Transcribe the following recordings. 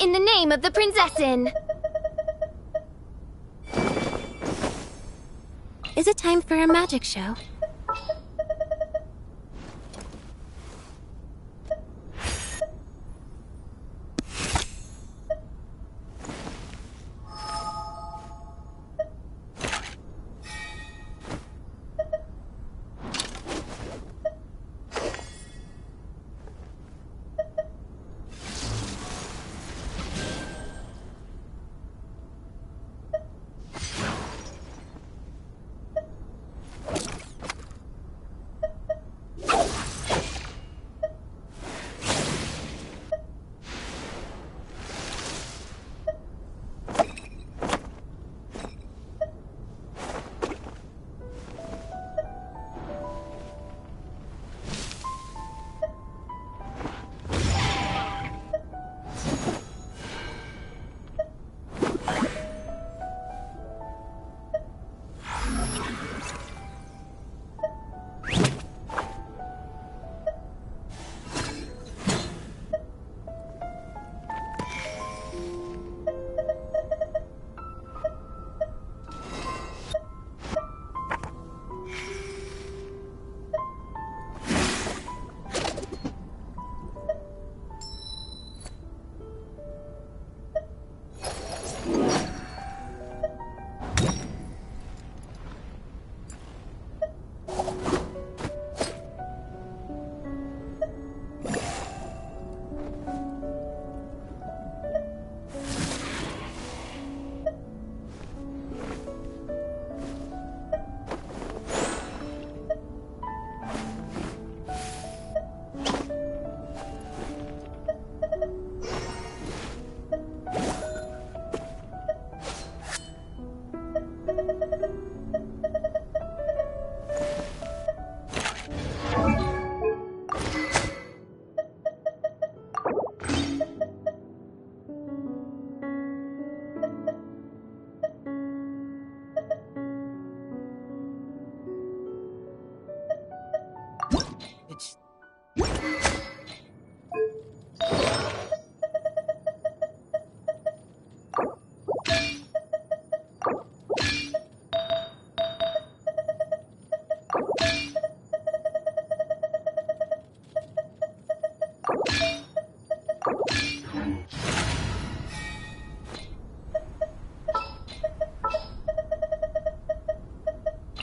in the name of the Prinzessin! Is it time for a magic show?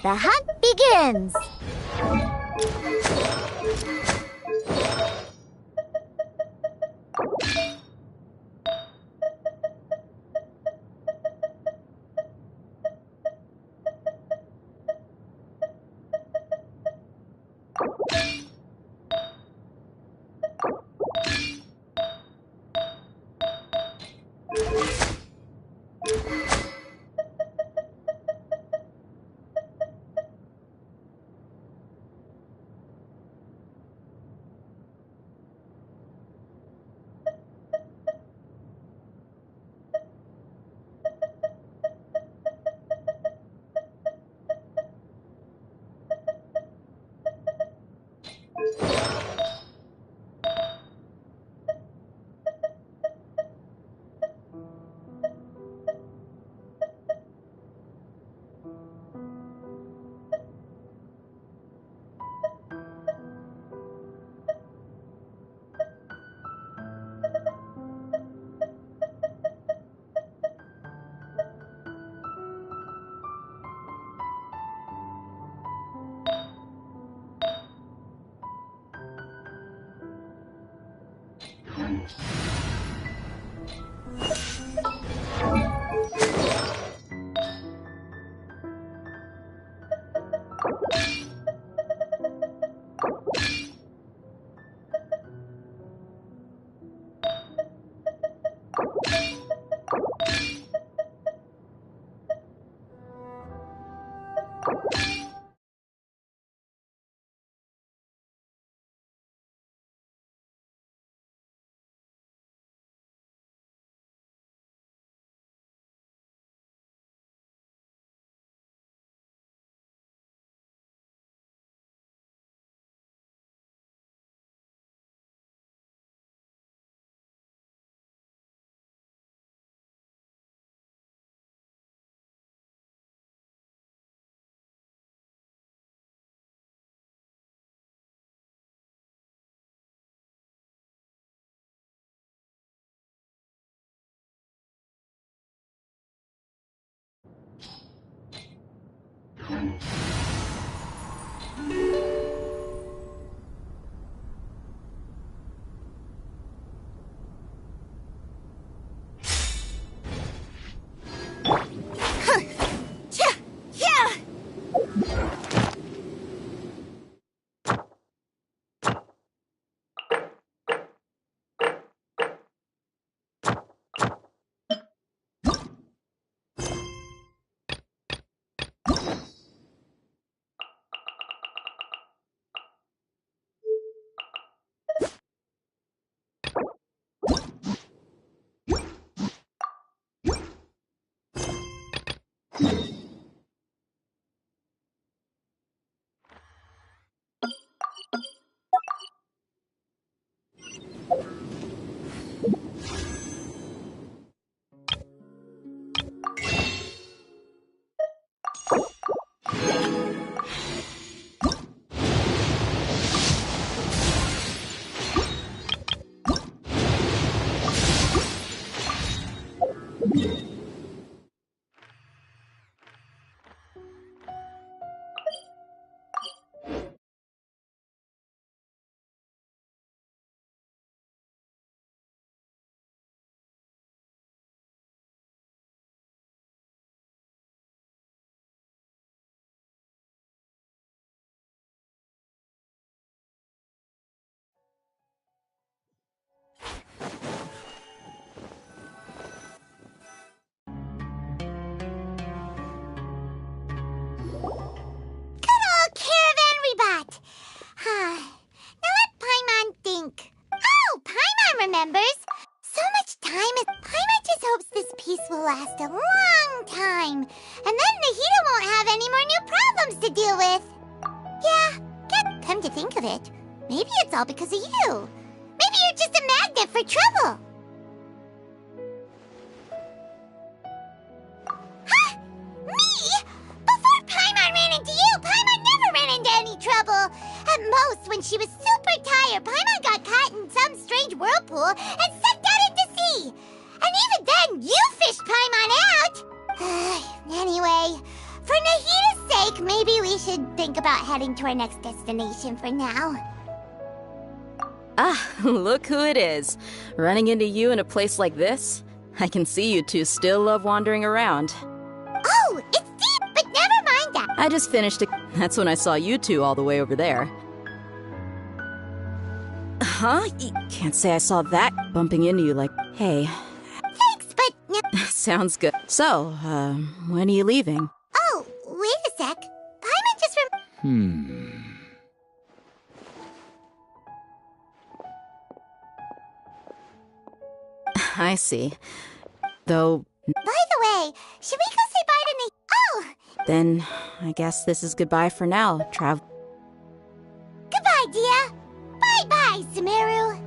The hunt begins! Now let Paimon think. Oh, Paimon remembers. So much time is... Paimon just hopes this peace will last a long time. And then Nahida won't have any more new problems to deal with. Yeah, come to think of it, maybe it's all because of you. Maybe you're just a magnet for trouble. Huh? Me? Before Paimon ran into you, Paimon never ran into any trouble. At most, when she was super tired, Paimon got caught in some strange whirlpool and sucked out into sea. And even then, you fished Paimon out. Anyway, for Nahida's sake, maybe we should think about heading to our next destination for now. Ah, look who it is. Running into you in a place like this? I can see you two still love wandering around. Oh, it's deep, but never mind that. I just finished it. That's when I saw you two all the way over there. Huh? Can't say I saw that bumping into you like, hey. Thanks, but... Sounds good. So, when are you leaving? Oh, wait a sec. Paimon just I see. Though... By the way, should we go say bye to Nahida? Oh! Then, I guess this is goodbye for now, Goodbye, dear. Bye-bye, Sumeru.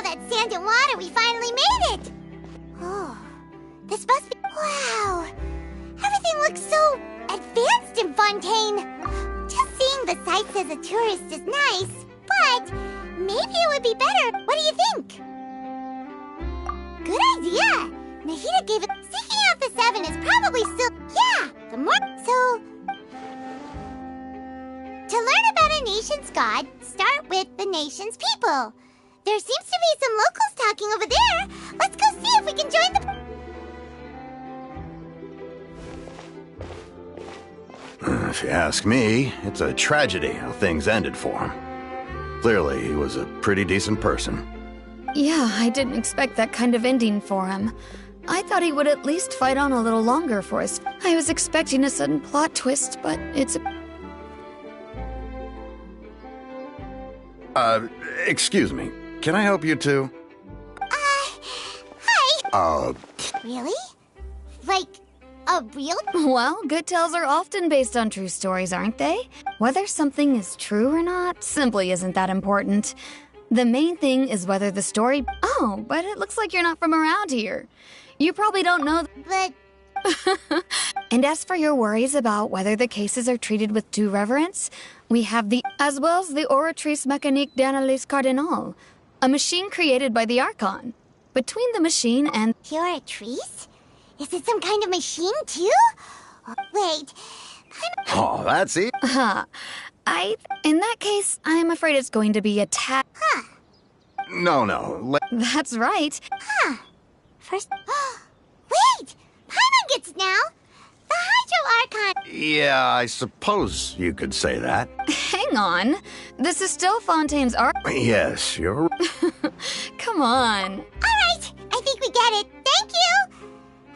all that sand and water, we finally made it! Oh, this must be... Wow! Everything looks so advanced in Fontaine. Just seeing the sights as a tourist is nice, but maybe it would be better. What do you think? Good idea! Nahida gave it... Seeking out the 7 is probably still... Yeah, the more... So... To learn about a nation's god, start with the nation's people. There seems to be some locals talking over there. Let's go see if we can join the... If you ask me, it's a tragedy how things ended for him. Clearly, he was a pretty decent person. Yeah, I didn't expect that kind of ending for him. I thought he would at least fight on a little longer for us. I was expecting a sudden plot twist, but it's a... Excuse me. Can I help you two? Hi! Really? Like, a real... Well, good tales are often based on true stories, aren't they? Whether something is true or not simply isn't that important. The main thing is whether the story... Oh, but it looks like you're not from around here. You probably don't know... But... And as for your worries about whether the cases are treated with due reverence, we have the... as well as the Oratrice Mécanique d'Analyse Cardinal, a machine created by the Archon. Between the machine and... You're a trees? Is it some kind of machine, too? Oh, wait... Oh, that's it. In that case, I'm afraid it's going to be a Huh. No. That's right. Huh. First... Wait! Paimon gets now! The Hydro Archon! Yeah, I suppose you could say that. Hang on. This is still Fontaine's art. Yes, you're... Come on. Alright! I think we get it. Thank you!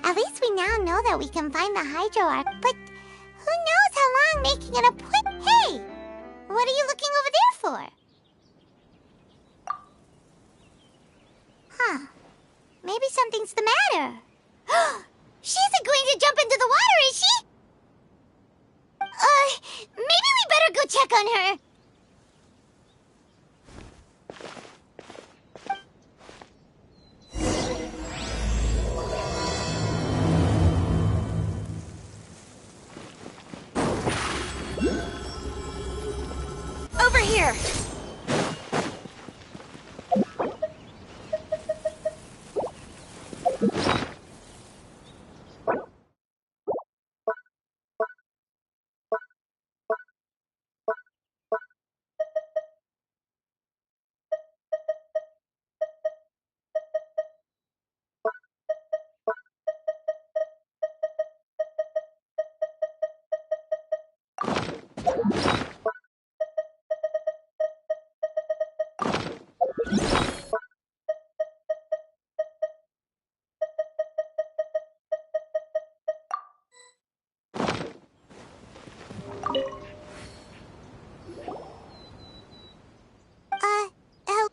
At least we now know that we can find the Hydro Arc, but who knows how long making an appointment... Hey! What are you looking over there for? Huh. Maybe something's the matter. She isn't going to jump into the water, is she? Maybe we better go check on her. Over here!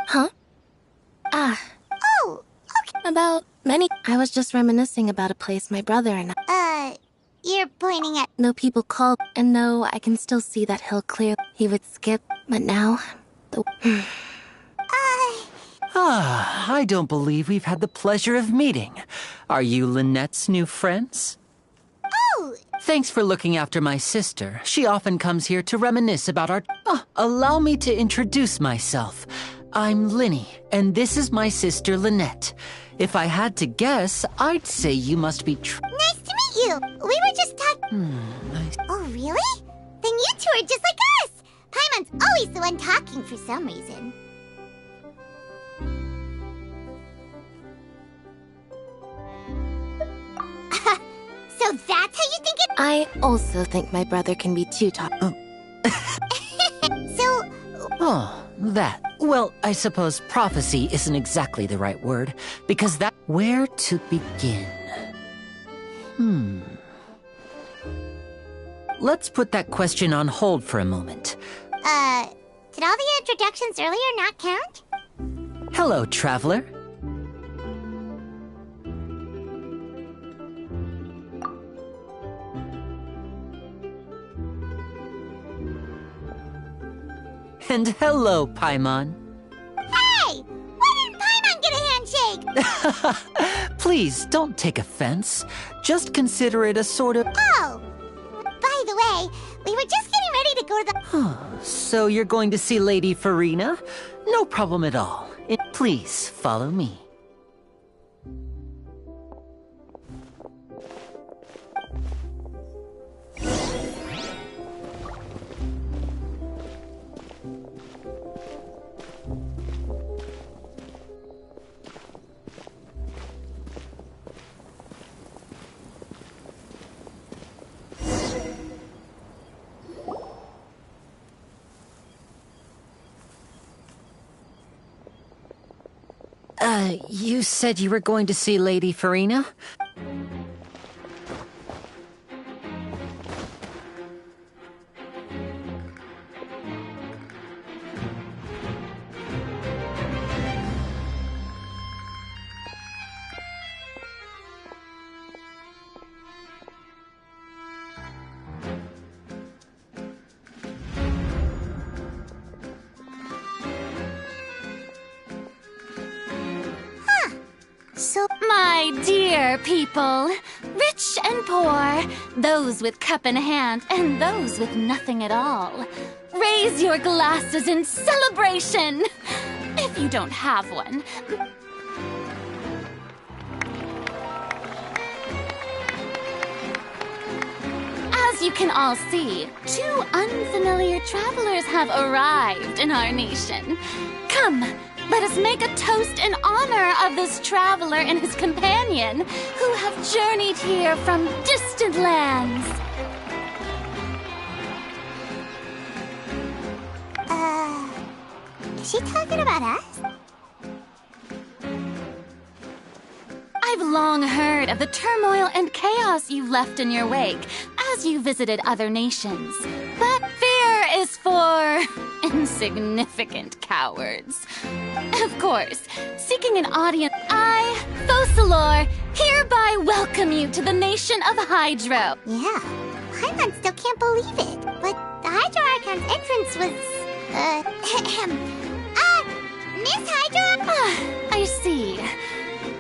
Huh? Oh, okay. About many... I was just reminiscing about a place my brother and I... You're pointing at... No people call, and no, I can still see that hill clear. He would skip, but now... The... I don't believe we've had the pleasure of meeting. Are you Lynette's new friends? Oh! Thanks for looking after my sister. She often comes here to reminisce about our... allow me to introduce myself. I'm Linny, and this is my sister Lynette. If I had to guess, I'd say you must be Nice to meet you! We were just talking... nice. Oh, really? Then you two are just like us! Paimon's always the one talking for some reason. So that's how you think it... I also think my brother can be too talk... So... Oh, that. Well, I suppose prophecy isn't exactly the right word, because that... Where to begin? Let's put that question on hold for a moment. Did all the introductions earlier not count? Hello, traveler. And hello, Paimon. Hey! Why didn't Paimon Please, don't take offense. Just consider it a sort of... Oh, by the way, we were just getting ready to go to the... So you're going to see Lady Farina? No problem at all. Please, follow me. You said you were going to see Lady Farina? So, My dear people, rich and poor, those with cup in hand and those with nothing at all, raise your glasses in celebration! If you don't have one. As you can all see, two unfamiliar travelers have arrived in our nation. Come, let us make a toast in honor of this traveler and his companion who have journeyed here from distant lands. Is she talking about us? I've long heard of the turmoil and chaos you left in your wake as you visited other nations. But fear is for insignificant cowards. Of course, seeking an audience, I, Focalor, hereby welcome you to the nation of Hydro. Yeah, Paimon still can't believe it. But the Hydro Archon's entrance was, Miss Hydro? I see.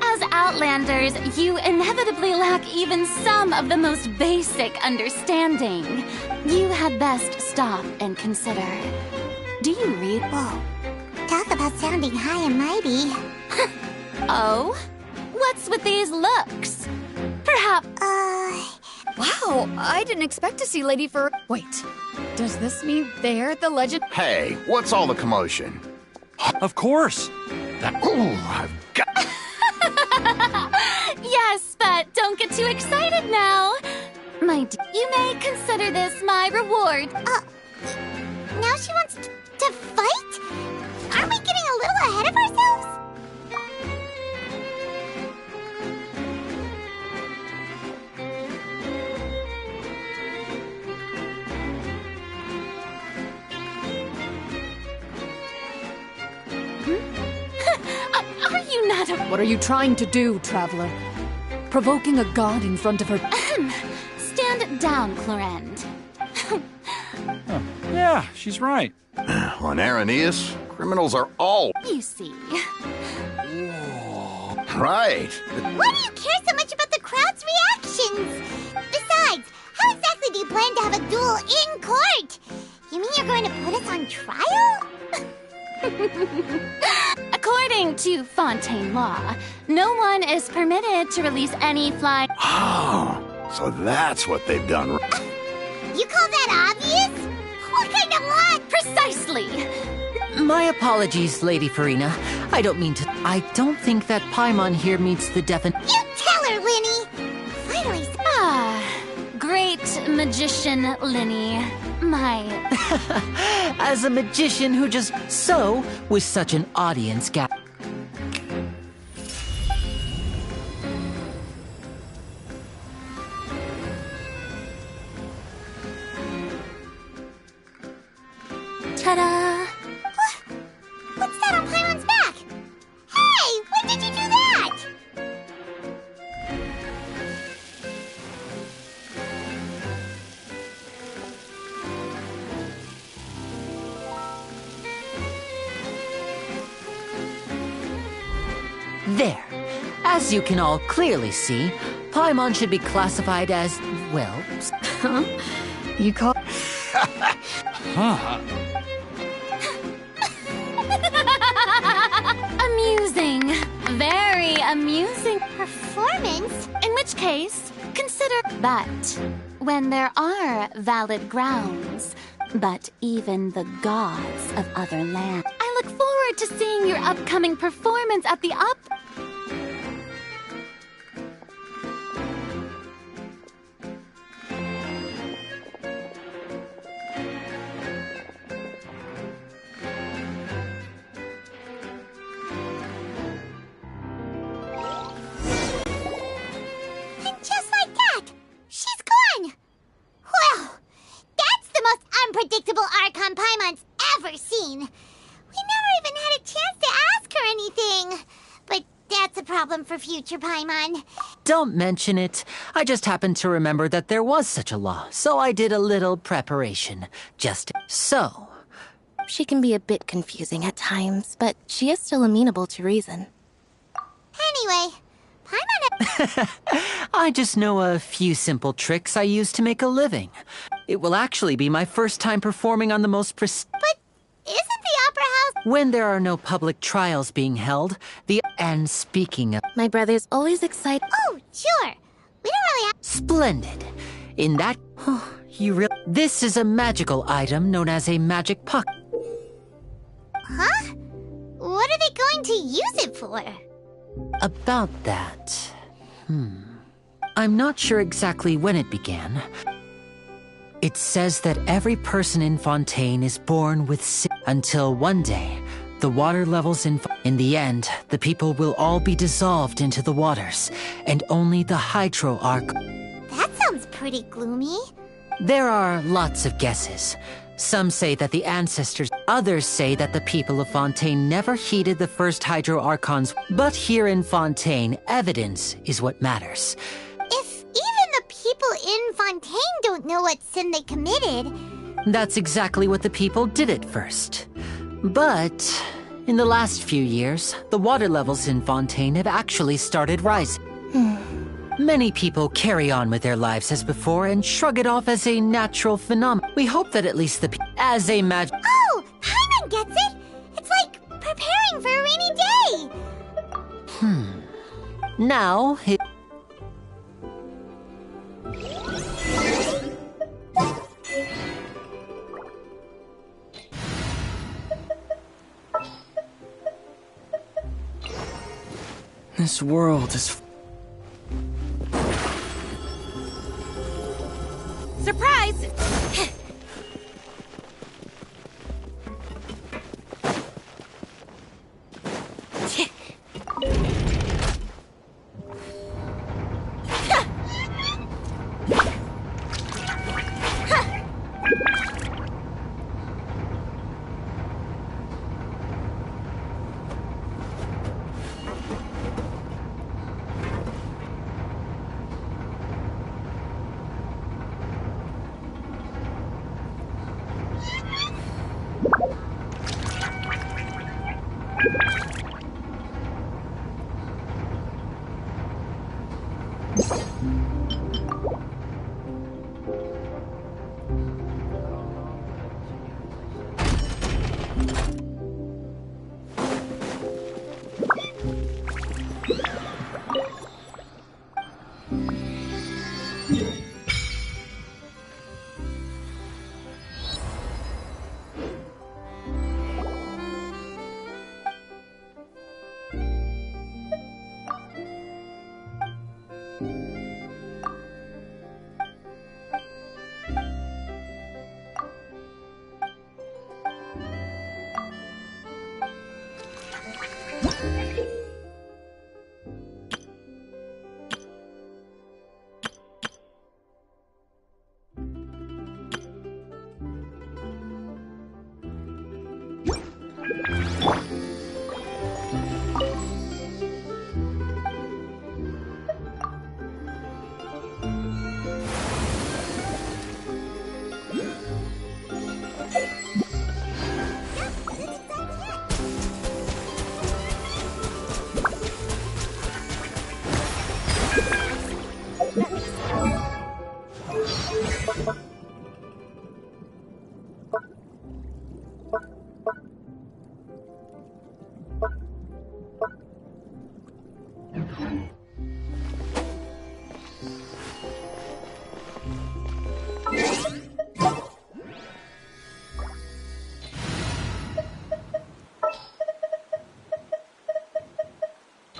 As Outlanders, you inevitably lack even some of the most basic understanding. You had best stop and consider. Do you read? Whoa, talk about sounding high and mighty. Oh? What's with these looks? Perhaps... Wow, I didn't expect to see Lady Fur. Wait, does this mean they're the legend? Hey, what's all the commotion? Of course. Ooh, I've got... Yes, but don't get too excited now. You may consider this my reward. Now she wants to fight? Aren't we getting a little ahead of ourselves? Are you not a... What are you trying to do, traveler? Provoking a god in front of her... Stand down, Clorend. Yeah, she's right. On Araneus, criminals are all... You see. Right. Why do you care so much about the crowd's reactions? Besides, how exactly do you plan to have a duel in court? You mean you're going to put us on trial? According to Fontaine law, no one is permitted to release any fly... Oh, so that's what they've done. You call that obvious? What kind of law? Precisely! My apologies, Lady Farina. I don't mean to... I don't think that Paimon here meets the definition... You tell her, Linny! Finally... Great magician, Linny. My... As a magician who just... So, with such an audience gap... Ta-da! What's that on Paimon's back? Hey, when did you do that? There. As you can all clearly see, Paimon should be classified as, well... Huh? You call... Huh. Amusing. Very amusing. Performance? In which case, consider... But when there are valid grounds, but even the gods of other lands... I look forward to seeing your upcoming performance at the And just like that, she's gone! Well, that's the most unpredictable Archon Paimon's ever seen. We never even had a chance to ask her anything. But that's a problem for future Paimon. Don't mention it. I just happened to remember that there was such a law, so I did a little preparation. Just so. She can be a bit confusing at times, but she is still amenable to reason. Anyway, Paimon... I just know a few simple tricks I use to make a living. It will actually be my first time performing on the most But isn't the Opera House... When there are no public trials being held, And speaking of... My brother's always excited. Oh, sure. We don't really have... Splendid. In that... This is a magical item known as a magic puck. Huh? What are they going to use it for? About that... I'm not sure exactly when it began. It says that every person in Fontaine is born with until one day, the water levels in the end, the people will all be dissolved into the waters, and only the hydro arc... That sounds pretty gloomy. There are lots of guesses. Some say that the ancestors, others say that the people of Fontaine never heeded the first Hydro Archons. But here in Fontaine, evidence is what matters. If even the people in Fontaine don't know what sin they committed... That's exactly what the people did at first. But in the last few years, the water levels in Fontaine have actually started rising. Many people carry on with their lives as before and shrug it off as a natural phenomenon. We hope that at least as a Oh! Paimon gets it! It's like preparing for a rainy day! Now, This world is... Surprise!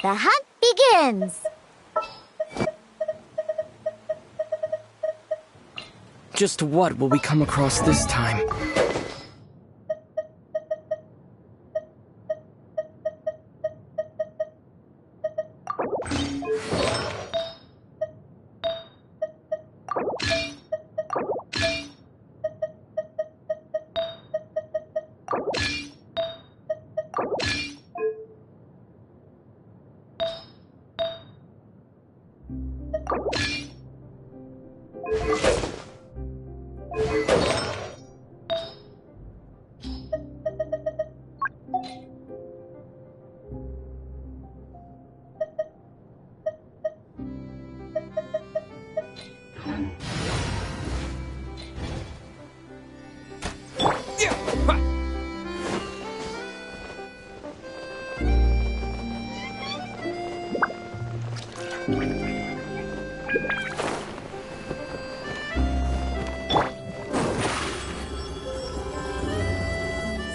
The hunt begins. Just what will we come across this time?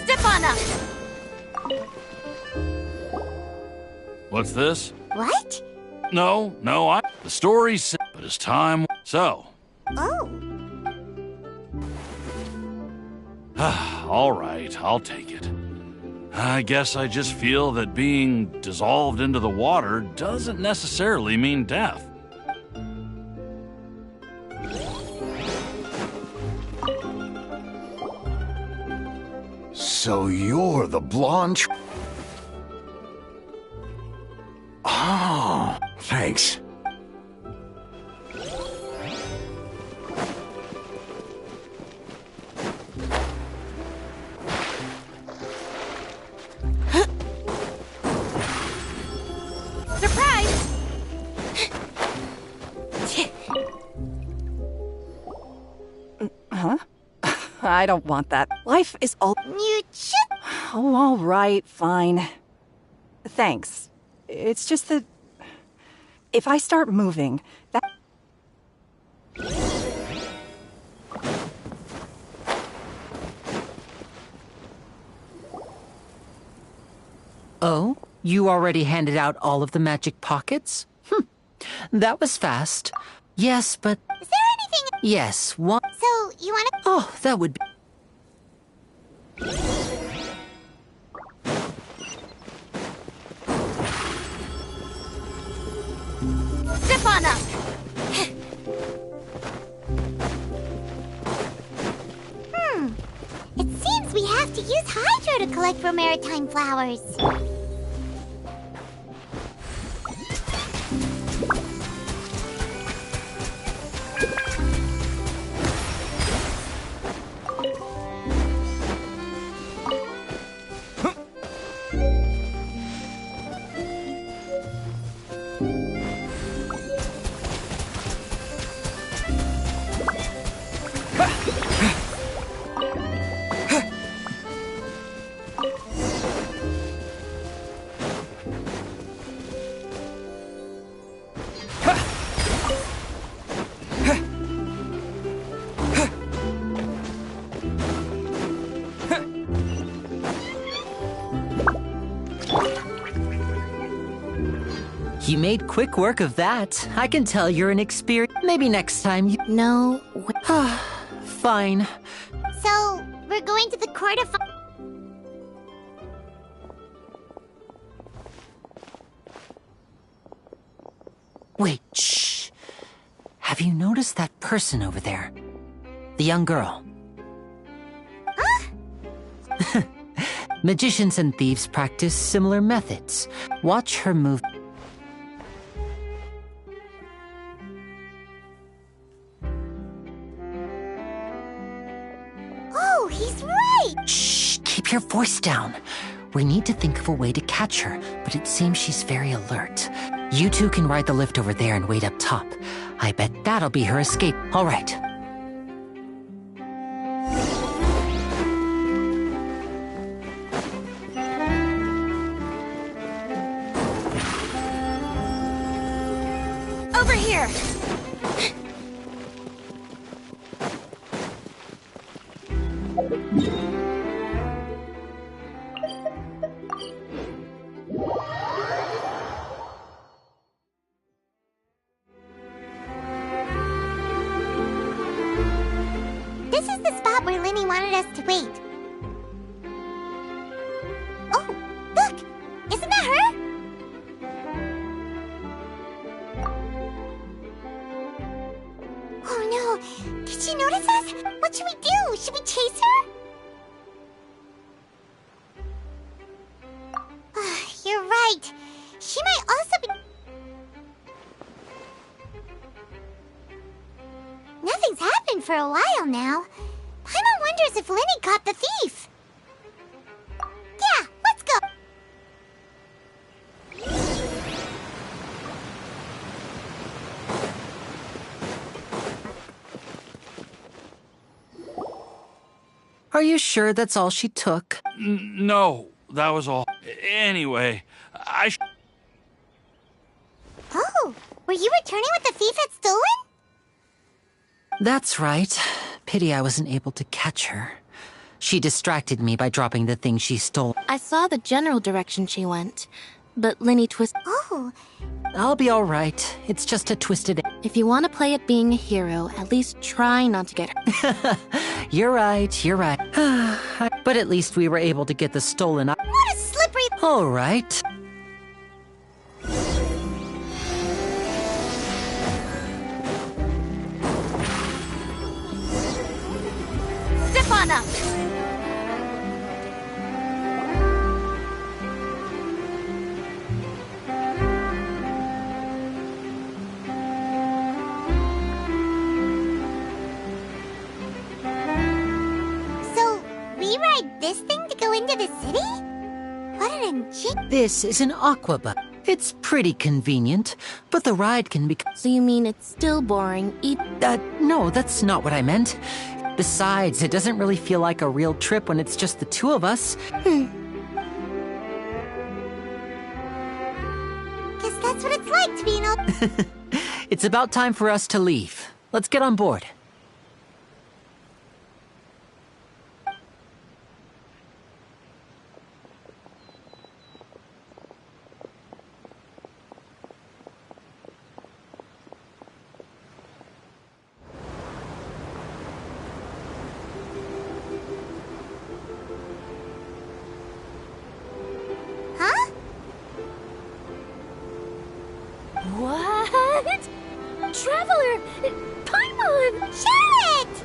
Step on up! What's this? What? No, the story's but it's time. So, Oh. all right, I'll take it. I guess I just feel that being dissolved into the water doesn't necessarily mean death. So you're the blonde Oh, thanks. Surprise! Huh? I don't want that. Life is all... You should... Oh, all right, fine. Thanks. It's just that... if I start moving, that... Oh? You already handed out all of the magic pockets? That was fast. Yes, but... Is there anything... Yes, one... So, you wanna... Oh, that would be... Step on up! It seems we have to use hydro to collect for maritime flowers. You made quick work of that. I can tell you're an experienced... Maybe next time you... No, Fine. So, we're going to the court of... Wait, shh. Have you noticed that person over there? The young girl. Huh? Magicians and thieves practice similar methods. Watch her move... Oh, he's right! Shh, keep your voice down. We need to think of a way to catch her, but it seems she's very alert. You two can ride the lift over there and wait up top. I bet that'll be her escape. All right. Over here! the spot where Linny wanted us to wait. Oh, look! Isn't that her? Oh no! Did she notice us? What should we do? Should we chase her? You're right. She might also be... Nothing's happened for a while now. Paimon wonders if Linny caught the thief. Yeah, let's go. Are you sure that's all she took? No, that was all. Anyway, Oh, were you returning what the thief had stolen? That's right. Pity I wasn't able to catch her. She distracted me by dropping the thing she stole. I saw the general direction she went, but Linny twisted. Oh. I'll be all right. It's just a twisted... If you want to play at being a hero, at least try not to get hurt. You're right, you're right. But at least we were able to get the stolen... What a slippery... All right. Step on up! So, we ride this thing to go into the city? What an ingenious... This is an aqua bus. It's pretty convenient, but the ride can be... So you mean it's still boring, No, that's not what I meant. Besides, it doesn't really feel like a real trip when it's just the two of us. Guess that's what it's like to be an old... It's about time for us to leave. Let's get on board. Huh? What? Traveler! Paimon! Charlotte!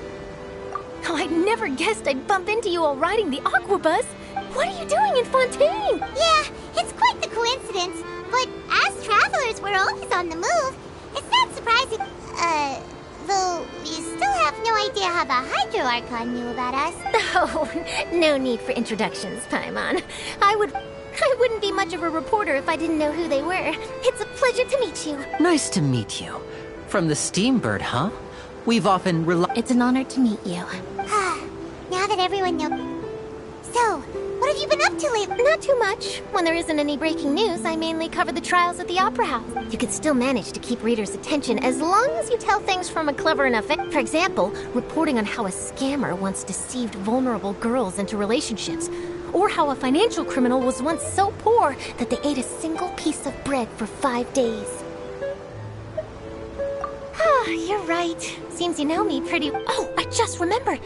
Oh, I never guessed I'd bump into you while riding the aqua bus. What are you doing in Fontaine? Yeah, it's quite the coincidence. But as travelers, we're always on the move. It's not surprising. Though you still have no idea how the Hydro Archon knew about us. Oh, no need for introductions, Paimon. I wouldn't be much of a reporter if I didn't know who they were. It's a pleasure to meet you. Nice to meet you. From the Steambird, huh? We've often It's an honor to meet you. Now that everyone knows... So, what have you been up to lately? Not too much. When there isn't any breaking news, I mainly cover the trials at the Opera House. You can still manage to keep readers' attention as long as you tell things from a clever enough... For example, reporting on how a scammer once deceived vulnerable girls into relationships. Or how a financial criminal was once so poor that they ate a single piece of bread for 5 days. Ah, you're right. Seems you know me pretty... Oh, I just remembered.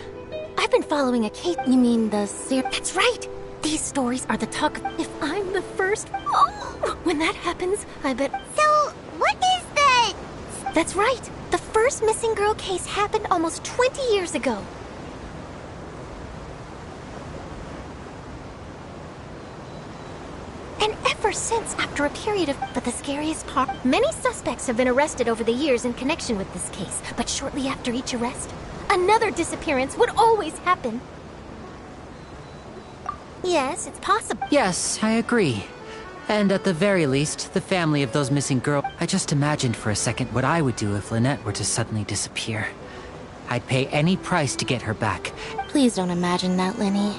I've been following a case... You mean the That's right. These stories are the talk of... If I'm the first... Oh, when that happens, I bet... So, what is the... That's right. The first missing girl case happened almost 20 years ago. And ever since, after a period of... But the scariest part... Many suspects have been arrested over the years in connection with this case. But shortly after each arrest, another disappearance would always happen. Yes, it's possible. Yes, I agree. And at the very least, the family of those missing girls... I just imagined for a second what I would do if Lynette were to suddenly disappear. I'd pay any price to get her back. Please don't imagine that, Linny.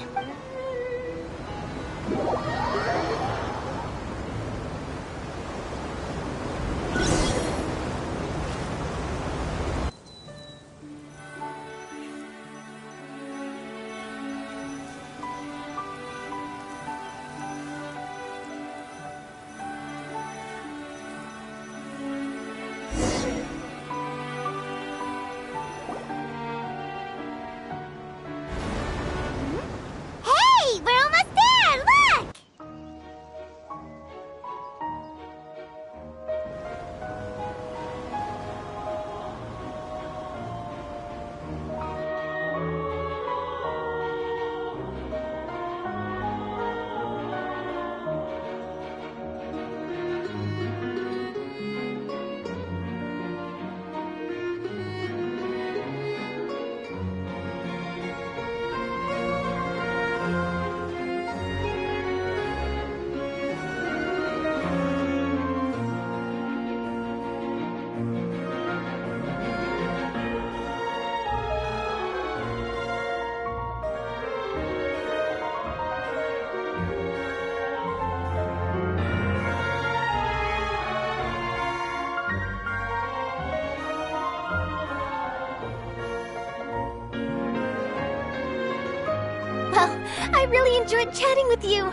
Well, I really enjoyed chatting with you.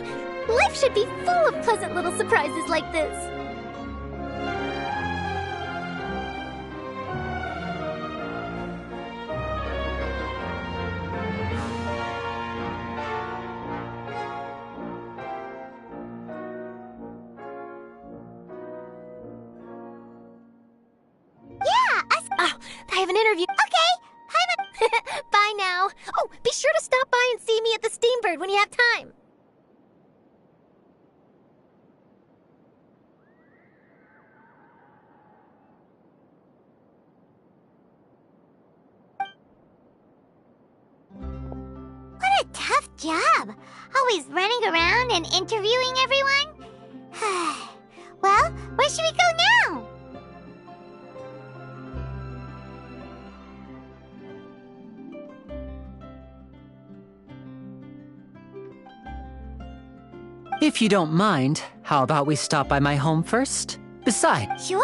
Life should be full of pleasant little surprises like this. Oh, I have an interview. Okay. Bye, bye now. Oh, be sure to stop by and see me at the Steambird when you have time. What a tough job. Always running around and interviewing everyone. Well, where should we go now? If you don't mind, how about we stop by my home first? Besides, Sure.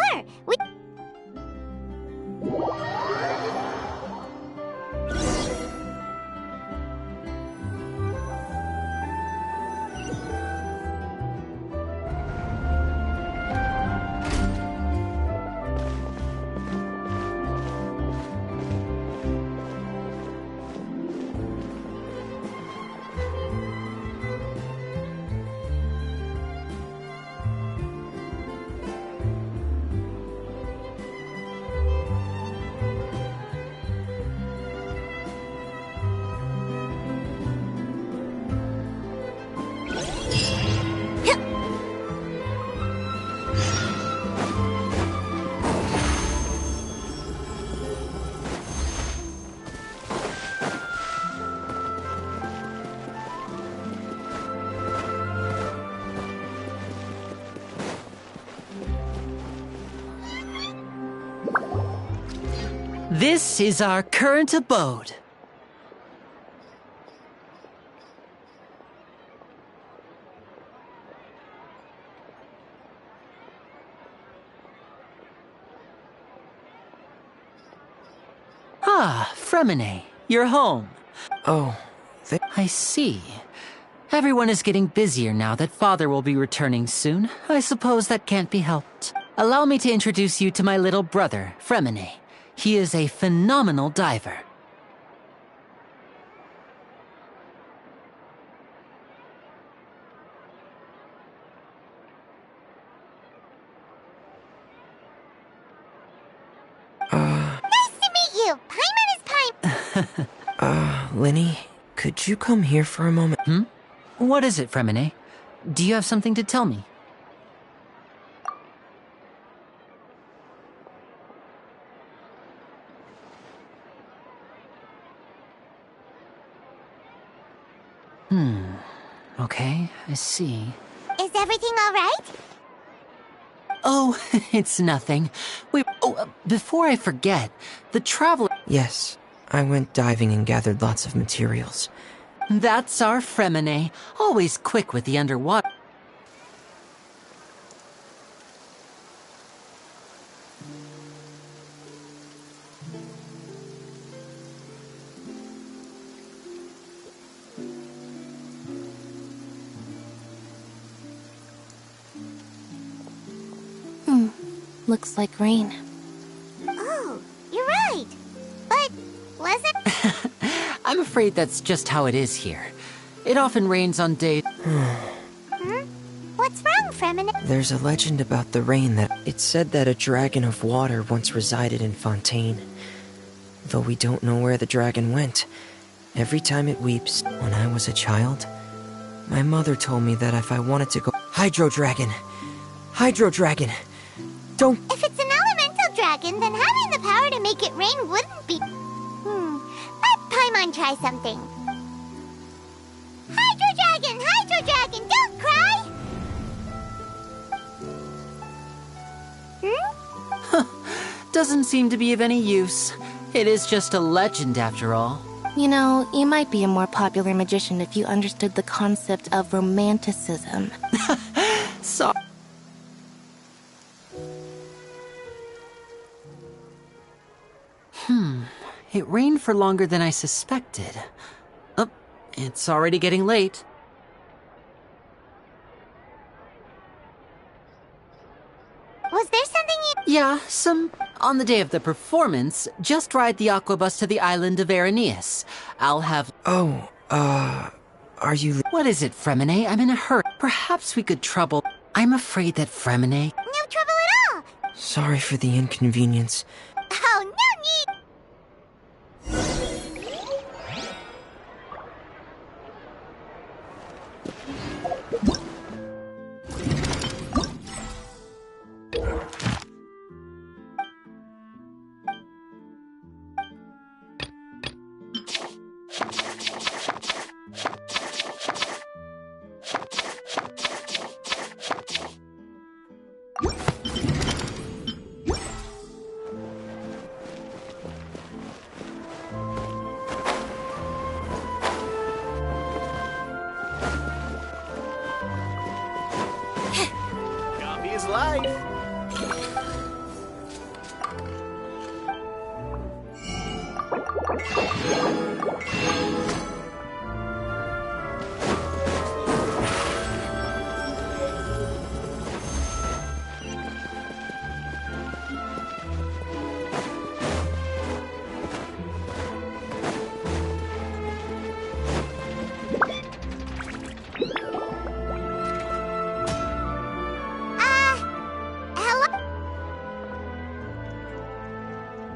this is our current abode. Ah, Fremine, you're home. Oh, I see. Everyone is getting busier now that Father will be returning soon. I suppose that can't be helped. Allow me to introduce you to my little brother, Fremine. He is a phenomenal diver. Nice to meet you. Paimon is Paimon. Linny, could you come here for a moment? What is it, Fremine? Do you have something to tell me? Okay, I see. Is everything all right? Oh, it's nothing. Before I forget, the traveler... Yes, I went diving and gathered lots of materials. That's our Fremine, always quick with the underwater. Looks like rain. Oh, you're right. But was it? I'm afraid that's just how it is here. It often rains on days... What's wrong, Fremine? There's a legend about the rain that it said that a dragon of water once resided in Fontaine. Though we don't know where the dragon went, every time it weeps, when I was a child, my mother told me that if I wanted to go... Hydro Dragon! Hydro Dragon! Don't... If it's an elemental dragon, then having the power to make it rain wouldn't be... Let Paimon try something. Hydro Dragon, don't cry! Doesn't seem to be of any use. It is just a legend after all. You know, you might be a more popular magician if you understood the concept of romanticism. So... It rained for longer than I suspected. It's already getting late. Was there something you... Yeah, on the day of the performance, just ride the aqua bus to the island of Aeneas. I'll have... Oh, are you... What is it, Fremine? I'm in a hurry. Perhaps we could trouble... I'm afraid that Fremine... No trouble at all! Sorry for the inconvenience. Oh, no need... Coffee is life.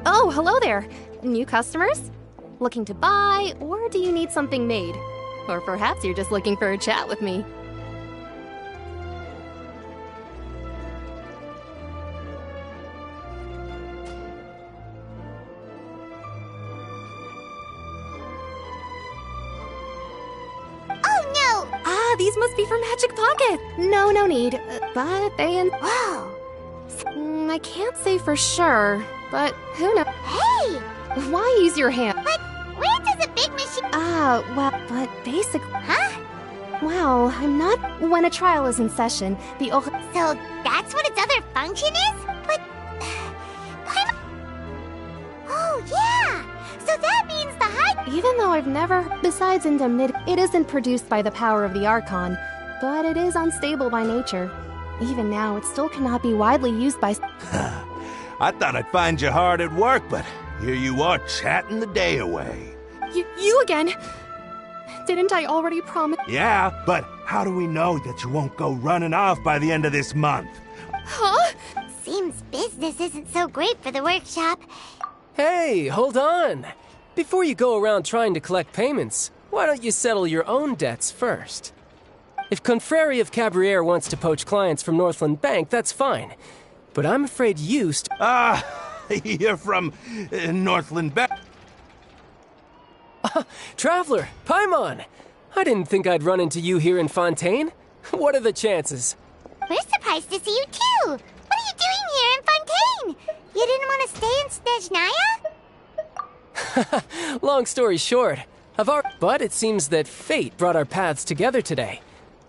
Oh, hello there. New customers? Looking to buy, or do you need something made? Or perhaps you're just looking for a chat with me. Oh, no! Ah, these must be for Magic Pocket. No need. But they... Whoa! I can't say for sure, but who knows? Hey! Why use your hand? But where does a big machine... Well, but basically... Huh? Well, I'm not... When a trial is in session, the... So that's what its other function is? But... Oh, yeah! So that means the high... Even though I've never... Besides indemnity, it isn't produced by the power of the Archon, but it is unstable by nature. Even now, it still cannot be widely used by... I thought I'd find you hard at work, but here you are chatting the day away. You again? Didn't I already promise? Yeah, but how do we know that you won't go running off by the end of this month? Huh? Seems business isn't so great for the workshop. Hey, hold on. Before you go around trying to collect payments, why don't you settle your own debts first? If Confrere of Cabriere wants to poach clients from Northland Bank, that's fine. But I'm afraid you you're from Northland Bank. Traveler, Paimon! I didn't think I'd run into you here in Fontaine. What are the chances? We're surprised to see you too! What are you doing here in Fontaine? You didn't want to stay in Snezhnaya? Long story short, but it seems that fate brought our paths together today.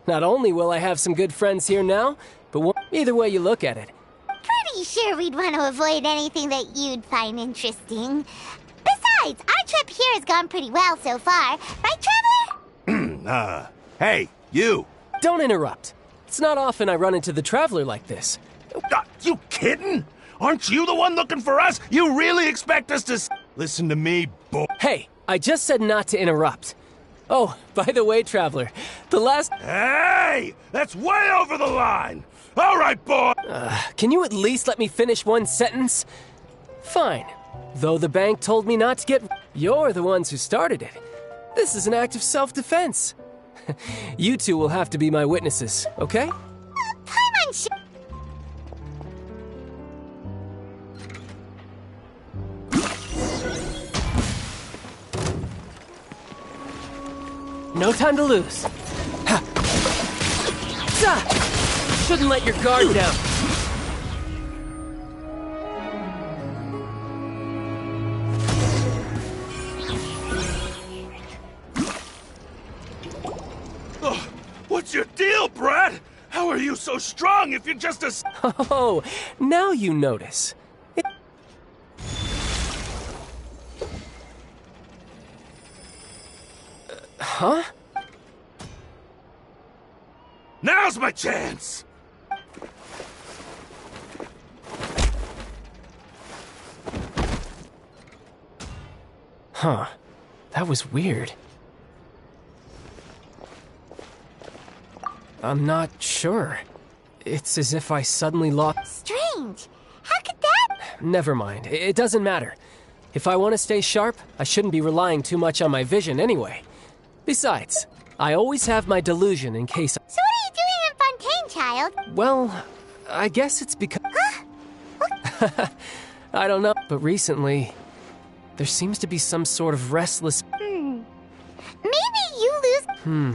Not only will I have some good friends here now, but either way you look at it. Pretty sure we'd want to avoid anything that you'd find interesting. Besides, our trip here has gone pretty well so far. Right, Traveler? Hey, you! Don't interrupt. It's not often I run into the Traveler like this. You kidding? Aren't you the one looking for us? You really expect us to listen to me, boy? Hey, I just said not to interrupt. Oh, by the way, Traveler, the last... Hey! That's way over the line! All right, boy! Can you at least let me finish one sentence? Fine. Though the bank told me not to get... You're the ones who started it. This is an act of self-defense. You two will have to be my witnesses, okay? Paimon No time to lose. Ha. Shouldn't let your guard down. What's your deal, Brad? How are you so strong if you're just a... Oh, now you notice. Huh? Now's my chance! Huh. That was weird. I'm not sure. It's as if I suddenly lost... Strange. How could that... Never mind. It doesn't matter. If I want to stay sharp, I shouldn't be relying too much on my vision anyway. Besides, I always have my delusion in case... So what are you doing in Fontaine, child? Well, I guess it's because... Huh? I don't know, but recently... There seems to be some sort of restless... Maybe you lose...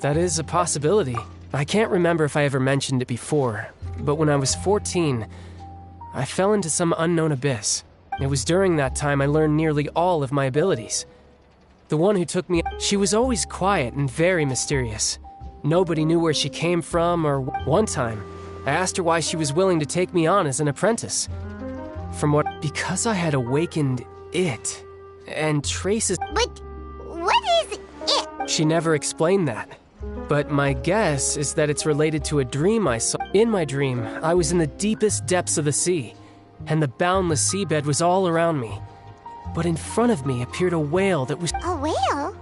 That is a possibility. I can't remember if I ever mentioned it before, but when I was 14, I fell into some unknown abyss. It was during that time I learned nearly all of my abilities. The one who took me, she was always quiet and very mysterious. Nobody knew where she came from, or one time, I asked her why she was willing to take me on as an apprentice. Because I had awakened it, and traces... But what is it? She never explained that. But my guess is that it's related to a dream I saw. In my dream, I was in the deepest depths of the sea, and the boundless seabed was all around me. But in front of me appeared a whale that was... A whale?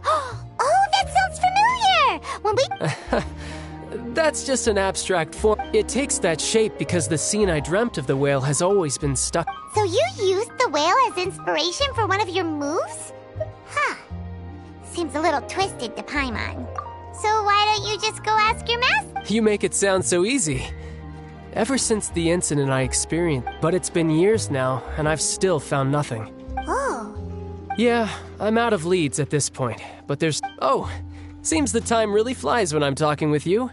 Oh, that sounds familiar! When we... That's just an abstract form. It takes that shape because the scene I dreamt of the whale has always been stuck. So you used the whale as inspiration for one of your moves? Huh. Seems a little twisted to Paimon. So why don't you just go ask your master? You make it sound so easy. Ever since the incident I experienced, but it's been years now, and I've still found nothing. Oh. Yeah, I'm out of leads at this point, but there's... Oh, seems the time really flies when I'm talking with you.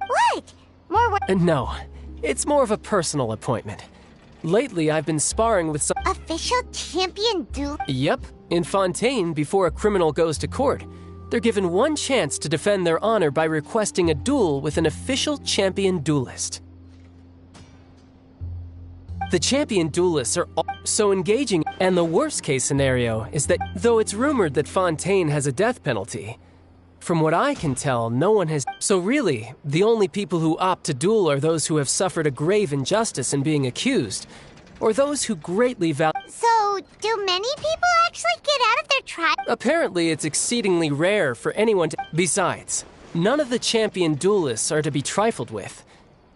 What? More work? No, it's more of a personal appointment. Lately, I've been sparring with some... Official champion duel? Yep, in Fontaine, before a criminal goes to court. They're given one chance to defend their honor by requesting a duel with an official champion duelist. The champion duelists are so engaging, and the worst case scenario is that, though it's rumored that Fontaine has a death penalty, from what I can tell, no one has... So really, the only people who opt to duel are those who have suffered a grave injustice in being accused, or those who greatly value... So, do many people actually get out of their tribe? Apparently, it's exceedingly rare for anyone to... Besides, none of the champion duelists are to be trifled with,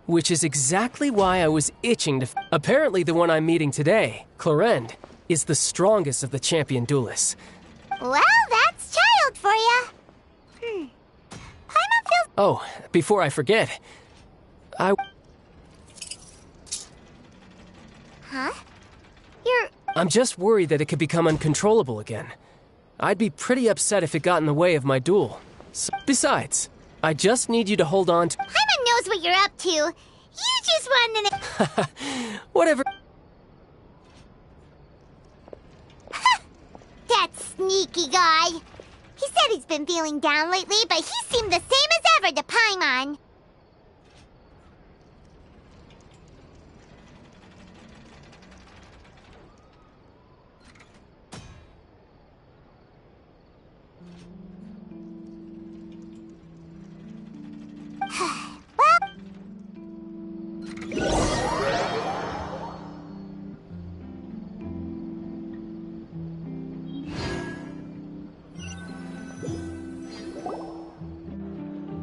which is exactly why I was itching to... Apparently, the one I'm meeting today, Clorend, is the strongest of the champion duelists. Well, that's child for ya. Paimon feels... Oh, before I forget, Huh? I'm just worried that it could become uncontrollable again. I'd be pretty upset if it got in the way of my duel. Besides, I just need you to hold on to... Paimon knows what you're up to. You just want to... Whatever. That sneaky guy. He said he's been feeling down lately, but he seemed the same as ever to Paimon.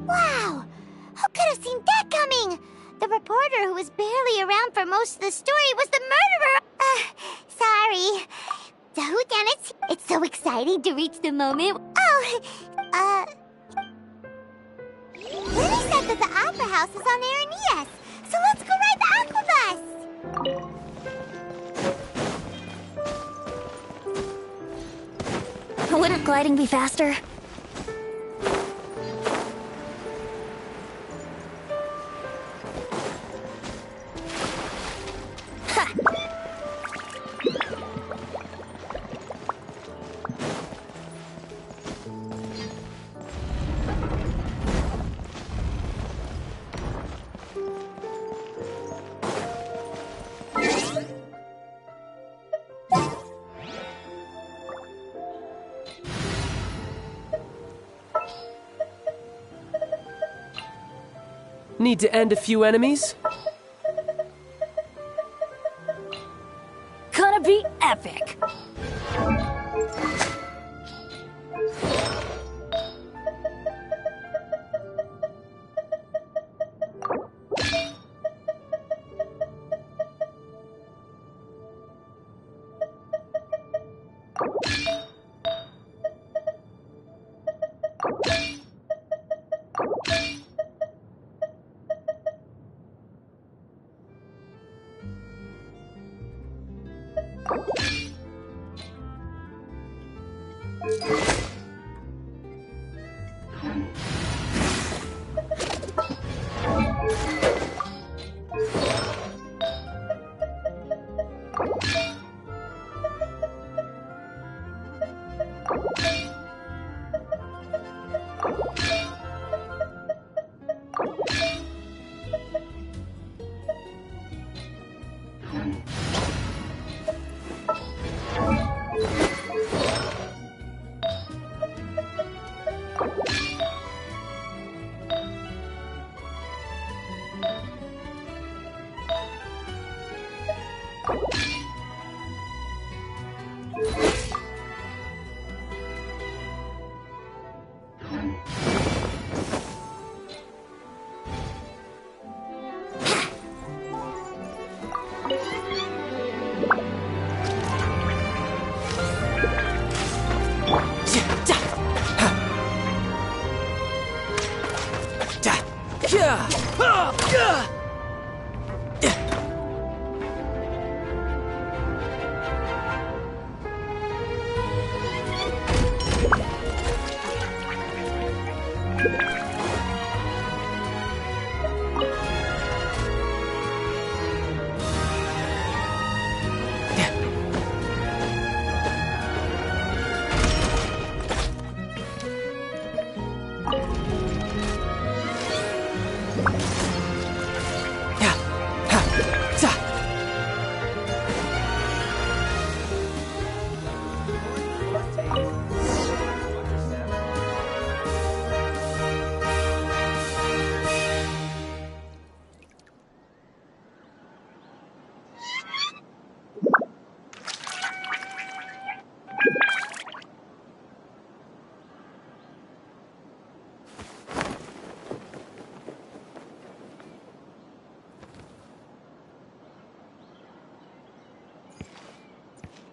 Wow! Who could have seen that coming? The reporter who was barely around for most of the story was the murderer! Sorry. The whodunits? It's so exciting to reach the moment. Lily said that the Opera House is on Aranias, so let's go ride the Aquabus! Wouldn't gliding be faster? Need to end a few enemies? Gonna be epic!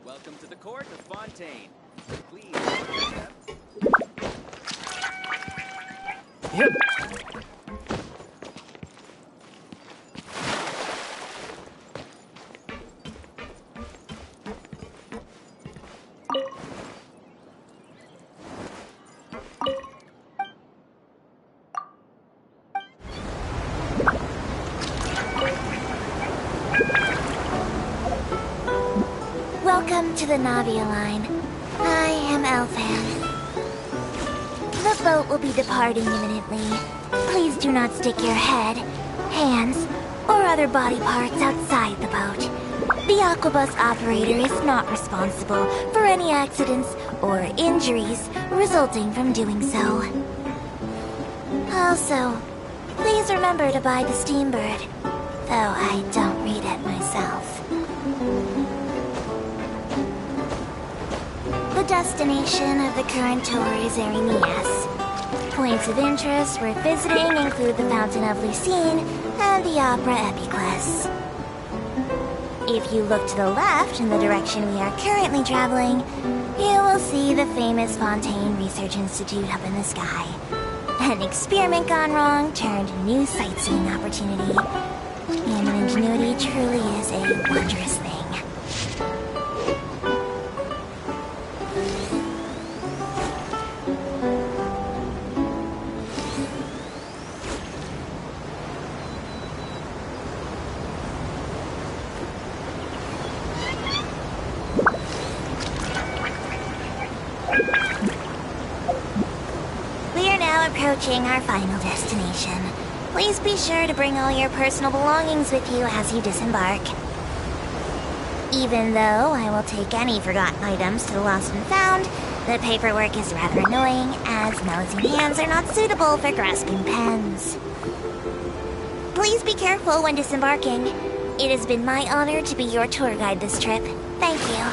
Welcome to the court of Fontaine. Please. Yep. Welcome to the Navia line. I am Elfan. The boat will be departing imminently. Please do not stick your head, hands, or other body parts outside the boat. The Aquabus operator is not responsible for any accidents or injuries resulting from doing so. Also, please remember to buy the Steambird, though I don't read it myself. The destination of the current tour is Erinias. Points of interest worth visiting include the Fountain of Lucine and the Opera Epiclese. If you look to the left in the direction we are currently traveling, you will see the famous Fontaine Research Institute up in the sky. An experiment gone wrong turned new sightseeing opportunity. Human ingenuity truly is a wondrous thing. Approaching our final destination. Please be sure to bring all your personal belongings with you as you disembark. Even though I will take any forgotten items to the lost and found, the paperwork is rather annoying, as nosy hands are not suitable for grasping pens. Please be careful when disembarking. It has been my honor to be your tour guide this trip. Thank you.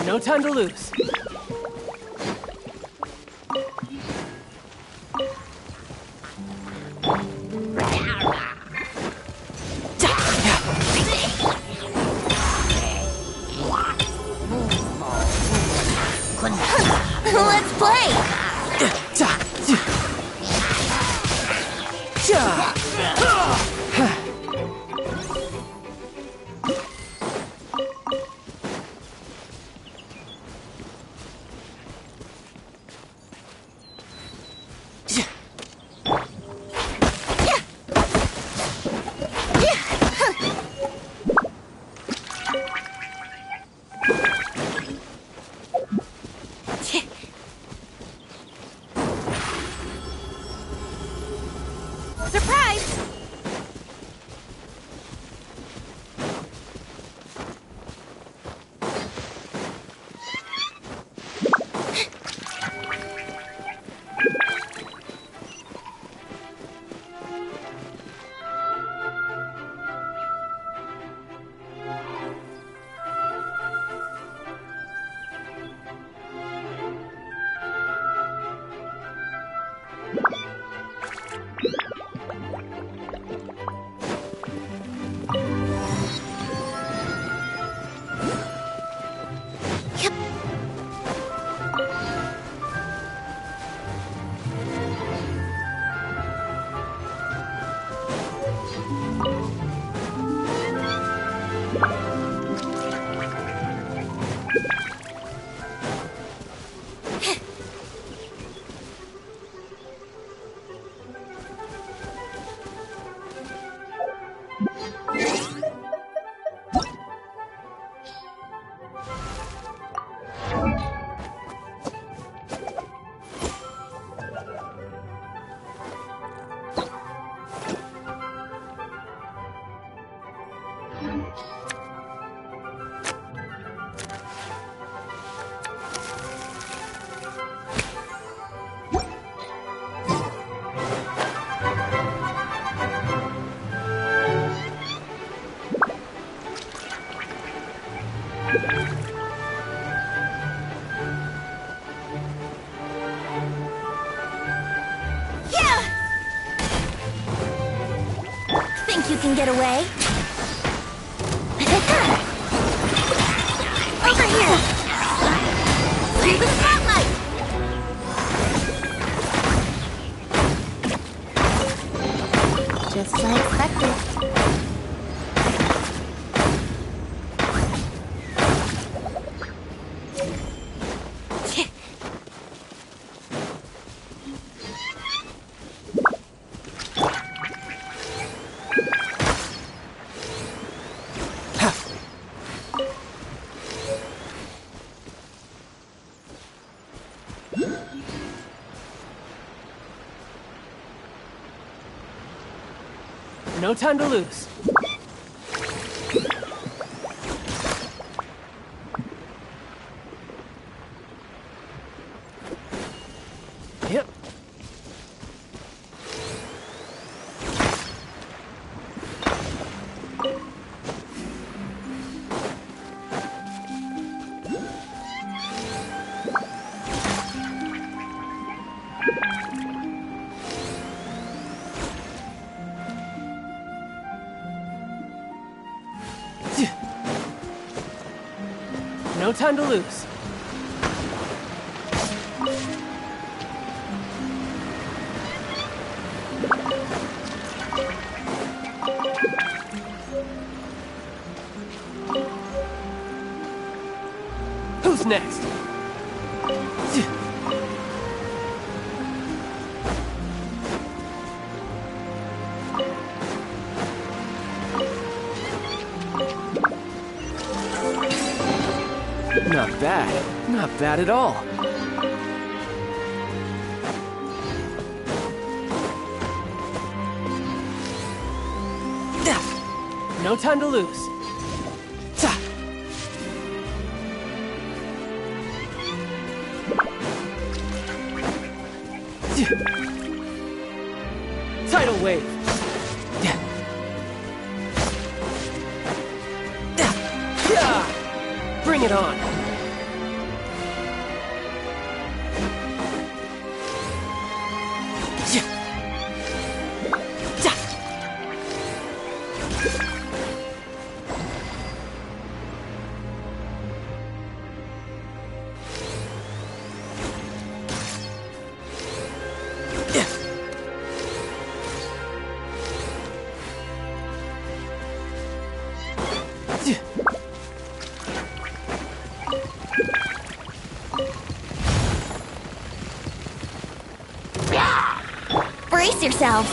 No time to lose. Let's play! Surprise! Think you can get away? Over here! See the spotlight! Just as I expected. No time to lose. Yep. No time to lose. Who's next? Not bad. Not bad at all. No time to lose. Tidal wave. Bring it on. Brace yourselves.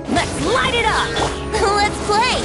Let's light it up. Let's play.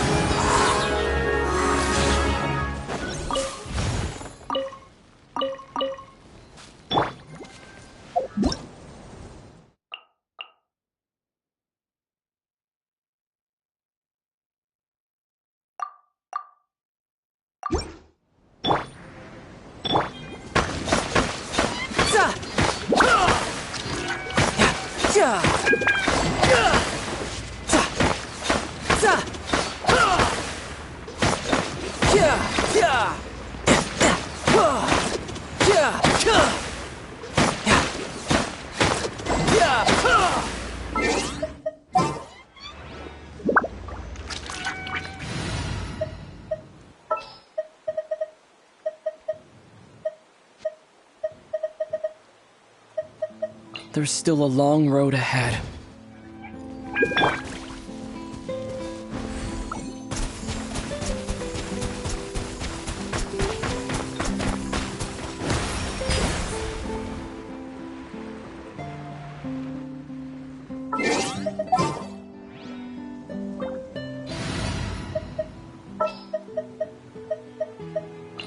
There's still a long road ahead.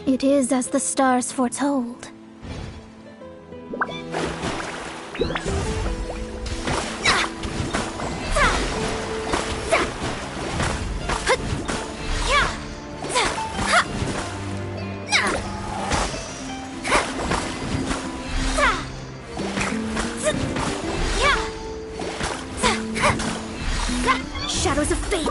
It is as the stars foretold. Shadows of fate.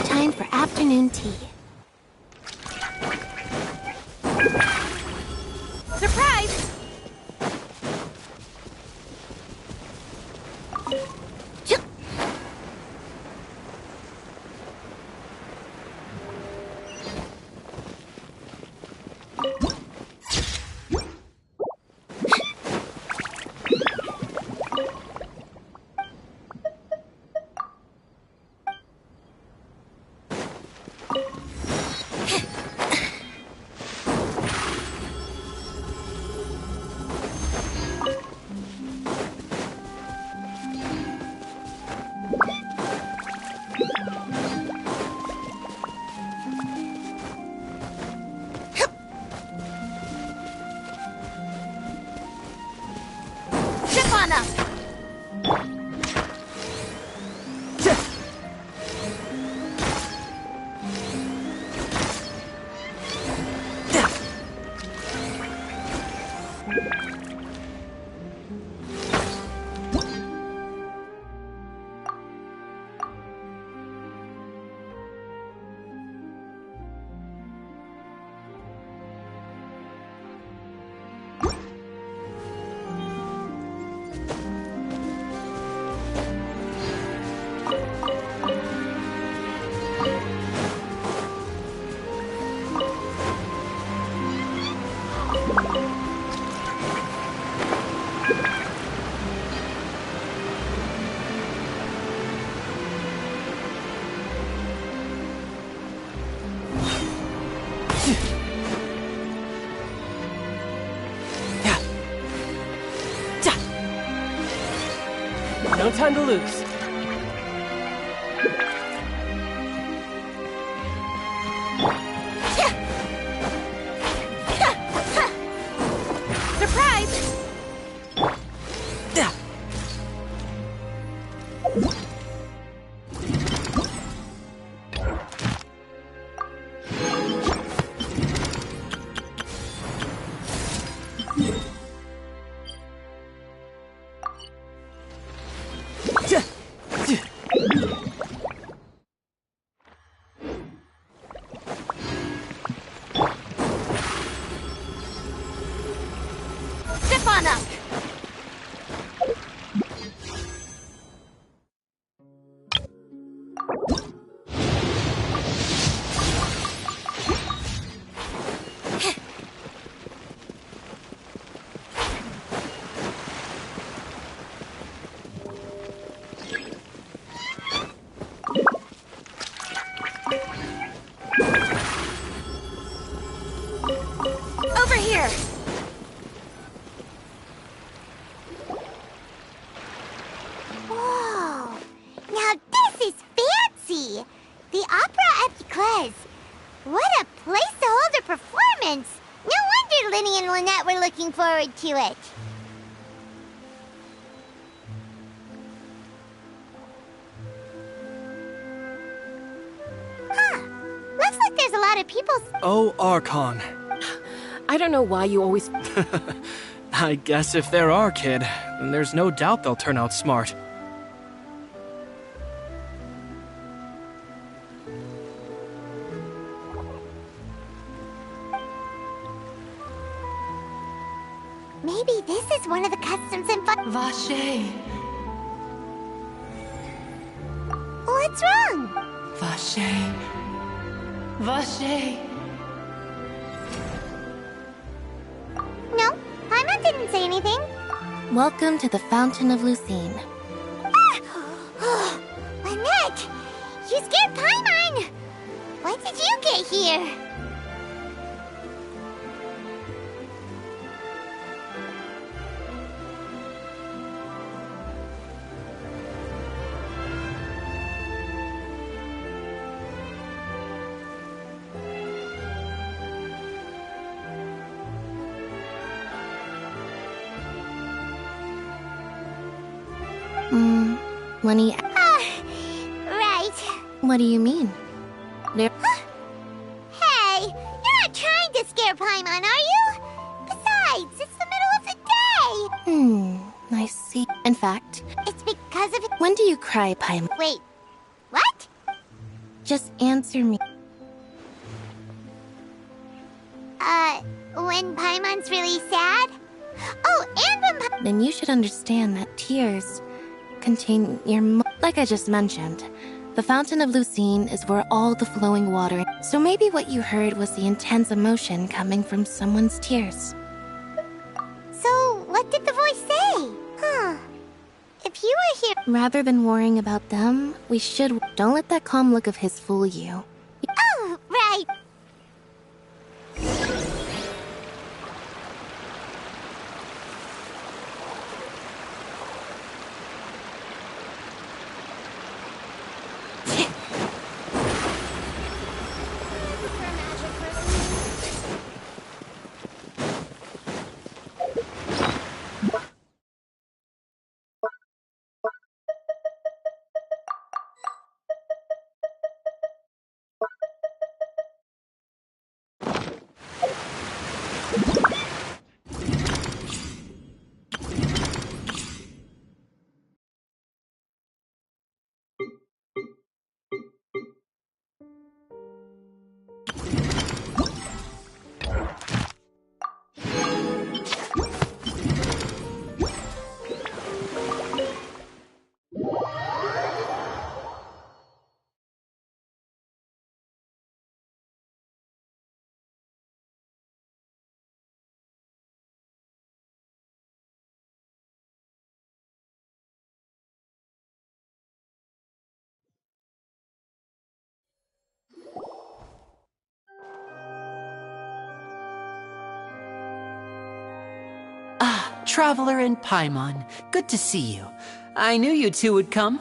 Time for afternoon tea. Surprise! No time to lose. Surprise! Step on up! Over here! Whoa! Now this is fancy! The Opera Epiclese. What a place to hold a performance! No wonder Linny and Lynette were looking forward to it. Huh. Looks like there's a lot of people. Oh, Archon. I don't know why you always... I guess if there are, kid, then there's no doubt they'll turn out smart. Maybe this is one of the customs and fun. Vache, What's wrong? Vache, Vache. No, Paimon didn't say anything. Welcome to the Fountain of Lucine. Ah! Lynette! You scared Paimon! When did you get here? Lenny, Right. what do you mean? There. Hey, you're not trying to scare Paimon, are you? Besides, it's the middle of the day. I see. In fact, It's because of it. when do you cry, Paimon? Wait, what? Just answer me. When Paimon's really sad? Oh, and when Then you should understand that tears contain your like I just mentioned. The Fountain of Lucine is where all the flowing water. So maybe what you heard was the intense emotion coming from someone's tears. So, what did the voice say? Huh. If you were here. Rather than worrying about them, we should. Don't let that calm look of his fool you. Oh, right. Traveler in Paimon, good to see you. I knew you two would come.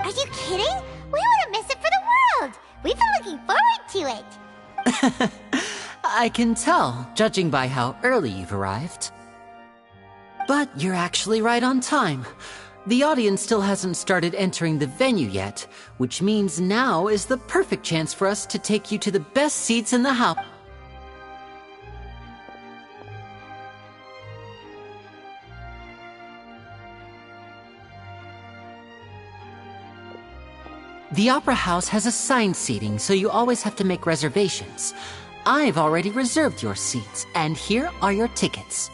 Are you kidding? We wouldn't miss it for the world! We've been looking forward to it! I can tell, judging by how early you've arrived. But you're actually right on time. The audience still hasn't started entering the venue yet, which means now is the perfect chance for us to take you to the best seats in the house. The Opera House has assigned seating, so you always have to make reservations. I've already reserved your seats, and here are your tickets.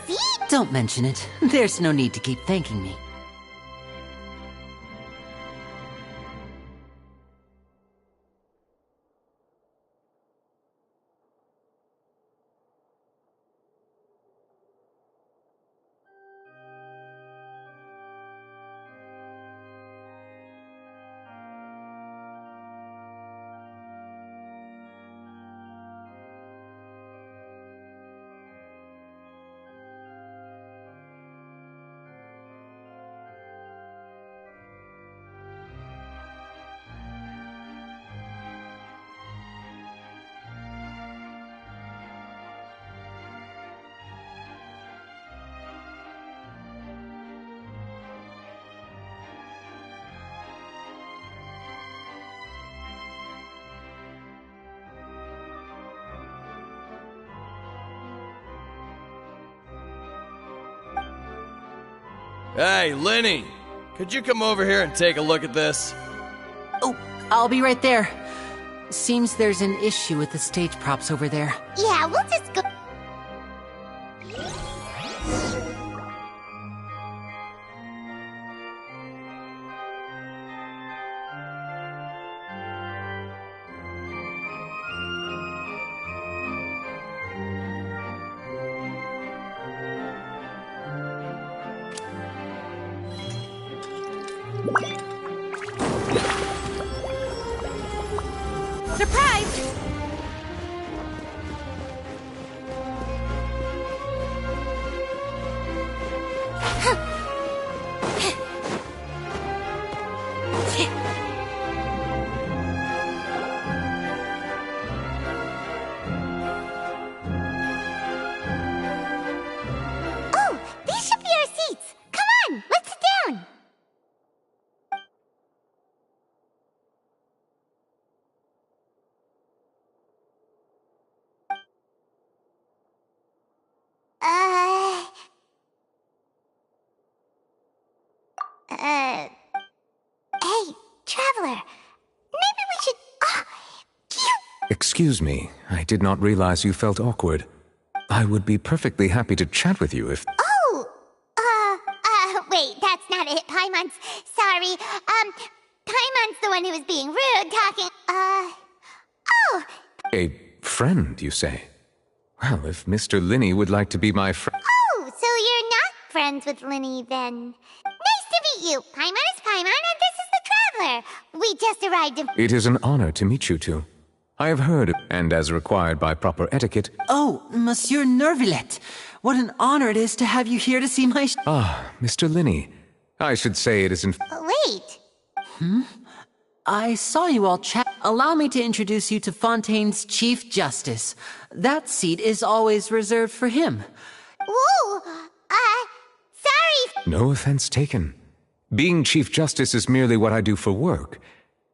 see? Don't mention it. There's no need to keep thanking me. Hey, Lenny! Could you come over here and take a look at this? Oh, I'll be right there. Seems there's an issue with the stage props over there. Yeah, we'll just go. Surprise! Oh, these should be our seats. Come on, let's sit down. Hey, Traveler, maybe we should... Excuse me, I did not realize you felt awkward. I would be perfectly happy to chat with you if... Wait, that's not it, Paimon's. Sorry, Paimon's the one who was being rude, talking, A friend, you say? Well, if Mr. Linney would like to be my friend... Oh, so you're not friends with Linny, then. Nice to meet you. Paimon is Paimon, and this is the Traveler. We just arrived in... It is an honor to meet you two. I have heard, and as required by proper etiquette... Oh, Monsieur Nervillet. What an honor it is to have you here to see my... Mr. Linney. I should say it is in... Wait. I saw you all chat. Allow me to introduce you to Fontaine's Chief Justice. That seat is always reserved for him. Whoa! Sorry. No offense taken. Being Chief Justice is merely what I do for work.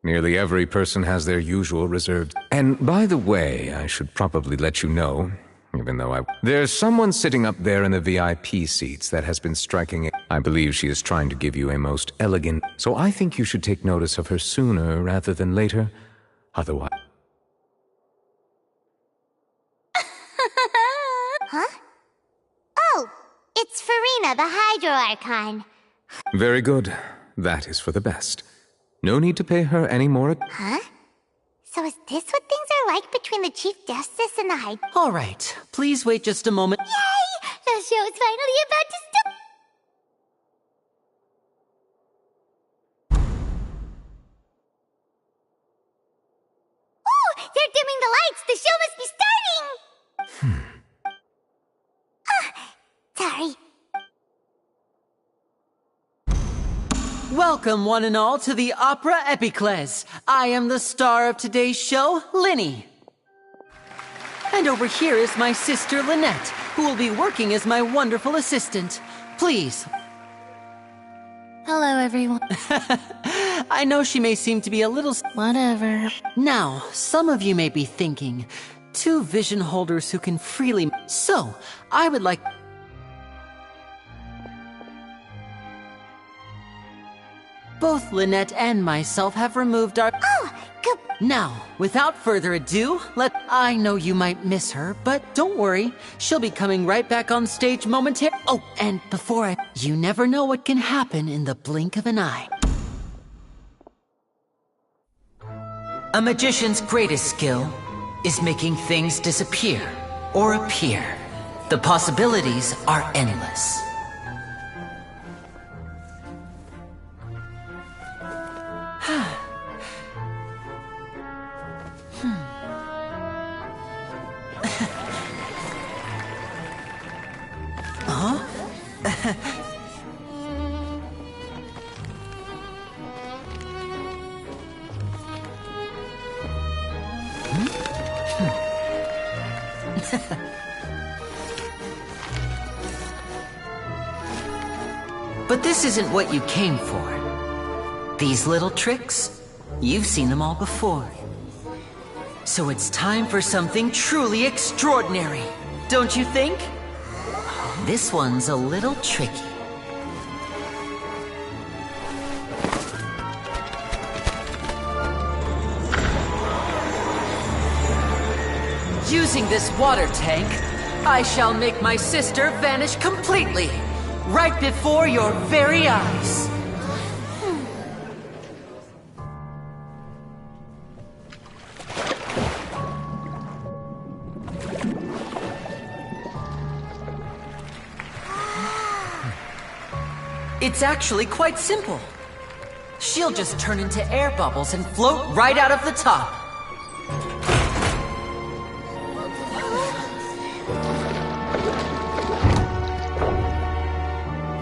Nearly every person has their usual reserved... And by the way, I should probably let you know, even though There's someone sitting up there in the VIP seats that has been striking it. I believe she is trying to give you a most elegant... So I think you should take notice of her sooner rather than later. Otherwise... Huh? Oh, it's Farina, the Hydro Archon. Very good. That is for the best. No need to pay her any more... Huh? So is this what things are like between the Chief Justice and the Hydro? All right. Please wait just a moment. Yay! The show is finally about to start. Oh, they're dimming the lights. The show must be starting. Sorry. Welcome, one and all, to the Opera Epiclese. I am the star of today's show, Linny. And over here is my sister, Lynette, who will be working as my wonderful assistant. Please. Hello, everyone. I know she may seem to be a little... Whatever. Now, some of you may be thinking, two vision holders who can freely... So, I would like... Both Lynette and myself have removed our... Oh, Now, without further ado, I know you might miss her, but don't worry. She'll be coming right back on stage momentarily. Oh, and you never know what can happen in the blink of an eye. A magician's greatest skill is making things disappear or appear. The possibilities are endless. Huh? But this isn't what you came for. These little tricks, you've seen them all before. So it's time for something truly extraordinary, don't you think? This one's a little tricky. Using this water tank, I shall make my sister vanish completely, right before your very eyes. It's actually quite simple. She'll just turn into air bubbles and float right out of the top.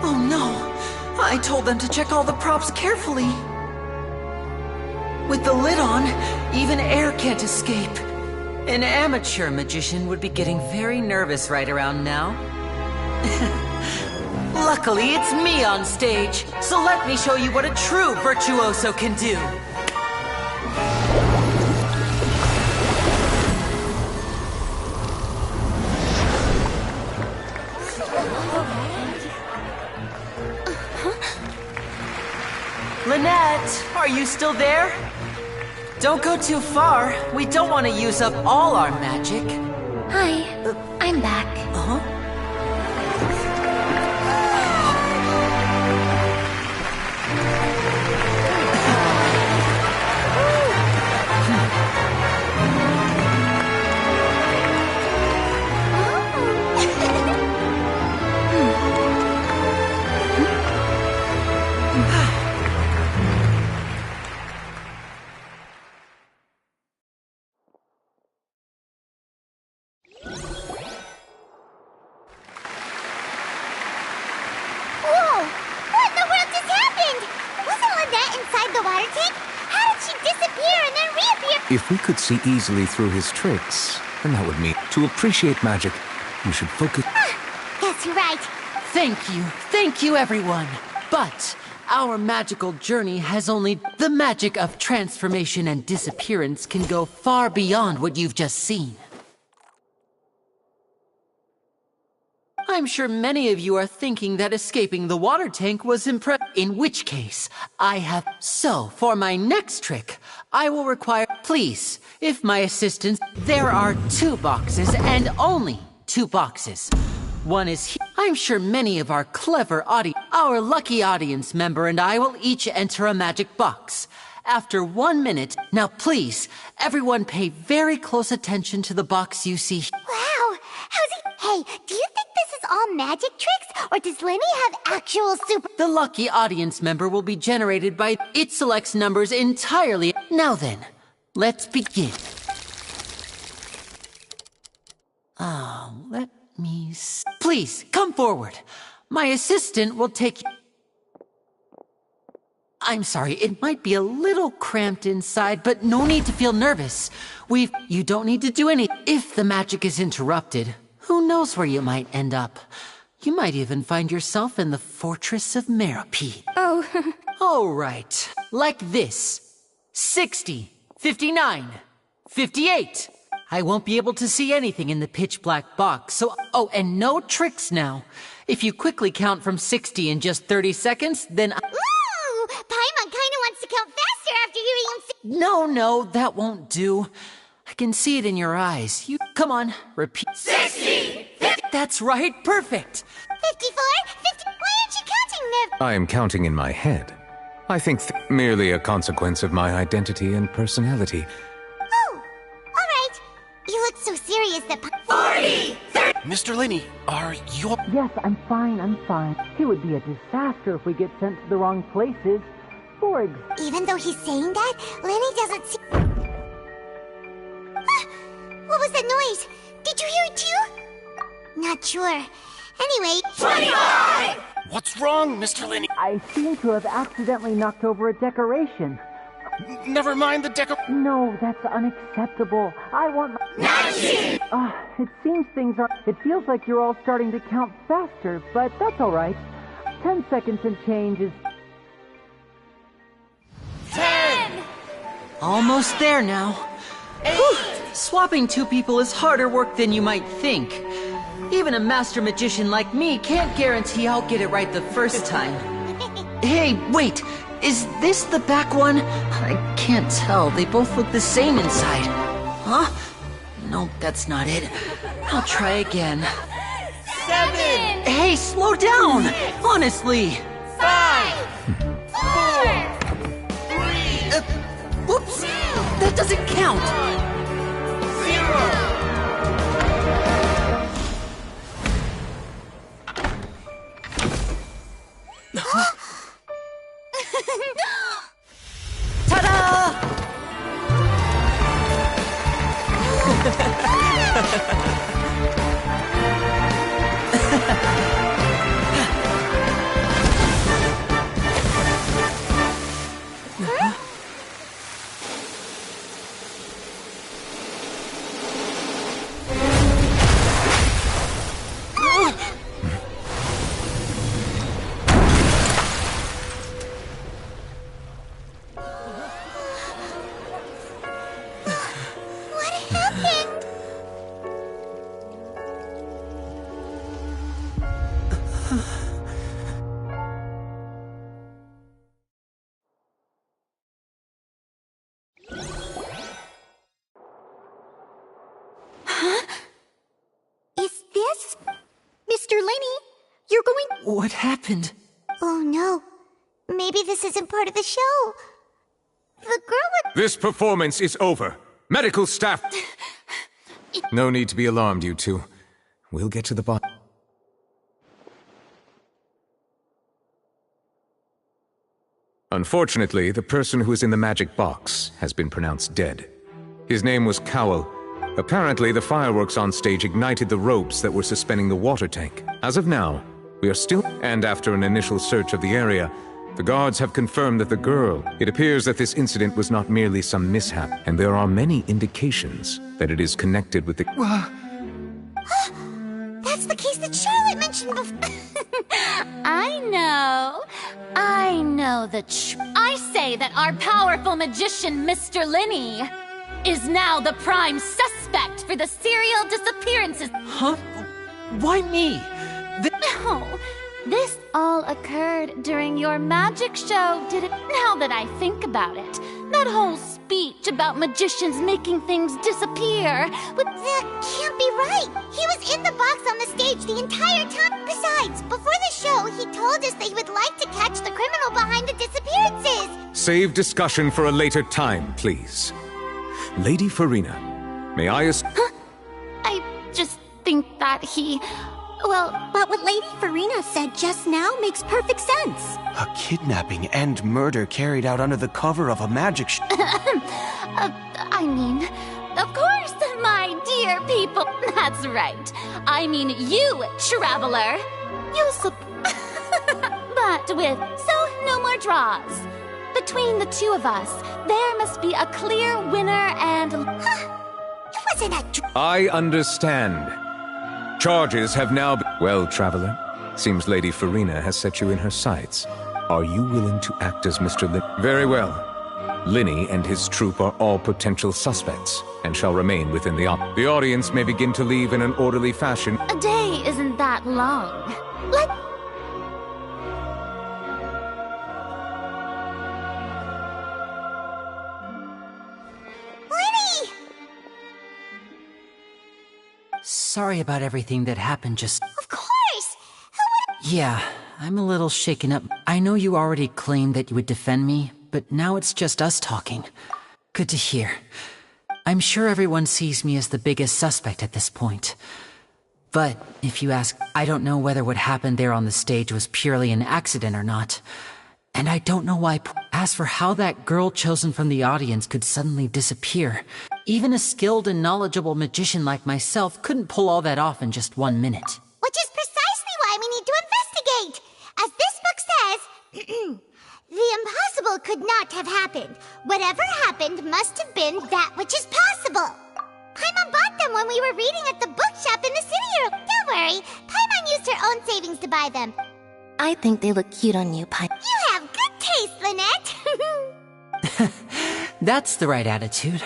Oh no! I told them to check all the props carefully. With the lid on, even air can't escape. An amateur magician would be getting very nervous right around now. Luckily, it's me on stage, so let me show you what a true virtuoso can do. Lynette, are you still there? Don't go too far. We don't want to use up all our magic. Hi, I'm back. Uh-huh. If we could see easily through his tricks, then that would mean to appreciate magic, you should focus. Guess you're right. Thank you everyone. But our magical journey has only the magic of transformation and disappearance can go far beyond what you've just seen. I'm sure many of you are thinking that escaping the water tank was impressive. In which case, I have... So, for my next trick, I will require... Please, if my assistants... There are 2 boxes, and only 2 boxes. One is here. I'm sure many of our clever Our lucky audience member and I will each enter a magic box. After 1 minute... Now please, everyone pay very close attention to the box you see. Wow! How's he... Hey, do you think this is all magic tricks, or does Lenny have actual super... The lucky audience member will be generated by... It selects numbers entirely... Now then, let's begin. Let me... Please, come forward. My assistant will take... I'm sorry, it might be a little cramped inside, but no need to feel nervous. You don't need to do any... If the magic is interrupted, who knows where you might end up? You might even find yourself in the Fortress of Meripede. Oh. All right, like this. 60, 59, 58. I won't be able to see anything in the pitch black box, so... Oh, and no tricks now. If you quickly count from 60 in just 30 seconds, then... Ooh! Paimon kinda wants to count faster after hearing him say... No, that won't do. I can see it in your eyes. Come on, repeat. 60! 50. That's right, perfect! 54? 50? Why aren't you counting them? I am counting in my head. I think merely a consequence of my identity and personality. Oh, alright. You look so serious that... 40! 30! Mr. Linney, are you... Yes, I'm fine. It would be a disaster if we get sent to the wrong places. Even though he's saying that, Lenny doesn't see... What was that noise? Did you hear it too? Not sure. Anyway... 25! What's wrong, Mr. Linney? I seem to have accidentally knocked over a decoration. Never mind the No, that's unacceptable. I want my... 19! It seems things are... It feels like you're all starting to count faster, but that's alright. 10 seconds and change is... 10! Almost there now. 8! Whew. Swapping two people is harder work than you might think. Even a master magician like me can't guarantee I'll get it right the first time. Hey, wait! Is this the back one? I can't tell. They both look the same inside. Huh? No, that's not it. I'll try again. 7! Hey, slow down! Honestly! 5! 4! Whoops! That doesn't count! 0! Ta-da! What happened? Oh no. Maybe this isn't part of the show. The girl with... This performance is over. Medical staff! No need to be alarmed, you two. We'll get to the bottom. Unfortunately, the person who is in the magic box has been pronounced dead. His name was Cowell. Apparently, the fireworks on stage ignited the ropes that were suspending the water tank. As of now, we are still... And after an initial search of the area, the guards have confirmed that the girl... It appears that this incident was not merely some mishap, and there are many indications that it is connected with the... That's the case that Charlotte mentioned before. I know I say that our powerful magician, Mr. Linney, is now the prime suspect for the serial disappearances. Huh? Why me? No, this all occurred during your magic show, did it? Now that I think about it, that whole speech about magicians making things disappear, but that can't be right. He was in the box on the stage the entire time. Besides, before the show, he told us that he would like to catch the criminal behind the disappearances. Save discussion for a later time, please. Lady Farina, may I ask... Huh? I just think that he... Well, but what Lady Farina said just now makes perfect sense. A kidnapping and murder carried out under the cover of a magic show. I mean, of course, my dear people. That's right. I mean you, traveler. But with no more draws. Between the two of us, there must be a clear winner and... It wasn't a... I understand. Charges have now been... Well, traveler, seems Lady Farina has set you in her sights. Are you willing to act as Mr. Lin... Very well. Linney and his troop are all potential suspects, and shall remain within the The audience may begin to leave in an orderly fashion. A day isn't that long. Sorry about everything that happened just... Of course! Yeah, I'm a little shaken up. I know you already claimed that you would defend me, but now it's just us talking. Good to hear. I'm sure everyone sees me as the biggest suspect at this point. But if you ask, I don't know whether what happened there on the stage was purely an accident or not. And I don't know why. As for how that girl chosen from the audience could suddenly disappear, even a skilled and knowledgeable magician like myself couldn't pull all that off in just 1 minute. Which is precisely why we need to investigate. As this book says, the impossible could not have happened. Whatever happened must have been that which is possible. Paimon bought them when we were reading at the bookshop in the city. Don't worry, Paimon used her own savings to buy them. I think they look cute on you, Paimon. You have good taste, Lynette. That's the right attitude.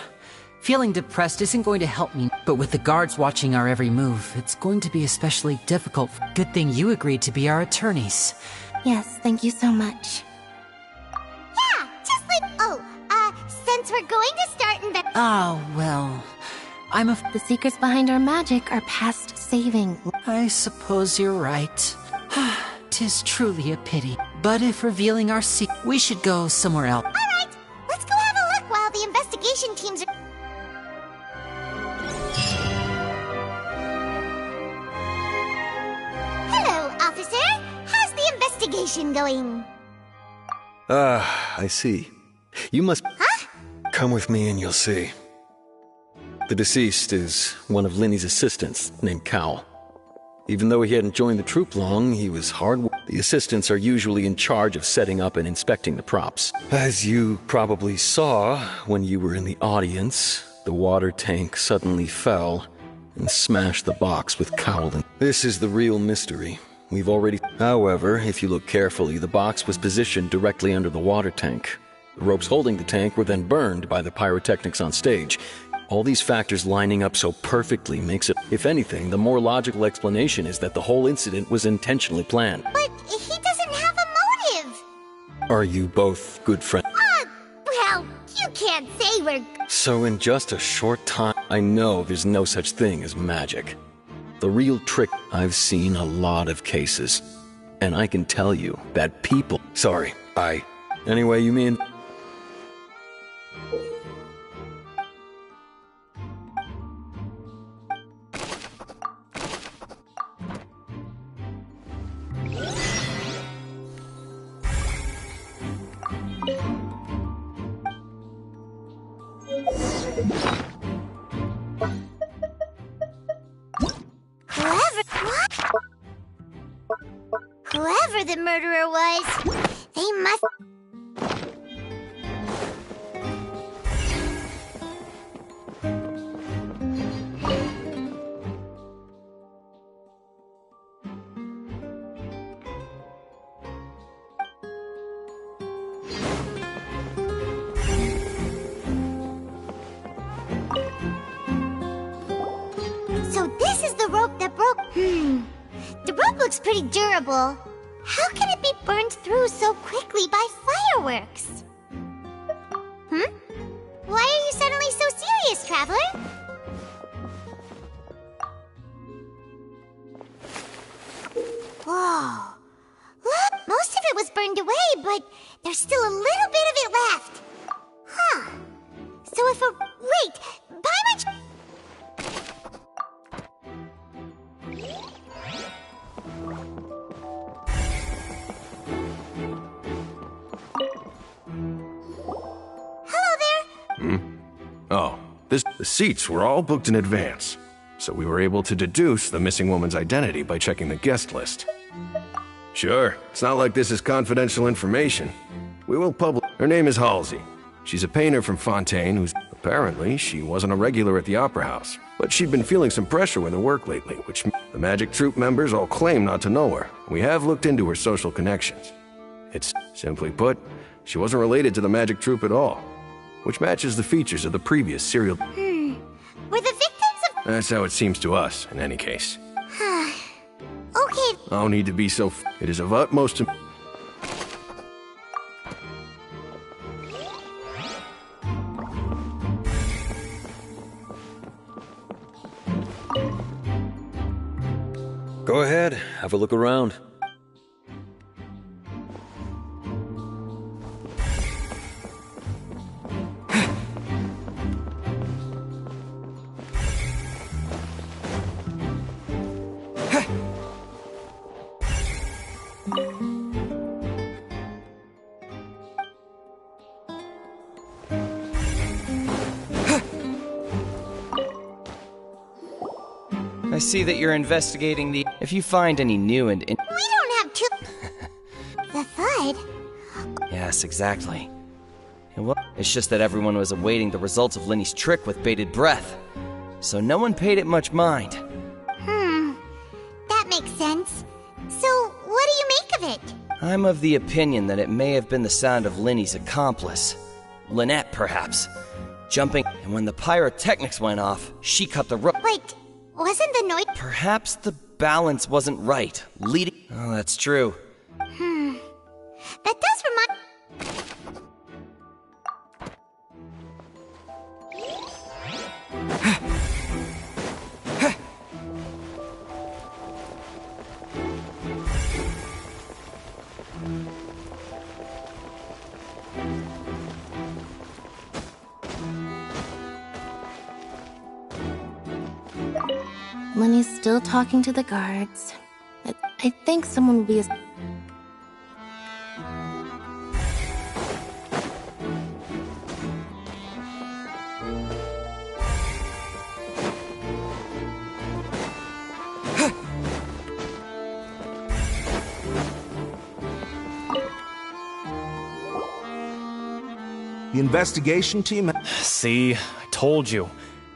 Feeling depressed isn't going to help me, but with the guards watching our every move, it's going to be especially difficult. Good thing you agreed to be our attorneys. Yes, thank you so much. Yeah, just like... since we're going to start Oh, well... The secrets behind our magic are past saving. I suppose you're right. 'Tis truly a pity. But if revealing our secret, we should go somewhere else. Alright, let's go have a look while the investigation teams are... Hello, officer. How's the investigation going? I see. You must... Huh? Come with me and you'll see. The deceased is one of Linny's assistants, named Cal. Even though he hadn't joined the troupe long, he was hard. The assistants are usually in charge of setting up and inspecting the props. As you probably saw when you were in the audience, the water tank suddenly fell and smashed the box with Cal in. This is the real mystery. We've already... However, if you look carefully, the box was positioned directly under the water tank. The ropes holding the tank were then burned by the pyrotechnics on stage. All these factors lining up so perfectly makes it... If anything, the more logical explanation is that the whole incident was intentionally planned. But he doesn't have a motive. Are you both good friends? Well, you can't say we're... So in just a short time, I know there's no such thing as magic. The real trick... I've seen a lot of cases. And I can tell you that people... Sorry, Anyway, you mean... Whoever the murderer was, they must... So this is the rope that broke... The rope looks pretty durable. How can it be burned through so quickly by fireworks? Why are you suddenly so serious, Traveler? Whoa. Look, most of it was burned away, but there's still a little bit of it left. Huh. So if a... Wait, Paimon... Oh, the seats were all booked in advance, so we were able to deduce the missing woman's identity by checking the guest list. Sure, it's not like this is confidential information. We will publish... Her name is Halsey. She's a painter from Fontaine who's... Apparently, she wasn't a regular at the Opera House, but she'd been feeling some pressure with her work lately, which the Magic Troupe members all claim not to know her. We have looked into her social connections. It's, simply put, she wasn't related to the Magic Troupe at all, which matches the features of the previous serial... Were the victims of... That's how it seems to us, in any case. Okay. No need to be so... It is of utmost... Go ahead, have a look around. I see that you're investigating the... If you find any new and... We don't have to... The FUD? Yes, exactly. It's just that everyone was awaiting the results of Lenny's trick with bated breath. So no one paid it much mind. That makes sense. So, what do you make of it? I'm of the opinion that it may have been the sound of Lenny's accomplice. Lynette, perhaps. Jumping, and when the pyrotechnics went off, she cut the rope. But wasn't the noise... Perhaps the balance wasn't right, leading... Oh, that's true. That does remind... Lenny's still talking to the guards. I think someone will be... The investigation team... See, I told you.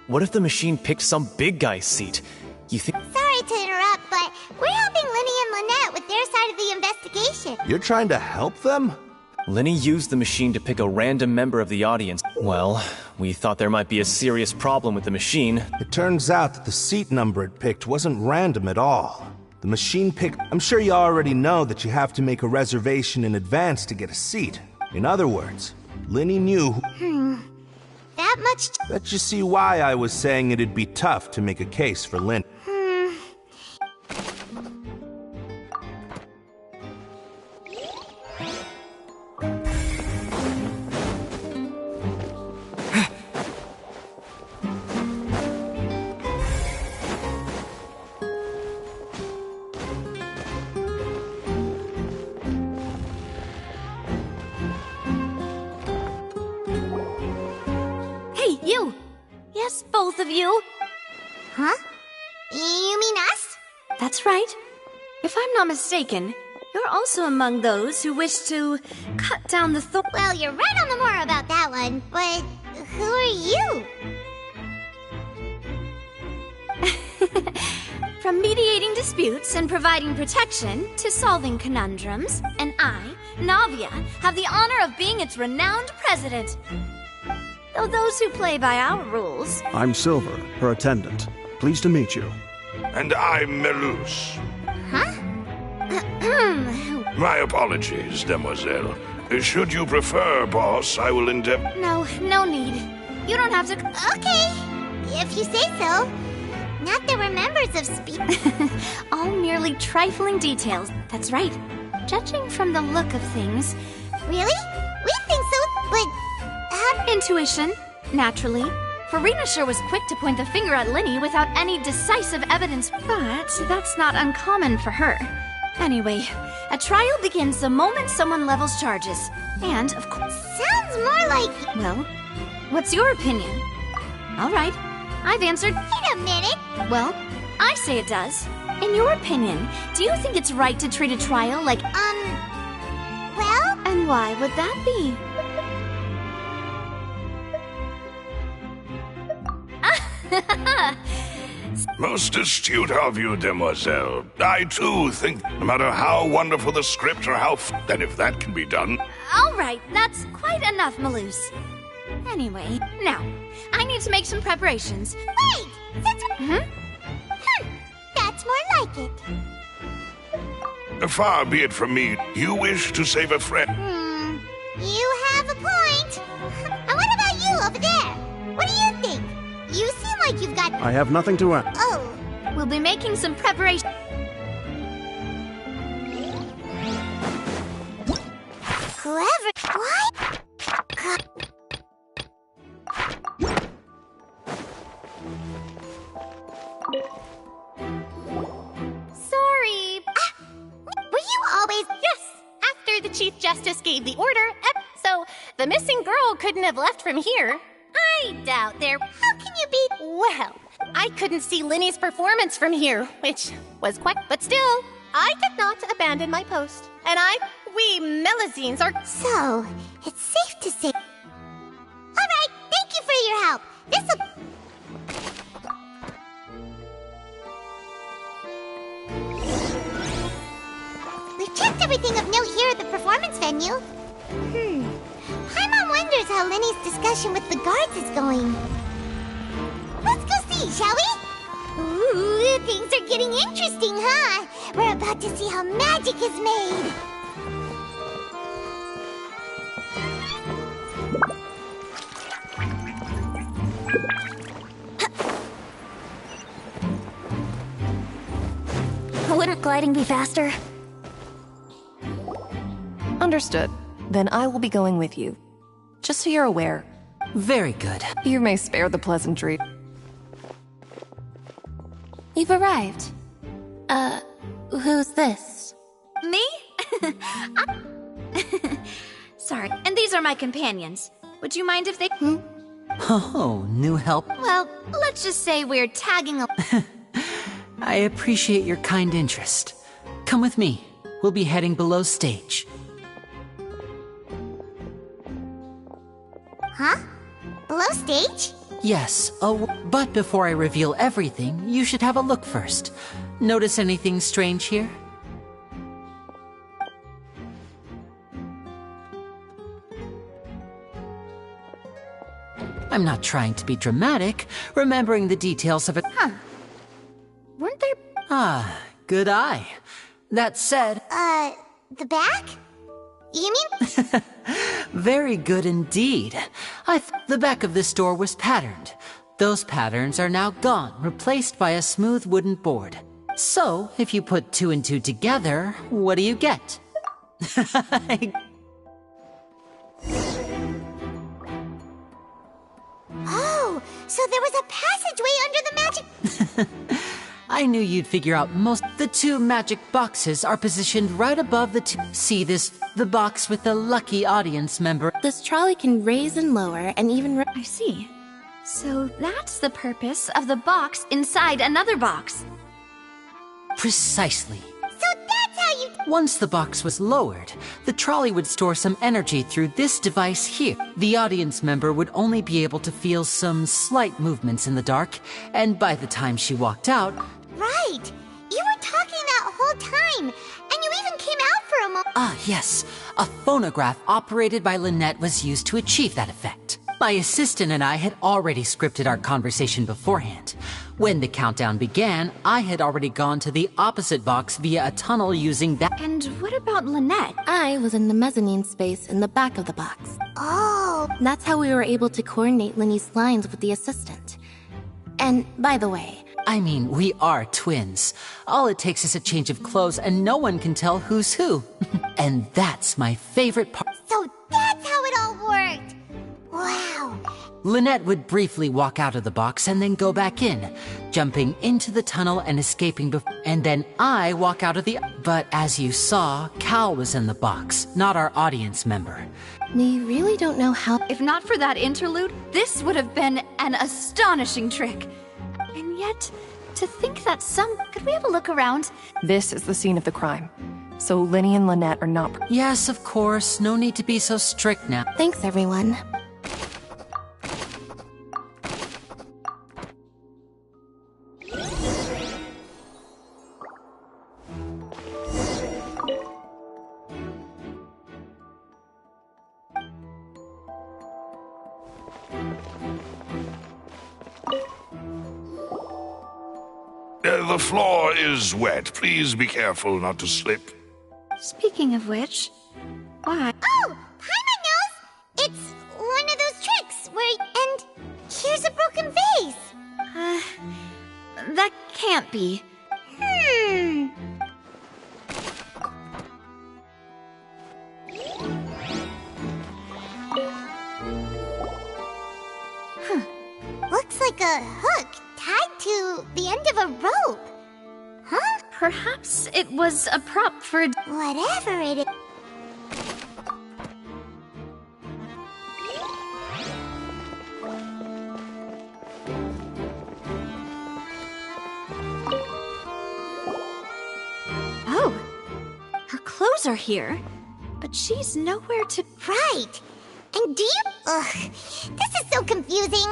What if the machine picked some big guy's seat? You think... Sorry to interrupt, but we're helping Lenny and Lynette with their side of the investigation. You're trying to help them? Lenny used the machine to pick a random member of the audience. Well, we thought there might be a serious problem with the machine. It turns out that the seat number it picked wasn't random at all. The machine picked... I'm sure you already know that you have to make a reservation in advance to get a seat. In other words, Lenny knew... That much... That you see why I was saying it'd be tough to make a case for Lynn. You! Yes, both of you! Huh? You mean us? That's right. If I'm not mistaken, you're also among those who wish to cut down the Well, you're right on the moor about that one, but who are you? From mediating disputes and providing protection to solving conundrums, and I, Navia, have the honor of being its renowned president. Though those who play by our rules... I'm Silver, her attendant. Pleased to meet you. And I'm Melus. Huh? My apologies, demoiselle. Should you prefer, boss, I will endeavor... No need. You don't have to... Okay, if you say so. Not that we're members of All merely trifling details. That's right. Judging from the look of things... Really? We think so, but... Intuition, naturally. Farina sure was quick to point the finger at Lenny without any decisive evidence, but that's not uncommon for her. Anyway, a trial begins the moment someone levels charges. And, of course... Sounds more like... Well, what's your opinion? All right, I've answered... Wait a minute! Well, I say it does. In your opinion, do you think it's right to treat a trial like... Well... And why would that be? Most astute of you, demoiselle. I, too, think no matter how wonderful the script or how that if that can be done... All right, that's quite enough, Melus. Anyway, now, I need to make some preparations. Wait! That's more like it. Far be it from me. You wish to save a friend. You have a point. And what about you over there? What do you think? You seem like you've got... I have nothing to add. Oh. We'll be making some preparation. clever. What? Sorry. Were you always... Yes, after the Chief Justice gave the order, so the missing girl couldn't have left from here. I doubt there. How can you be... Well, I couldn't see Linny's performance from here, which was quite... But still, I did not abandon my post. And we Melazines are... So, it's safe to say... Alright, thank you for your help. This'll... We've checked everything of note here at the performance venue. Paimon wonders how Linny's discussion with the guards is going. Let's go see, shall we? Ooh, things are getting interesting, huh? We're about to see how magic is made. Wouldn't gliding be faster? Understood. Then I will be going with you. Just so you're aware. Very good. You may spare the pleasantry. You've arrived. Who's this? Me? Sorry. And these are my companions. Would you mind if they... Oh, new help? Well, let's just say we're tagging a... I appreciate your kind interest. Come with me. We'll be heading below stage. Huh? Below stage? Yes, but before I reveal everything, you should have a look first. Notice anything strange here? I'm not trying to be dramatic, remembering the details of it. Huh. Weren't there... Ah, good eye. That said... The back? You mean... Very good indeed. I thought the back of this door was patterned. Those patterns are now gone, replaced by a smooth wooden board. So, if you put 2 and 2 together, what do you get? Oh, so there was a passageway under the magic... I knew you'd figure out most. The 2 magic boxes are positioned right above the 2. See this? The box with the lucky audience member. This trolley can raise and lower and even... I see. So that's the purpose of the box inside another box. Precisely. So that's how you... Once the box was lowered, the trolley would store some energy through this device here. The audience member would only be able to feel some slight movements in the dark, and by the time she walked out... Right! You were talking that whole time, and you even came out for a moment. Ah, yes. A phonograph operated by Lynette was used to achieve that effect. My assistant and I had already scripted our conversation beforehand. When the countdown began, I had already gone to the opposite box via a tunnel using that. And what about Lynette? I was in the mezzanine space in the back of the box. Oh. That's how we were able to coordinate Linny's lines with the assistant. And, by the way... I mean, we are twins. All it takes is a change of clothes and no one can tell who's who. And that's my favorite part. So that's how it all worked! Wow. Lynette would briefly walk out of the box and then go back in, jumping into the tunnel and escaping and then I walk out of the... But as you saw, Cal was in the box, not our audience member. We really don't know how... If not for that interlude, this would have been an astonishing trick. And yet, to think that some... Could we have a look around? This is the scene of the crime. So Linny and Lynette are not... Yes, of course. No need to be so strict now. Thanks, everyone. The floor is wet. Please be careful not to slip. Speaking of which, why? Oh! Paimon knows! It's one of those tricks where... And here's a broken vase. That can't be. a hook tied to the end of a rope. Huh? Perhaps it was a prop for a... Whatever it is. Oh, her clothes are here, but she's nowhere to... Right. And do you... Ugh, this is so confusing.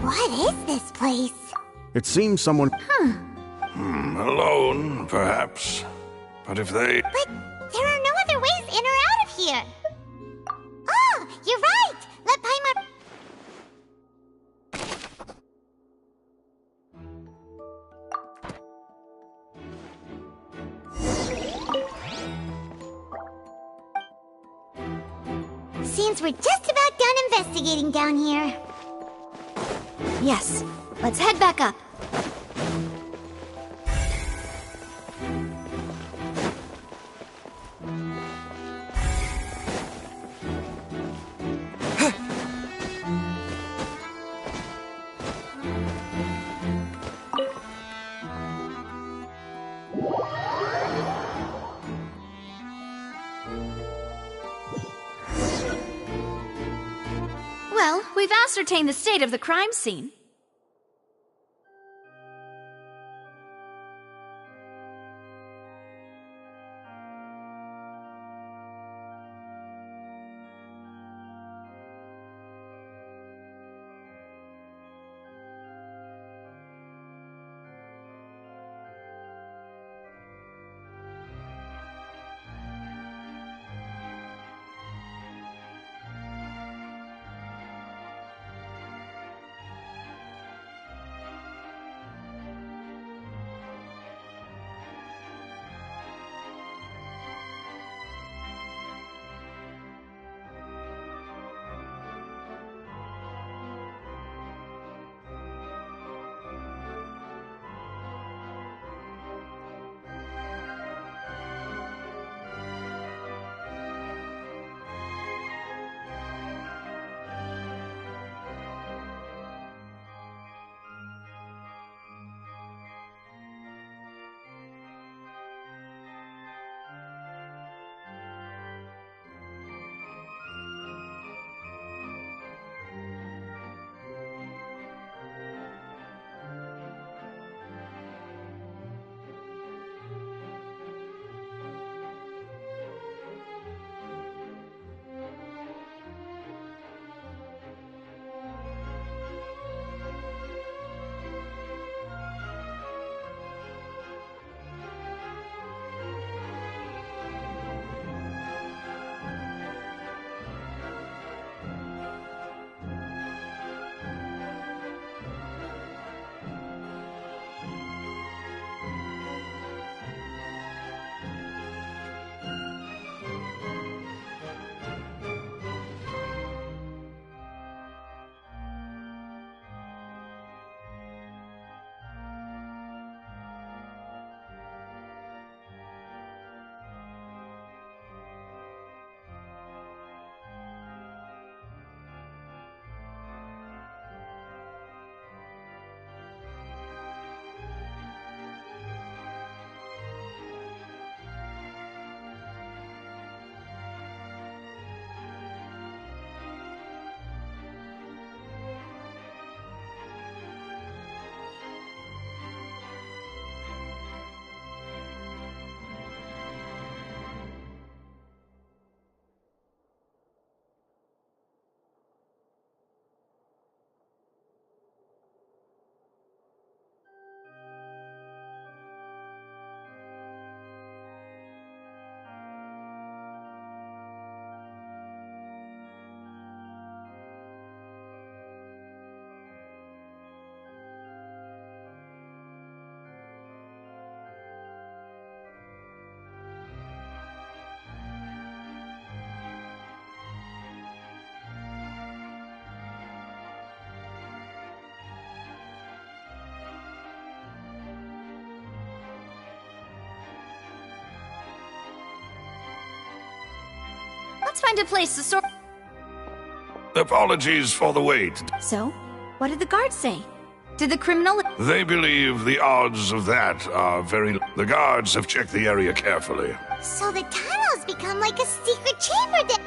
What is this place? It seems someone... Alone, perhaps. But if they... But there are no other ways in or out of here. Oh, you're right. Let Paimon... Seems we're just about done investigating down here. Yes, let's head back up. Well, we've ascertained the state of the crime scene. find a place to sort. Apologies for the wait. So, what did the guards say? Did the criminal... They believe the odds of that are very... The guards have checked the area carefully. So the tunnels become like a secret chamber that...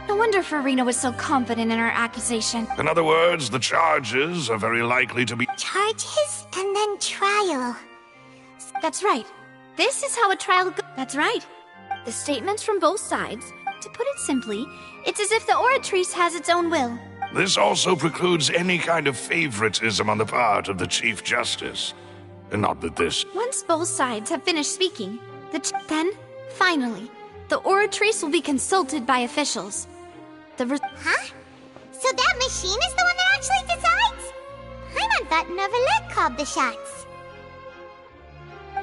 No wonder Farina was so confident in her accusation. In other words, the charges are very likely to be... Charges and then trial. That's right. This is how a trial goes. That's right. The statements from both sides. To put it simply, it's as if the Oratrice has its own will. This also precludes any kind of favoritism on the part of the Chief Justice. And not that this... Once both sides have finished speaking, then, finally, the Oratrice will be consulted by officials. Huh? So that machine is the one that actually decides? Paimon thought Neverlet called the shots.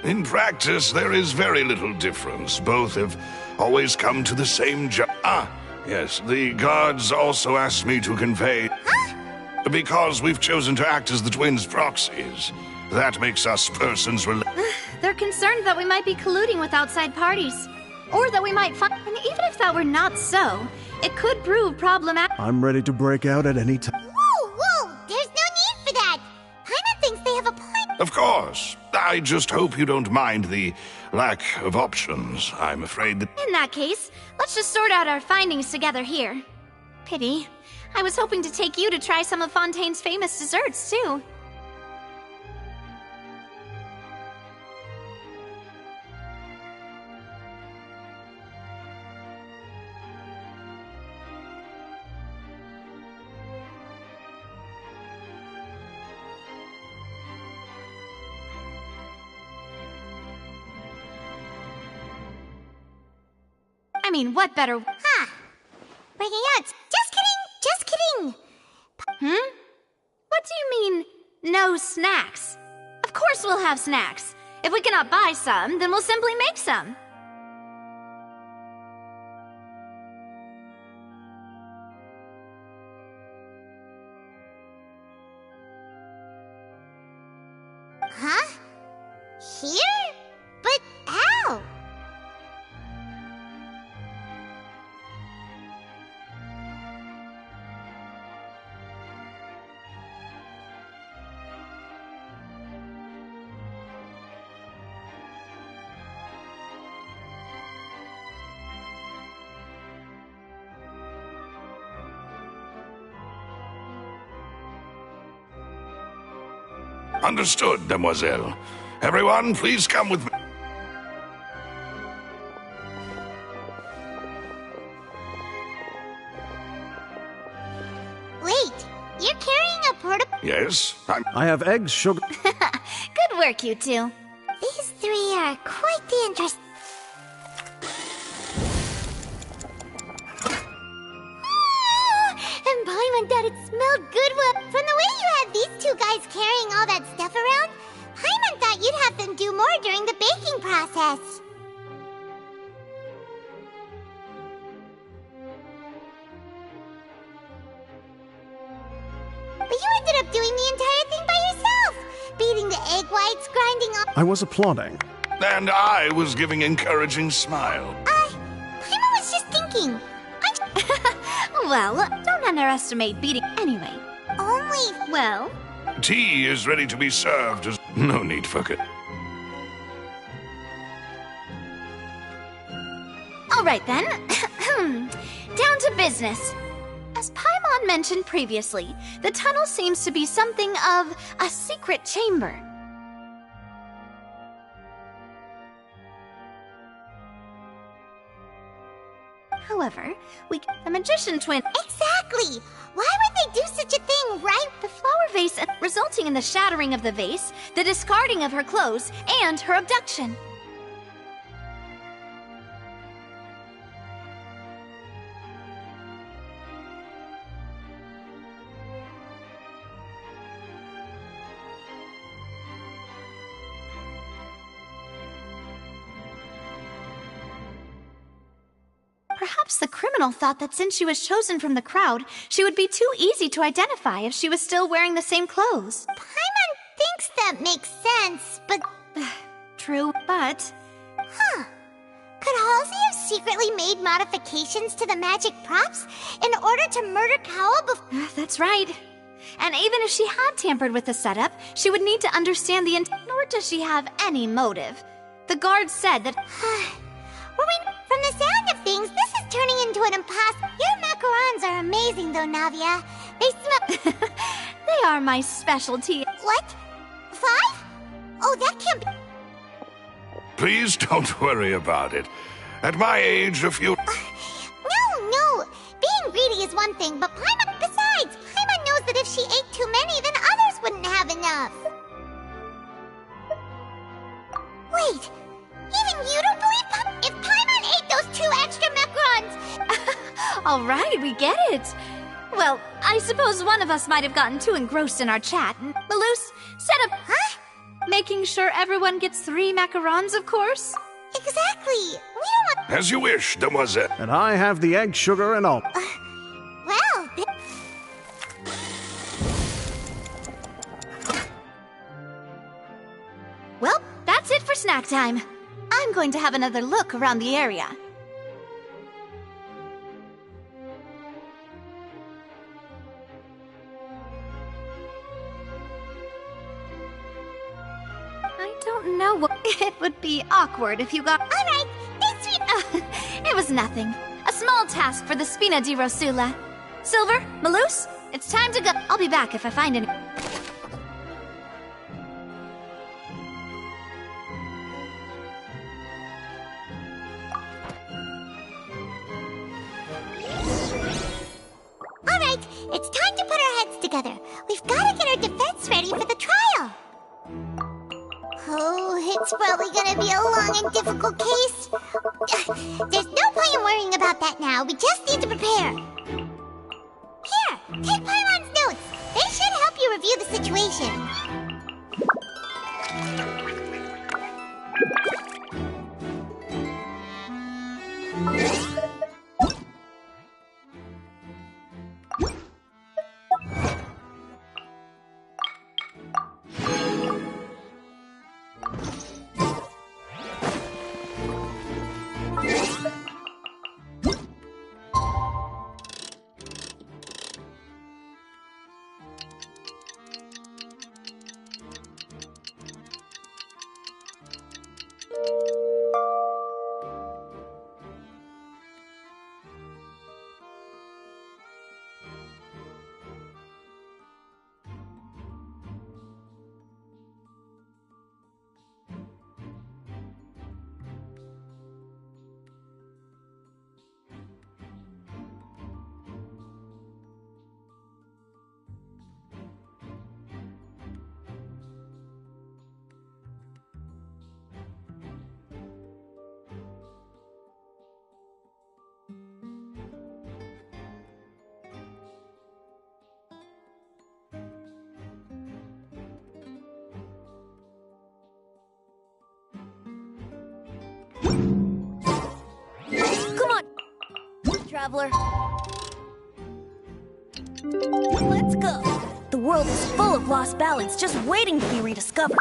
In practice, there is very little difference. Both have always come to the same yes, the guards also asked me to convey... Huh? Because we've chosen to act as the twins' proxies. That makes us persons They're concerned that we might be colluding with outside parties. Or that we might find... And even if that were not so, it could prove problematic. I'm ready to break out at any time. Whoa! There's no need for that! Paimon thinks they have a point. Of course. I just hope you don't mind the lack of options. I'm afraid that... In that case, let's just sort out our findings together here. Pity. I was hoping to take you to try some of Fontaine's famous desserts, too. I mean, what better... Huh. Breaking out. Just kidding! Just kidding! What do you mean, no snacks? Of course we'll have snacks. If we cannot buy some, then we'll simply make some. Huh? Here? But how? Understood, Demoiselle. Everyone, please come with me. Wait, you're carrying a portable... Yes, I have eggs, sugar... Good work, you two. These three are quite the interest... And Paimon thought it smelled good. From the way you had these two guys carrying all that stuff around, Paimon thought you'd have them do more during the baking process. But you ended up doing the entire thing by yourself, beating the egg whites, grinding all... I was applauding. And I was giving encouraging smile. Paimon was just thinking. Well, don't underestimate beating anyway. Only... Well... Tea is ready to be served as... No need for it. All right, then. Down to business. As Paimon mentioned previously, the tunnel seems to be something of a secret chamber. However, the magician twin... Exactly! Why would they do such a thing, right? The flower vase, resulting in the shattering of the vase, the discarding of her clothes, and her abduction. Perhaps the criminal thought that since she was chosen from the crowd, she would be too easy to identify if she was still wearing the same clothes. Paimon thinks that makes sense, but... True, but... Huh. Could Halsey have secretly made modifications to the magic props in order to murder Cowl before. That's right. And even if she had tampered with the setup, she would need to understand the nor does she have any motive. The guards said that. From the sound of things, this is turning into an impossible. Your macarons are amazing, though, Navia. They smell. They are my specialty. What? 5? Oh, that can't be. Please don't worry about it. At my age, a few. No. Being greedy is one thing, but Paimon. Besides, Paimon knows that if she ate too many, then others wouldn't have enough. Wait, even you don't believe if Paimon ate those 2 extra macarons? All right, we get it. Well, I suppose one of us might have gotten too engrossed in our chat. Maloose, set up. Huh? Making sure everyone gets 3 macarons, of course. Exactly. We don't want. As you wish, demoiselle. And I have the egg, sugar, and all. Well. Well, that's it for snack time. I'm going to have another look around the area. I don't know what... It would be awkward if you got... Alright, thanks for... It was nothing. A small task for the Spina di Rosula. Silver, Maloose, it's time to go. I'll be back if I find any... Alright, it's time to put our heads together. We've got to get our defense ready for the trial. Oh, it's probably gonna be a long and difficult case. There's no point in worrying about that now. We just need to prepare. Here, take Paimon's notes. They should help you review the situation. Traveler. Let's go. The world is full of lost ballads just waiting to be rediscovered.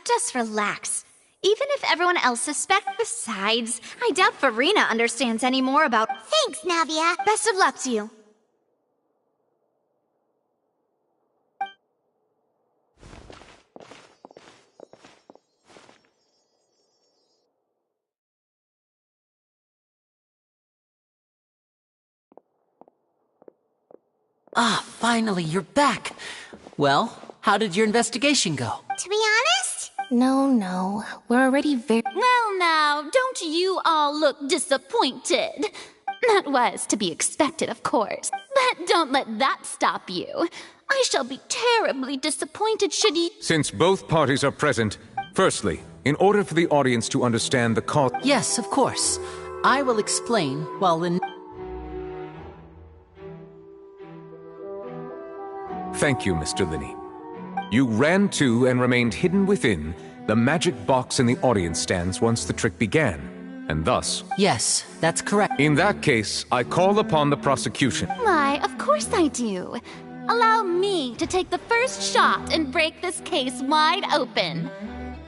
Just relax. Even if everyone else suspects, besides, I doubt Farina understands any more about... Thanks, Navia. Best of luck to you. Ah, finally, you're back. Well, how did your investigation go? To be honest? No. We're already very... Well, now, don't you all look disappointed? That was to be expected, of course. But don't let that stop you. I shall be terribly disappointed should you... Since both parties are present, firstly, in order for the audience to understand the cause... Yes, of course. I will explain while Lynn... Thank you, Mr. Linney. You ran to and remained hidden within the magic box in the audience stands once the trick began, and thus... Yes, that's correct. In that case, I call upon the prosecution. Why, of course I do. Allow me to take the first shot and break this case wide open.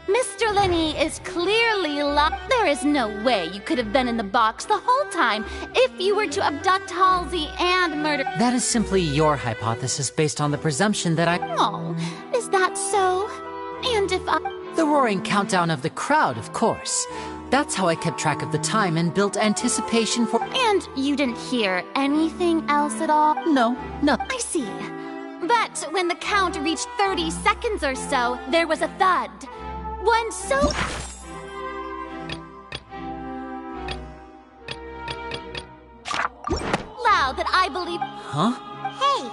Mr. Lenny is clearly locked. There is no way you could have been in the box the whole time if you were to abduct Halsey and murder... That is simply your hypothesis based on the presumption that I... Oh, is that so? And if I... The roaring countdown of the crowd, of course. That's how I kept track of the time and built anticipation for... And you didn't hear anything else at all? No. I see. But when the count reached 30 seconds or so, there was a thud. One so... loud that I believe... Huh? Hey!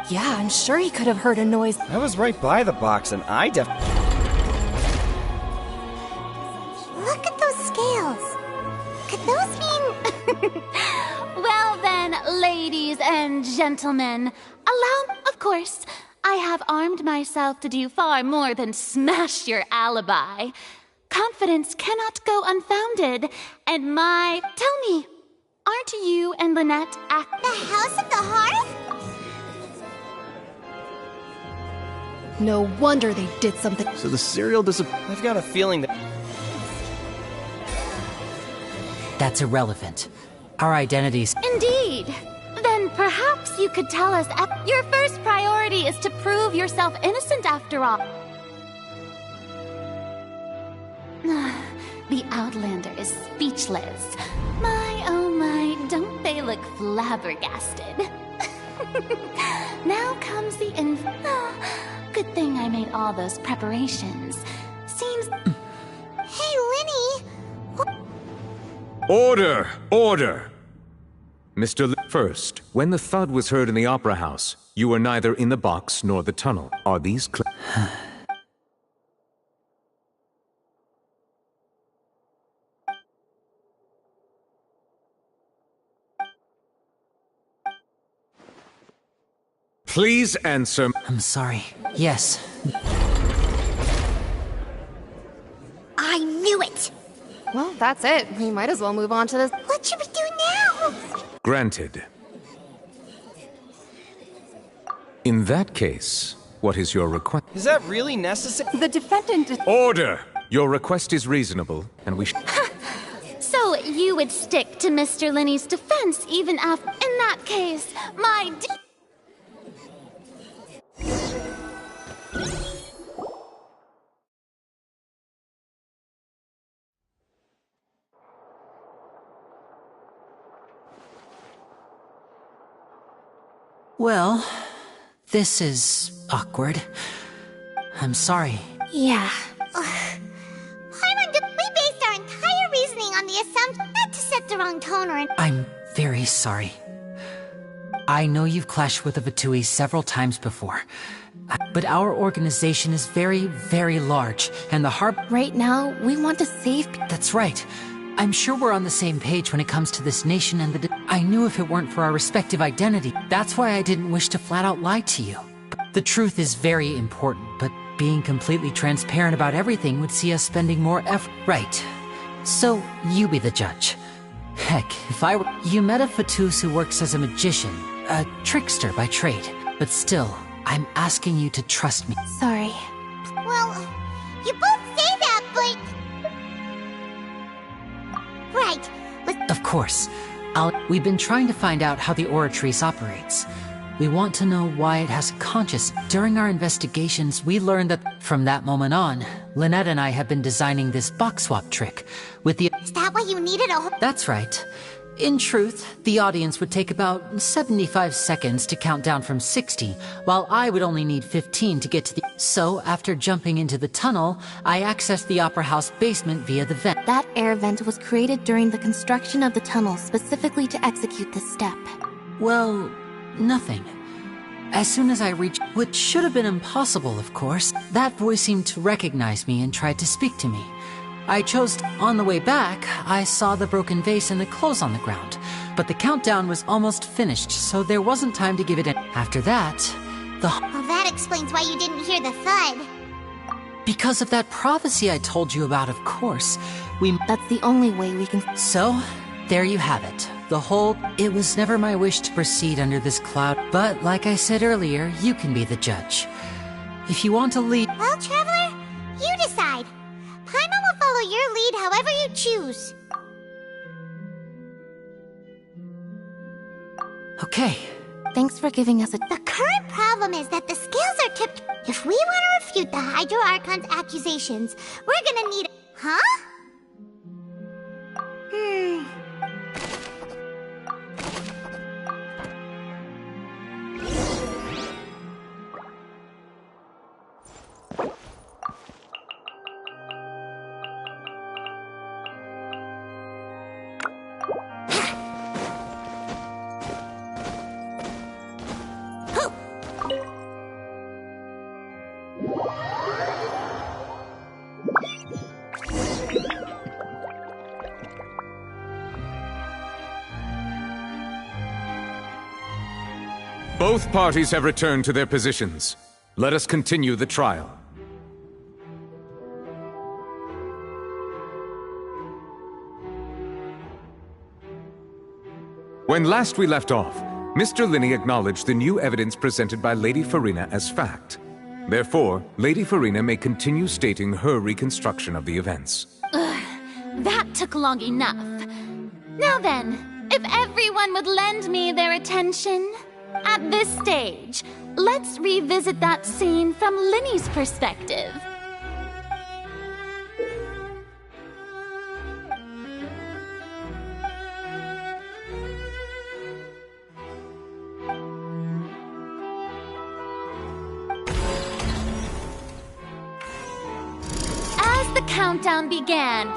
Yeah, I'm sure he could have heard a noise. I was right by the box and I Look at those scales. Could those mean... Well then, ladies and gentlemen, of course, I have armed myself to do far more than smash your alibi. Confidence cannot go unfounded, and Tell me, aren't you and Lynette at... The House of the Hearth? No wonder they did something. So the serial I've got a feeling that... That's irrelevant. Our identities... Indeed. Then perhaps you could tell us your first priority is to prove yourself innocent after all. The Outlander is speechless. My, oh my, don't they look flabbergasted? Now comes the good thing I made all those preparations. Seems... Hey, Lenny! Order! Order! Mr. First, when the thud was heard in the Opera House, you were neither in the box nor the tunnel. Are these Please answer. I'm sorry. Yes. I knew it! Well, that's it. We might as well move on to this. What should we do now? Granted. In that case, what is your request? Is that really necessary? The defendant... Order! Your request is reasonable, and we So you would stick to Mr. Lenny's defense even after... In that case, Well, this is awkward. I'm sorry. Yeah. Paimon, we based our entire reasoning on the assumption not to set the wrong tone or... I'm very sorry. I know you've clashed with the Awoooooo several times before, but our organization is very, very large, and the Right now, we want to save... That's right. I'm sure we're on the same page when it comes to this nation and I knew if it weren't for our respective identity, that's why I didn't wish to flat out lie to you. The truth is very important, but being completely transparent about everything would see us spending more effort. Right. So, you be the judge. Heck, if I were... You met a Fatus who works as a magician, a trickster by trade, but still, I'm asking you to trust me. Sorry. Well, you both say that, but... Right. Of course. We've been trying to find out how the Oratrice operates. We want to know why it has a conscience. During our investigations, we learned that from that moment on, Lynette and I have been designing this box swap trick with the... Is that why you needed a whole... That's right. In truth, the audience would take about 75 seconds to count down from 60, while I would only need 15 to get to the... So, after jumping into the tunnel, I accessed the Opera House basement via the vent. That air vent was created during the construction of the tunnel specifically to execute this step. Well, nothing. As soon as I reached, which should have been impossible, of course, that voice seemed to recognize me and tried to speak to me. I chose on the way back, I saw the broken vase and the clothes on the ground, but the countdown was almost finished, so there wasn't time to give it in. After that, Well, that explains why you didn't hear the thud. Because of that prophecy I told you about, of course. That's the only way we can... So, there you have it. It was never my wish to proceed under this cloud, but like I said earlier, you can be the judge. If you want to lead... Well, Traveler, you decide. Paimon will follow your lead however you choose. Okay. Thanks for giving us a... The current problem is that the scales are tipped. If we want to refute the Hydro Archon's accusations, we're gonna need... Huh? Both parties have returned to their positions. Let us continue the trial. When last we left off, Mr. Linney acknowledged the new evidence presented by Lady Farina as fact. Therefore, Lady Farina may continue stating her reconstruction of the events. That took long enough. Now then, if everyone would lend me their attention... At this stage, let's revisit that scene from Linney's perspective. As the countdown began,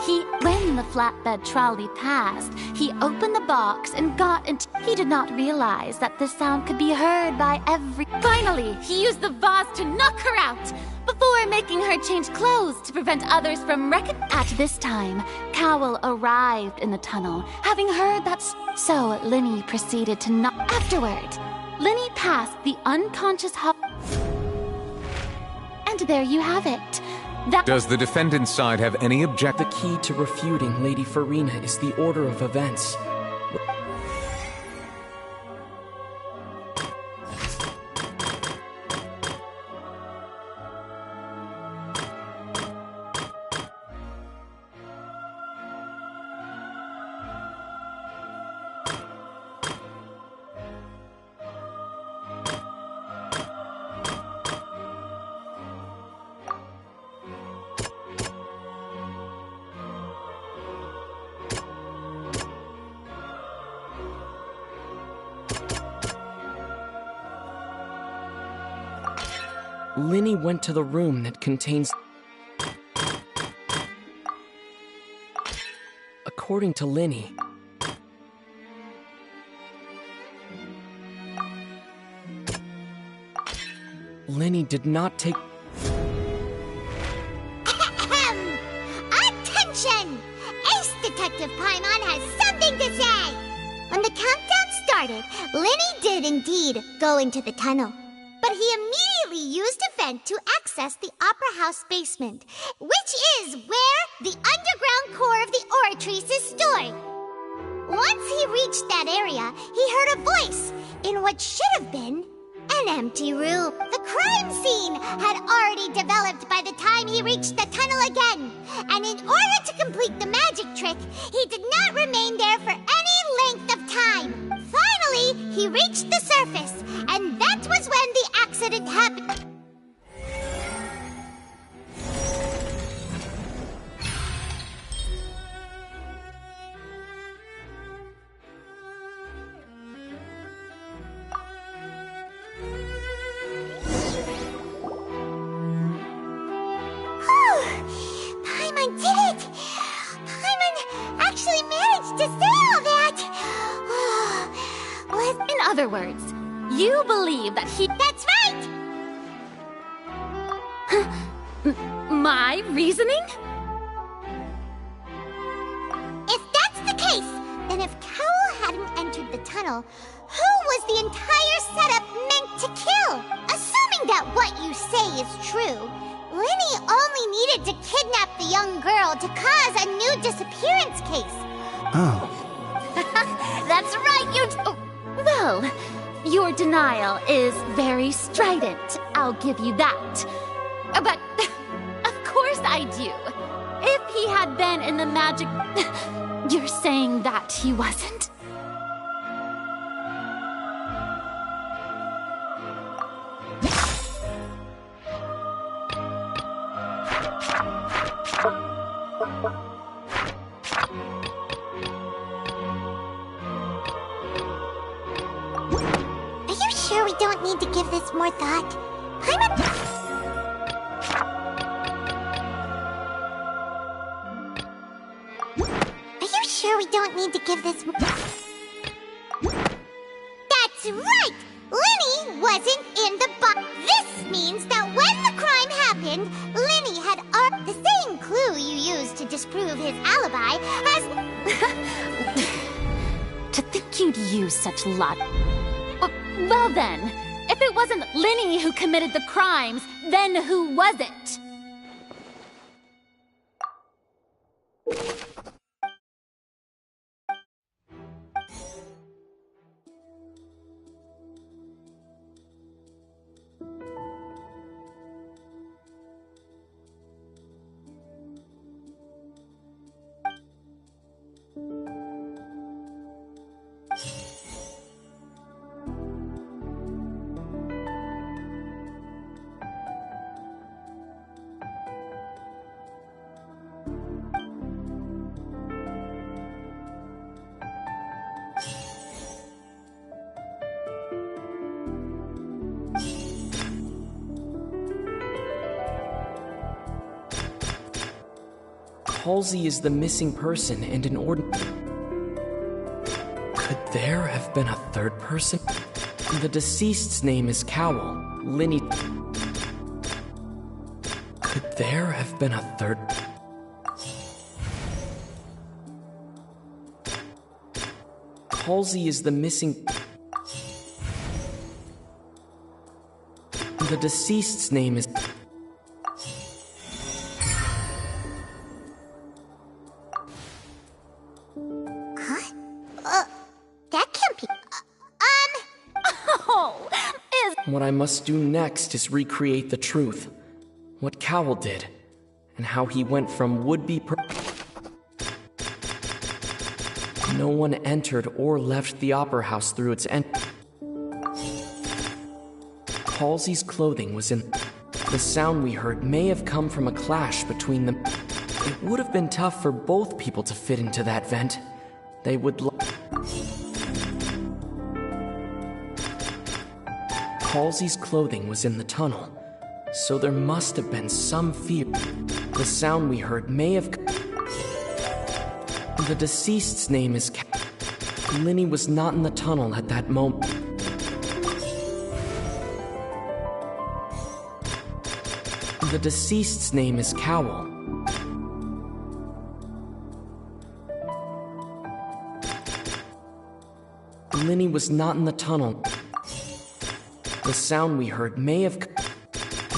when the flatbed trolley passed, he opened the box and got into... He did not realize that the sound could be heard by every... Finally, he used the vase to knock her out, before making her change clothes to prevent others from At this time, Cowell arrived in the tunnel, having heard that... So, Linney proceeded to knock... Afterward, Linney passed the unconscious And there you have it. Does the defendant's side have any The key to refuting Lady Farina is the order of events. Linney went to the room that contains... According to Linney... Linney did not take... Attention! Ace Detective Paimon has something to say! When the countdown started, Linney did indeed go into the tunnel. But he immediately used a vent to access the Opera House basement, which is where the underground core of the Oratrice is stored. Once he reached that area, he heard a voice in what should have been an empty room. The crime scene had already developed by the time he reached the tunnel again, and in order to complete the magic trick, he did not remain there for any length of time. Finally, he reached the surface, and that was when the accident happened. Paimon did it! Paimon actually managed to say all that! In other words, you believe that he... That's right! My reasoning? If that's the case, then if Cowell hadn't entered the tunnel, who was the entire setup meant to kill? Assuming that what you say is true, Linny only needed to kidnap the young girl to cause a new disappearance case. Oh. That's right, well, your denial is very strident. I'll give you that. But, of course I do. If he had been in the magic... You're saying that he wasn't? Are you sure we don't need to give this more thought? Are you sure we don't need to give this more... That's right! Linny wasn't in the box. This means that when the crime happened, Linny had the same clue you used to disprove his alibi as... To think you'd use such logic. Well then, if it wasn't Linny who committed the crimes, then who was it? Halsey is the missing person and an ordinary... Could there have been a third person? The deceased's name is Cowell. Linny... Could there have been a third... Halsey is the missing... The deceased's name is... What I must do next is recreate the truth. What Cowell did, and how he went from would-be No one entered or left the opera house through its Halsey's clothing was in... The sound we heard may have come from a clash between them. It would have been tough for both people to fit into that vent. They would... Halsey's clothing was in the tunnel, so there must have been some fear. The sound we heard may have... The deceased's name is... Linny was not in the tunnel at that moment. The deceased's name is Cowell. Linny was not in the tunnel. The sound we heard may have...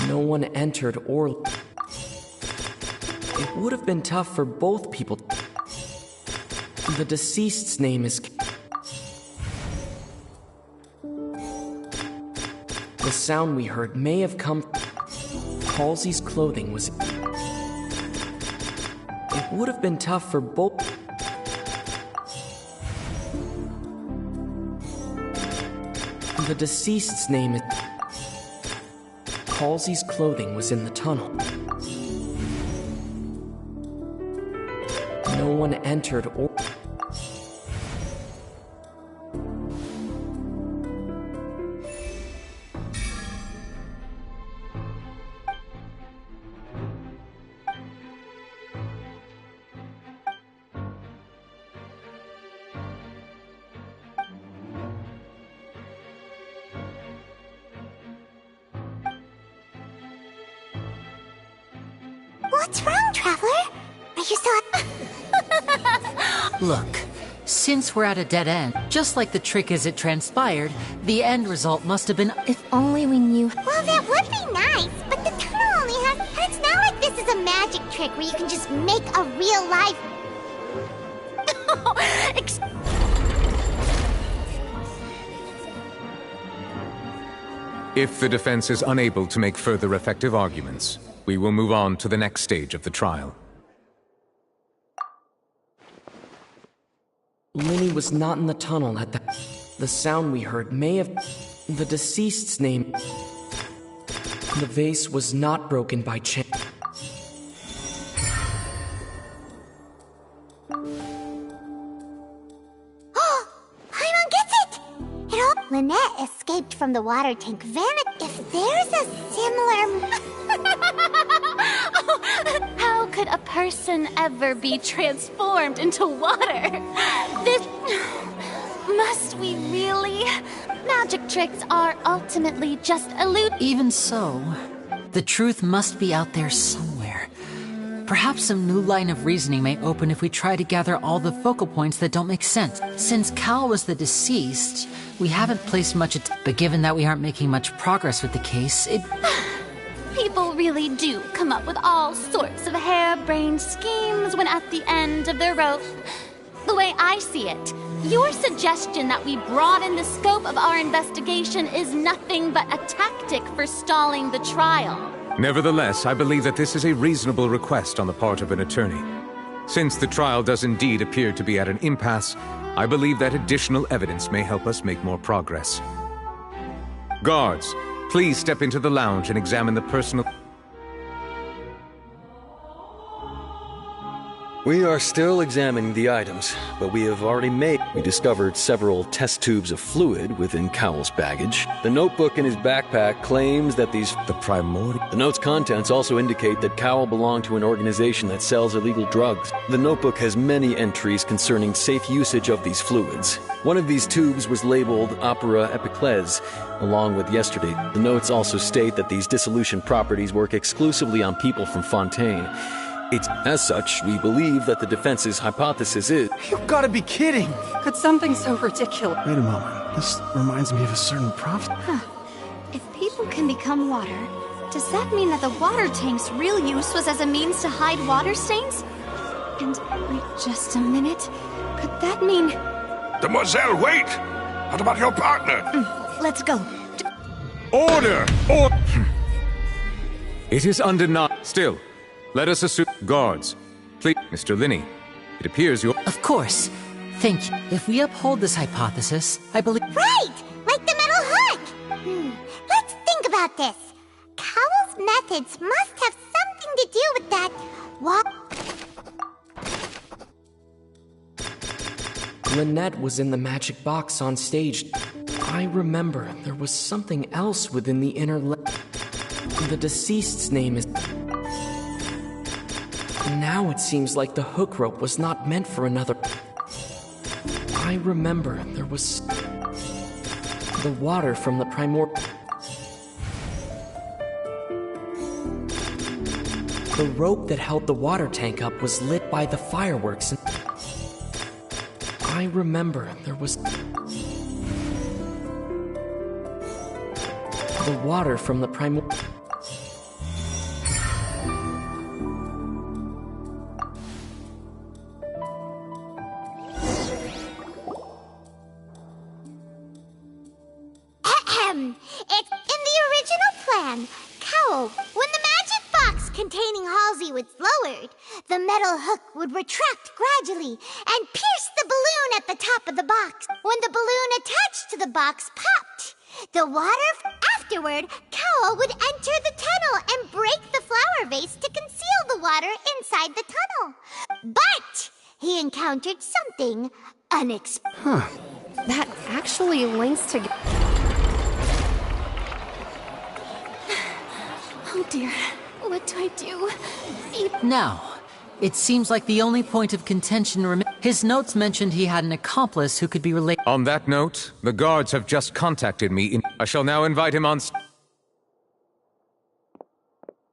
No one entered or... It would have been tough for both people. The deceased's name is... The sound we heard may have come... Halsey's clothing was... It would have been tough for both... The deceased's name is... Halsey's clothing was in the tunnel. No one entered or... What's wrong, Traveler? Are you so... Look, since we're at a dead end, just like the trick as it transpired, the end result must have been... If only we knew... Well, that would be nice, but the tunnel only has... a magic trick where you can just make a real life... If the defense is unable to make further effective arguments, we will move on to the next stage of the trial. Linny was not in the tunnel at that. The sound we heard may have... The deceased's name... The vase was not broken by chance. Paimon gets it! Lynette escaped from the water tank vanish. If there's a similar... How could a person ever be transformed into water? This... Must we really? Magic tricks are ultimately just Even so, the truth must be out there somewhere. Perhaps some new line of reasoning may open if we try to gather all the focal points that don't make sense. Since Cal was the deceased, we haven't placed much but given that we aren't making much progress with the case, People really do come up with all sorts of harebrained schemes when at the end of their rope. The way I see it, your suggestion that we broaden the scope of our investigation is nothing but a tactic for stalling the trial. Nevertheless, I believe that this is a reasonable request on the part of an attorney. Since the trial does indeed appear to be at an impasse, I believe that additional evidence may help us make more progress. Guards, please step into the lounge and examine the personal... We are still examining the items, but we have already We discovered several test tubes of fluid within Cowell's baggage. The notebook in his backpack claims that The note's contents also indicate that Cowell belonged to an organization that sells illegal drugs. The notebook has many entries concerning safe usage of these fluids. One of these tubes was labeled Opera Epiclese, along with yesterday. The notes also state that these dissolution properties work exclusively on people from Fontaine. As such, we believe that the defense's hypothesis is... You've got to be kidding! Could something so ridiculous... Wait a moment. This reminds me of a certain prophet. If people can become water, does that mean that the water tank's real use was as a means to hide water stains? And wait just a minute. Could that mean... Demoiselle, wait! What about your partner? Let's go. Order! It is undeniable. Still, let us assume... Guards, please, Mr. Linney, it appears you're... Of course. Thank you. If we uphold this hypothesis, I believe... Right! Like the metal hook! Let's think about this. Cowell's methods must have something to do with that... Lynette was in the magic box on stage. I remember there was something else within the inner... The deceased's name is... Now it seems like the hook rope was not meant for another... I remember there was... The water from the The rope that held the water tank up was lit by the fireworks and... I remember there was... The water from the It's in the original plan. Cowell, when the magic box containing Halsey was lowered, the metal hook would retract gradually and pierce the balloon at the top of the box. When the balloon attached to the box popped, the water... Afterward, Cowell would enter the tunnel and break the flower vase to conceal the water inside the tunnel. But he encountered something unexpected. That actually links together. Oh dear, what do I do? Now, it seems like the only point of contention His notes mentioned he had an accomplice who could be related. On that note, the guards have just contacted me I shall now invite him on...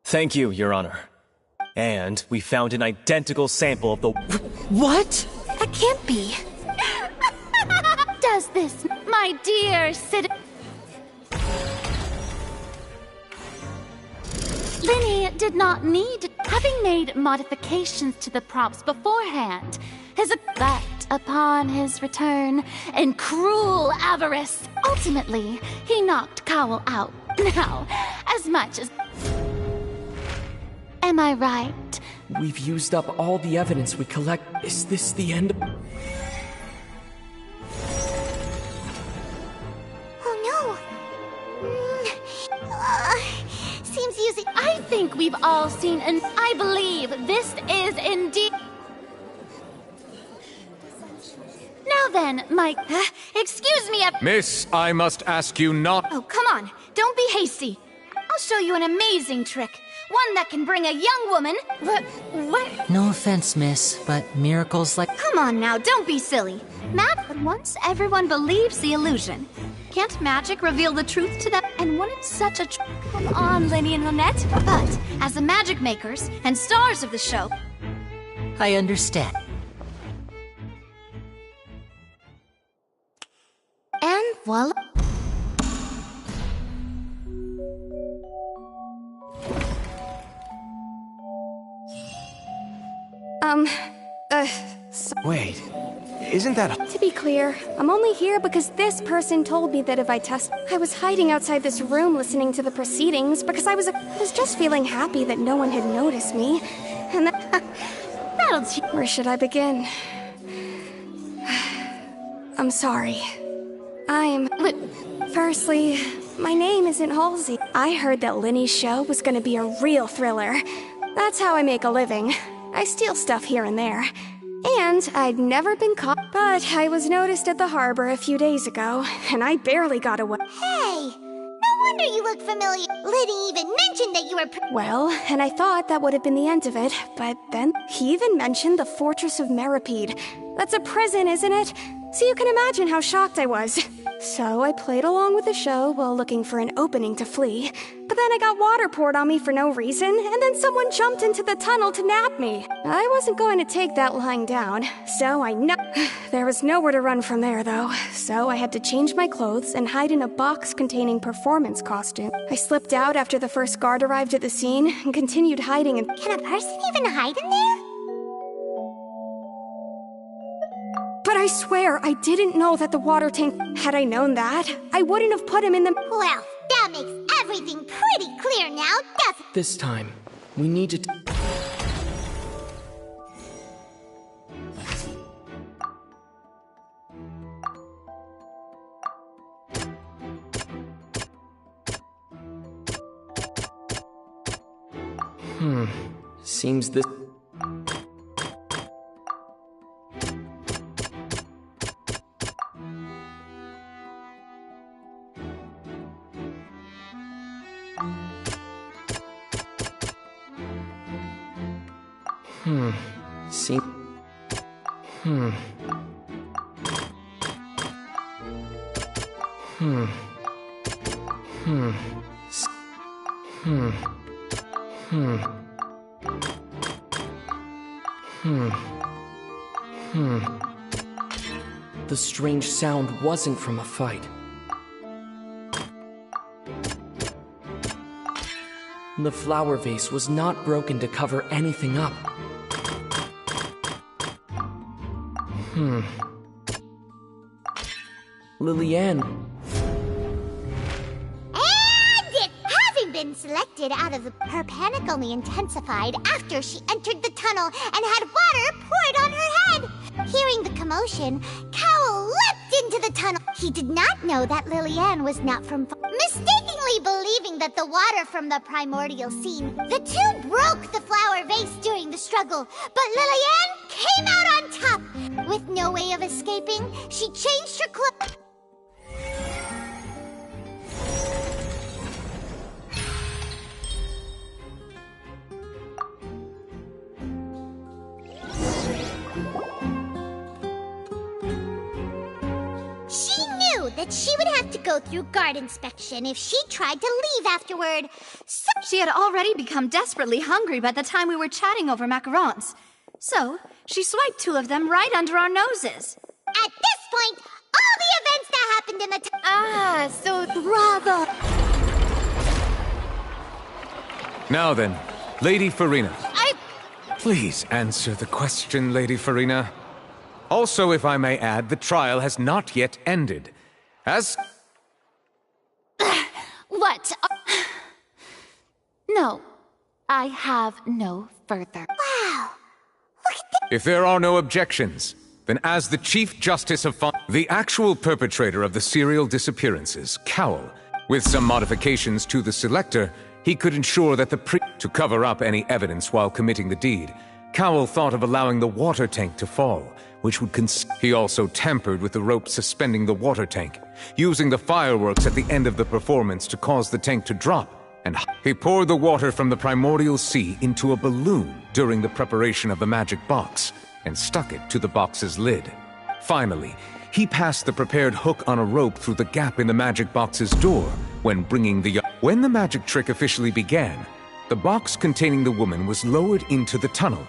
Thank you, Your Honor. And we found an identical sample of the... What? That can't be. Does this, my dear citizen... Linny did not need... having made modifications to the props beforehand. But upon his return, in cruel avarice, ultimately, he knocked Cowell out. Now, as much as... Am I right? We've used up all the evidence we collect. Is this the end? Oh no! Seems using... I think we've all seen and I believe this is indeed... Now then, my... excuse me, Miss, I must ask you not... Oh, come on. Don't be hasty. I'll show you an amazing trick. One that can bring a young woman... What? No offense, miss, but miracles like... Come on now, don't be silly. But once everyone believes the illusion, can't magic reveal the truth to them? And wouldn't such a... Come on, Linny and Lynette. But, as the magic makers and stars of the show... I understand. And voila. Wait, isn't that... To be clear, I'm only here because this person told me that if I test... I was hiding outside this room listening to the proceedings because I was just feeling happy that no one had noticed me. And that'll Where should I begin? I'm sorry. Firstly, my name isn't Halsey. I heard that Linny's show was gonna be a real thriller. That's how I make a living. I steal stuff here and there. And I'd never been caught, but I was noticed at the harbor a few days ago, and I barely got away. Hey! No wonder you look familiar. Liddy even mentioned that you were Well, and I thought that would have been the end of it, but then he even mentioned the Fortress of Meripede. That's a prison, isn't it? So you can imagine how shocked I was. So I played along with the show while looking for an opening to flee. But then I got water poured on me for no reason, and then someone jumped into the tunnel to nab me. I wasn't going to take that lying down, so There was nowhere to run from there, though. So I had to change my clothes and hide in a box containing performance costume. I slipped out after the first guard arrived at the scene and continued hiding. Can a person even hide in there? But I swear, I didn't know that the water tank... Had I known that, I wouldn't have put him in the... Well, that makes everything pretty clear now, doesn't it? This time, we need to... Seems this... The strange sound wasn't from a fight. The flower vase was not broken to cover anything up. Lillian. And it having been selected out of her panic only intensified after she entered the tunnel and had water poured on her head. Hearing the commotion, Cowell leapt into the tunnel. He did not know that Lillian was not from... Mistakenly believing that the water from the primordial scene, the two broke the flower vase during the struggle, but Lillian came out on top. With no way of escaping, she changed her clothes. She knew that she would have to go through guard inspection if she tried to leave afterward. So she had already become desperately hungry by the time we were chatting over macarons. So, she swiped two of them right under our noses. At this point, all the events that happened in the so bravo! Now then, Lady Farina. I Please answer the question, Lady Farina. Also, if I may add, the trial has not yet ended. As... What? No, I have no further. Wow. If there are no objections, then as the Chief Justice of the actual perpetrator of the serial disappearances, Cowell, with some modifications to the selector, he could ensure that to cover up any evidence while committing the deed, Cowell thought of allowing the water tank to fall, which would he also tampered with the rope suspending the water tank, using the fireworks at the end of the performance to cause the tank to drop, and he poured the water from the primordial sea into a balloon during the preparation of the magic box, and stuck it to the box's lid. Finally, he passed the prepared hook on a rope through the gap in the magic box's door when bringing the... When the magic trick officially began, the box containing the woman was lowered into the tunnel.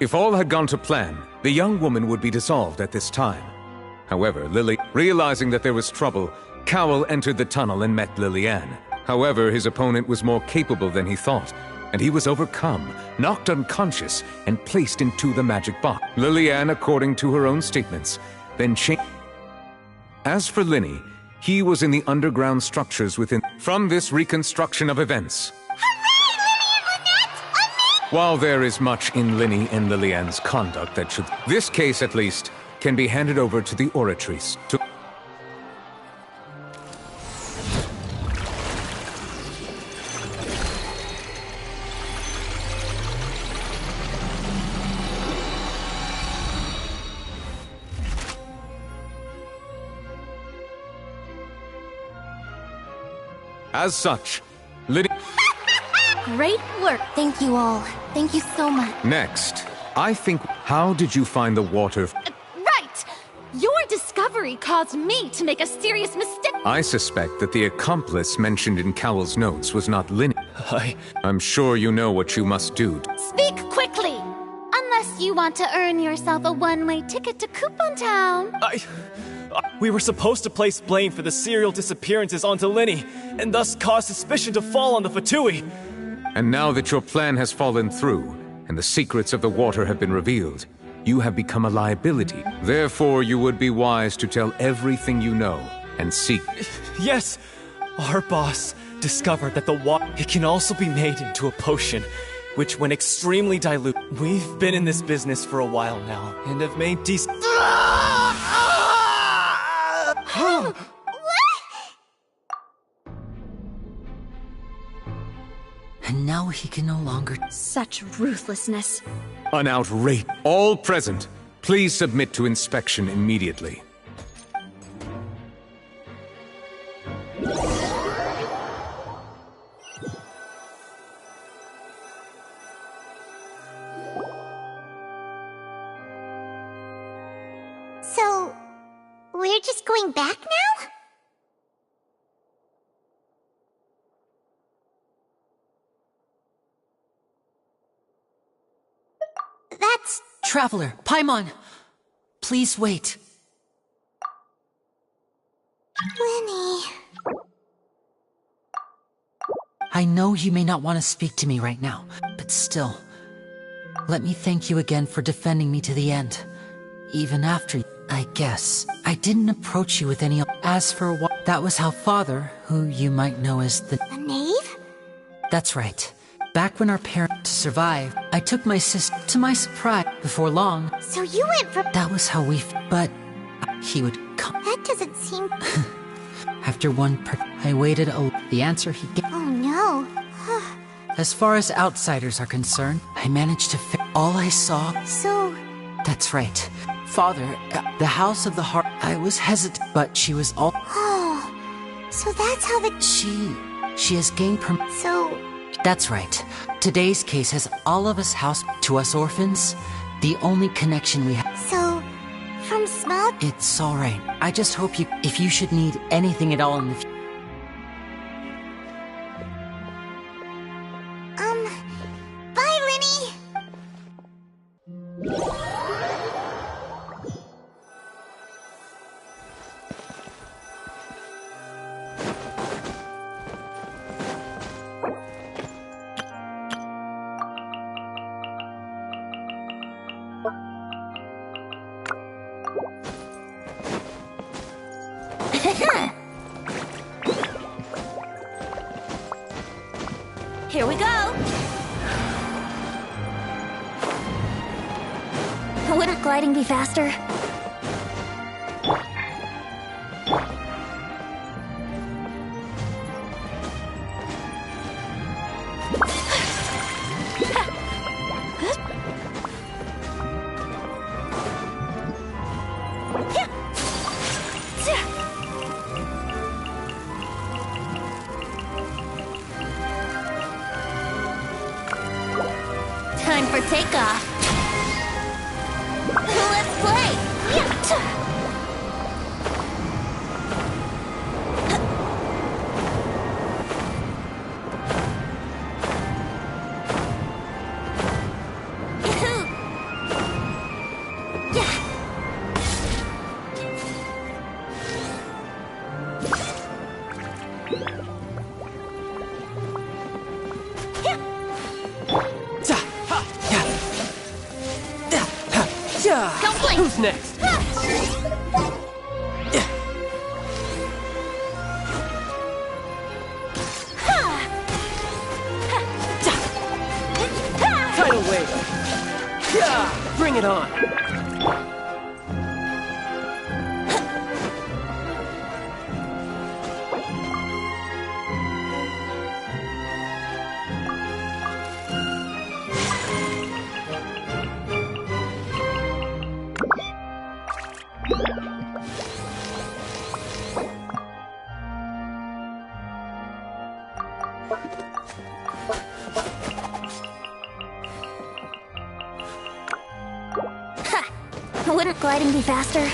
If all had gone to plan, the young woman would be dissolved at this time. However, realizing that there was trouble, Cowell entered the tunnel and met Liliane. However, his opponent was more capable than he thought, and he was overcome, knocked unconscious, and placed into the magic box. Liliane, according to her own statements, then changed. As for Linny, he was in the underground structures within. From this reconstruction of events, while there is much in Linny and Liliane's conduct that should... This case, at least, can be handed over to the Oratrice to... As such, Linny... Great work. Thank you all. Thank you so much. Next, I think... How did you find the water... Right! Your discovery caused me to make a serious mistake. I suspect that the accomplice mentioned in Cowell's notes was not Linny. I'm sure you know what you must do. Speak quickly! Unless you want to earn yourself a one-way ticket to Coupon Town. We were supposed to place blame for the serial disappearances onto Linny, and thus cause suspicion to fall on the Fatui. And now that your plan has fallen through, and the secrets of the water have been revealed, you have become a liability. Therefore, you would be wise to tell everything you know, and seek... Yes! Our boss discovered that the water... It can also be made into a potion, which when extremely dilute... We've been in this business for a while now, and have made decent... And now he can no longer... Such ruthlessness. An outrage. All present, please submit to inspection immediately. So, we're just going back now? That's... Traveler, Paimon! Please wait. Linny... I know you may not want to speak to me right now, but still, let me thank you again for defending me to the end. Even after, I guess, I didn't approach you with any... As for what... That was how Father, who you might know as the... The knave? That's right. Back when our parents survived, I took my sister to my surprise. Before long... So you went from... That was how we... But... He would come... That doesn't seem... After I waited the answer he gave... Oh no. As far as outsiders are concerned, I managed to all I saw... So... That's right. Father, the House of the Heart... I was hesitant, but she was all... Oh... So that's how the... She has gained So... That's right. Today's case has all of us house to us orphans. The only connection we have. So, from small... It's alright. I just hope you... If you should need anything at all in the future... Bye, Linny! Here we go! Wouldn't gliding be faster? Time for takeoff. Let's play! Don't blink! Who's next? Tidal wave! Yeah! Bring it on! Wouldn't gliding be faster?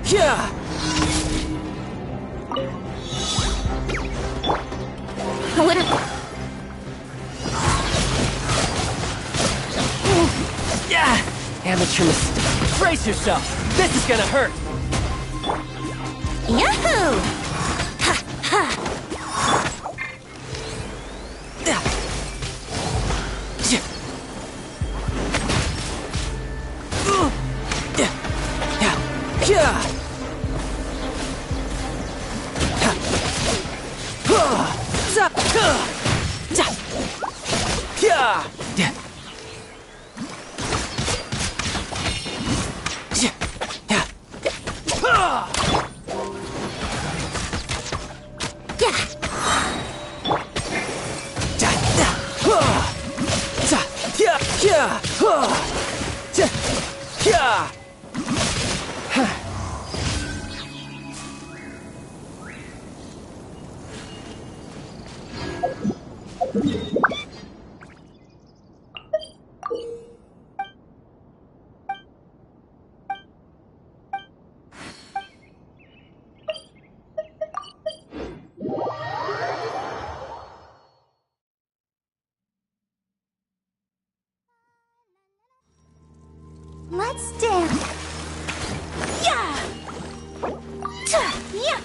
Yeah! Wouldn't... Yeah! Amateur mistake. Brace yourself! This is gonna hurt! Yahoo! Ha ha! Let's dance. Yeah! Yeah!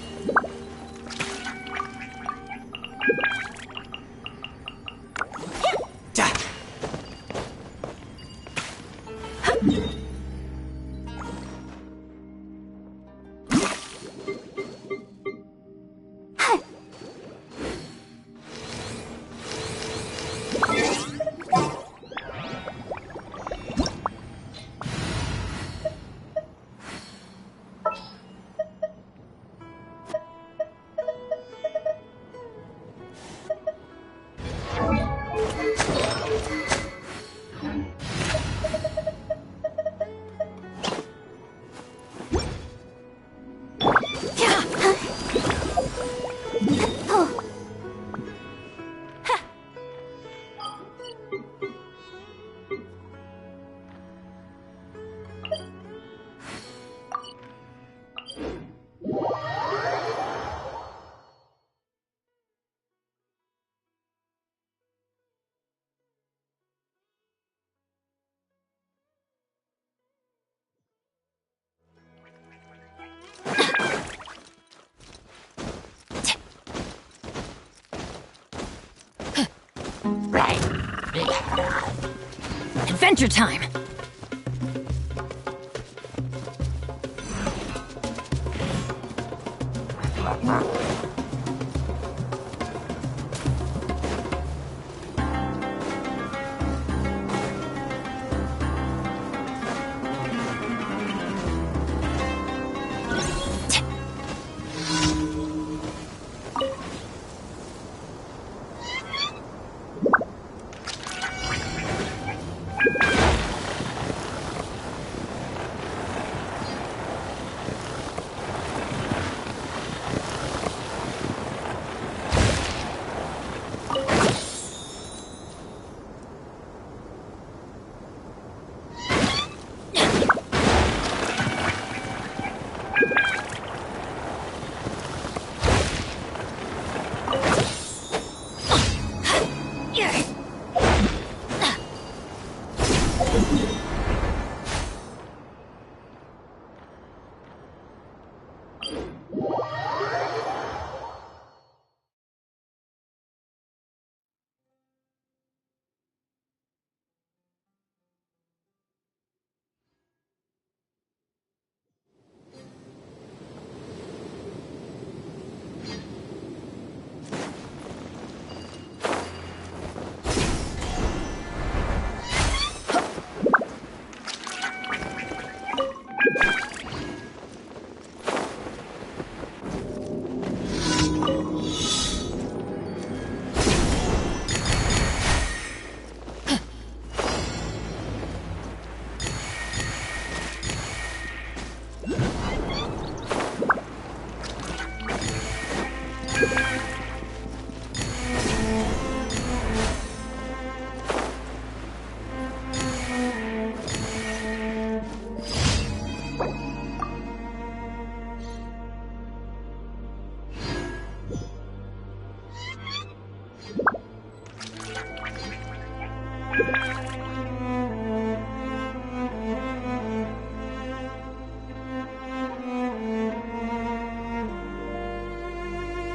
Adventure time!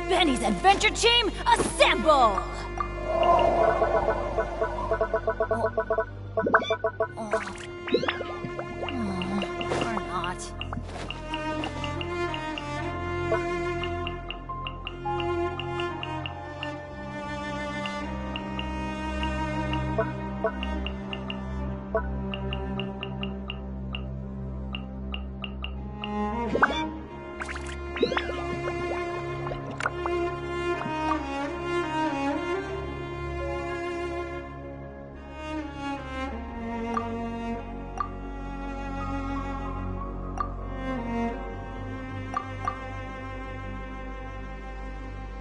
Benny's Adventure Team, assemble! Or not.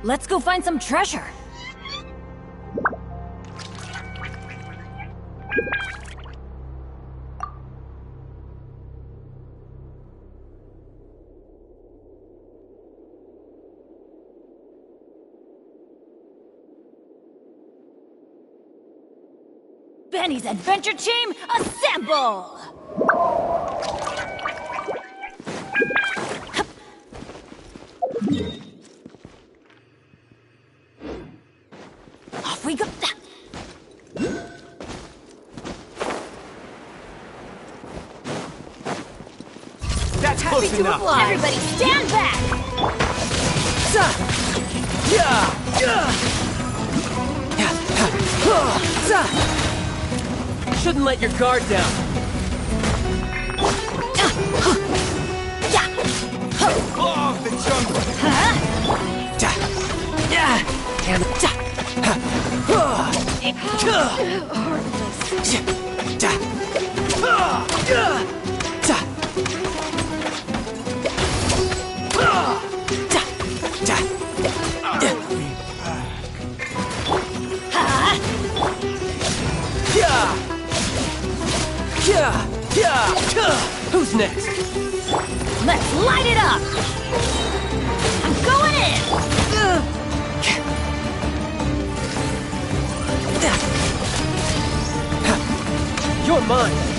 Let's go find some treasure. Benny's adventure team, assemble! Off we go. That's Happy close to enough. oblige. Everybody stand back! Shouldn't let your guard down. Oh, the jungle. Who's next? Let's light it up! I'm going in! You're mine.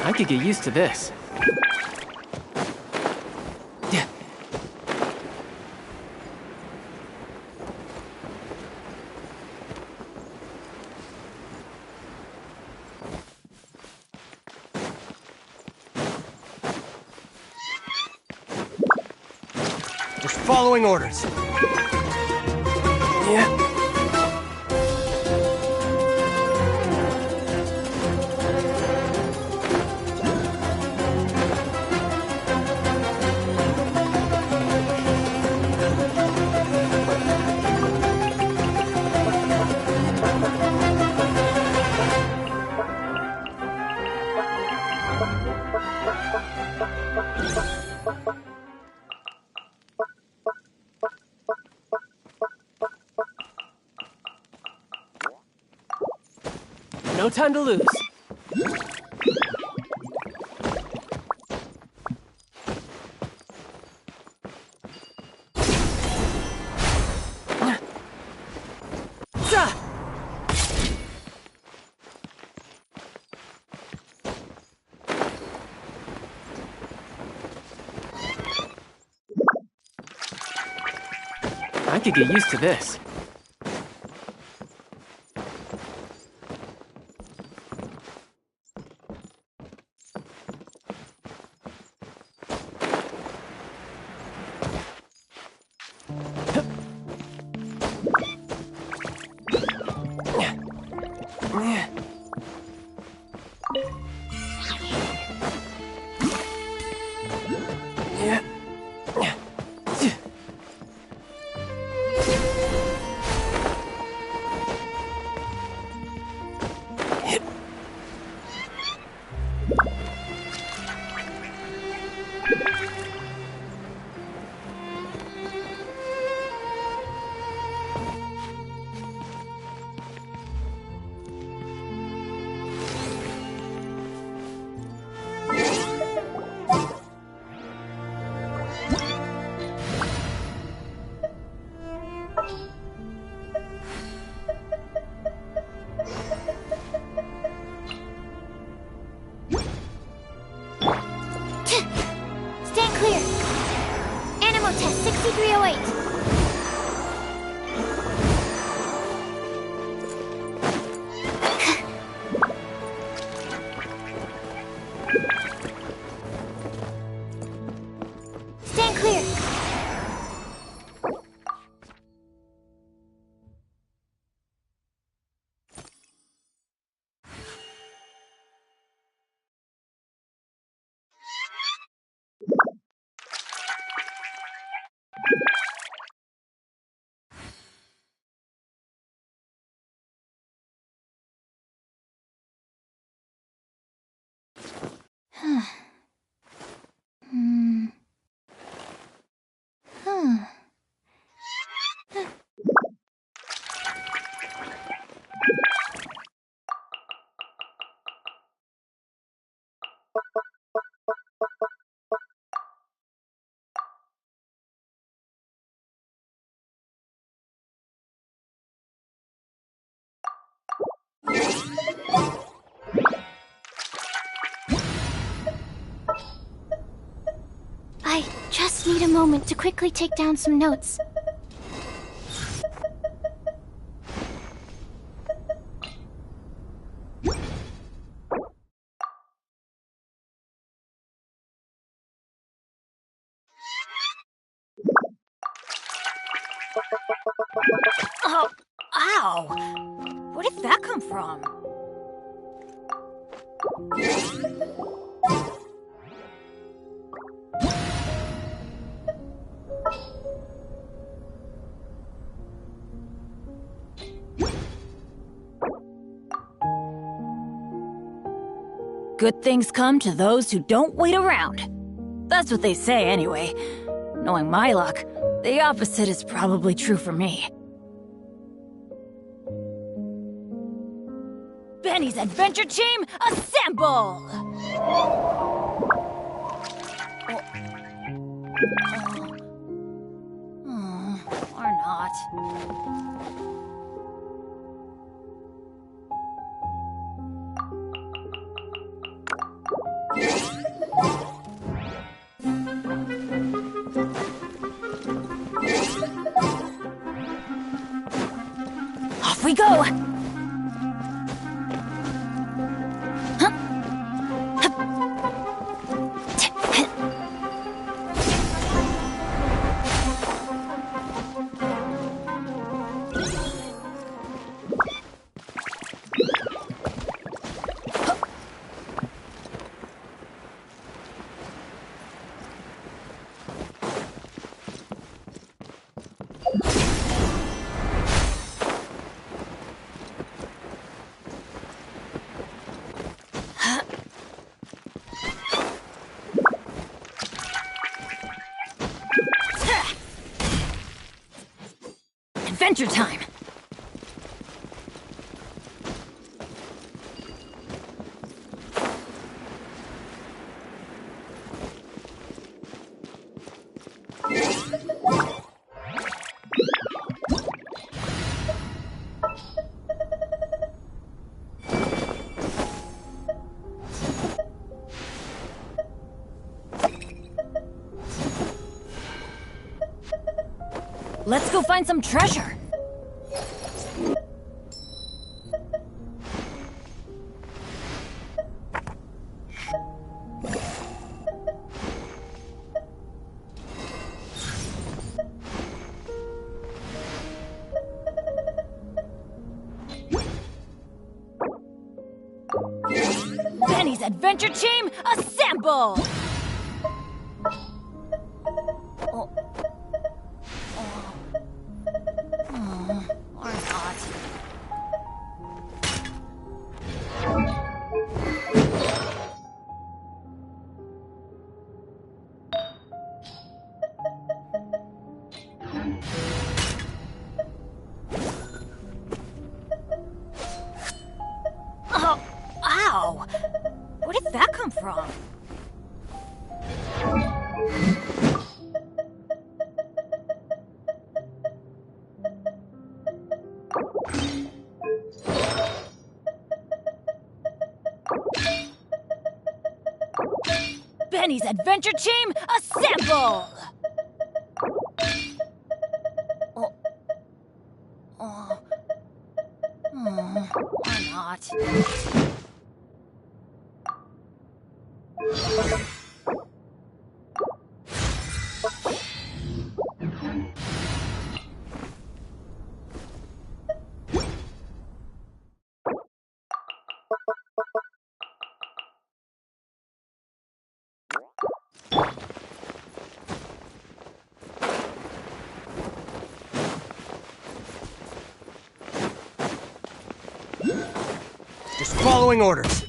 I could get used to this. Just following orders. Yeah. No time to lose. I could get used to this. I just need a moment to quickly take down some notes. Oh, ow! Where did that come from? Good things come to those who don't wait around. That's what they say anyway. Knowing my luck, the opposite is probably true for me. Benny's Adventure Team, assemble! Or not. Off we go! Adventure time! Let's go find some treasure! Benny's Adventure Team, assemble! Or not. Oh, ow! Where did that come from? Benny's Adventure Team, assemble! Or not. Just following orders.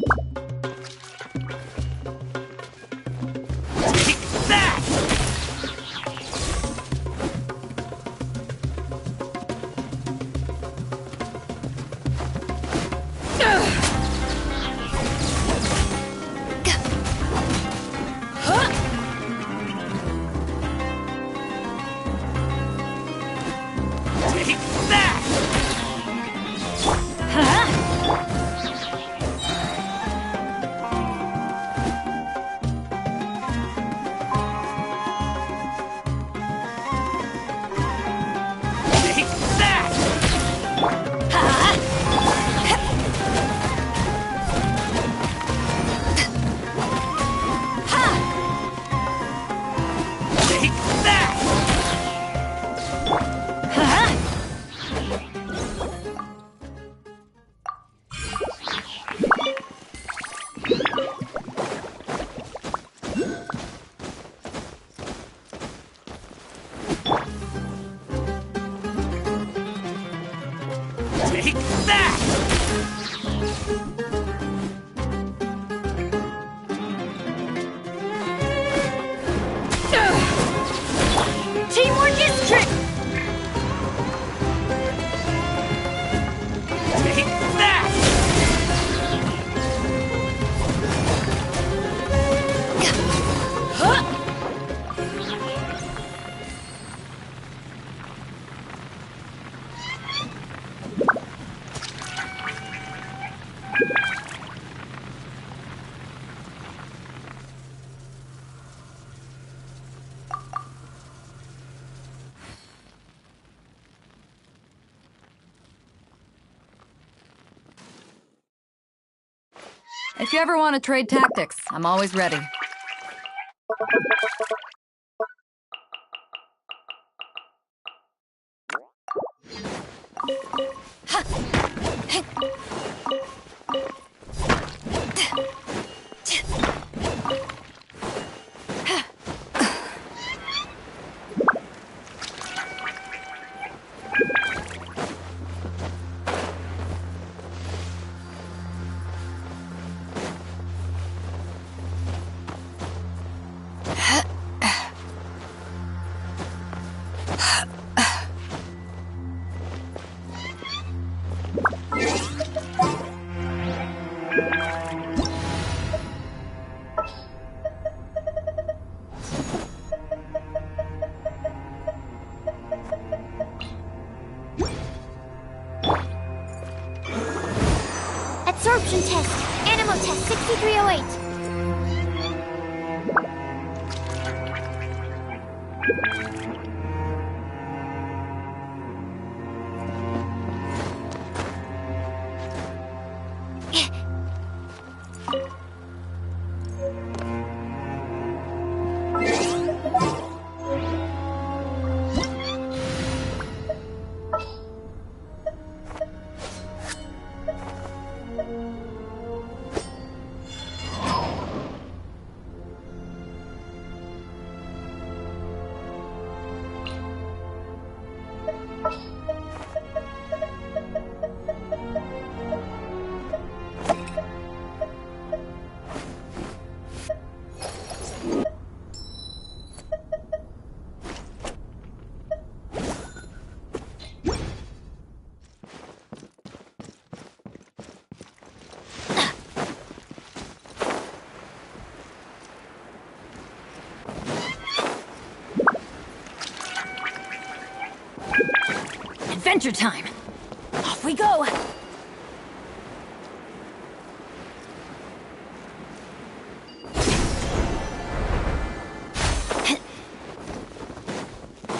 Take that! Teamwork is trick! Take that! If you ever want to trade tactics, I'm always ready. Absorption test. Animal test 6308. Adventure time! Off we go!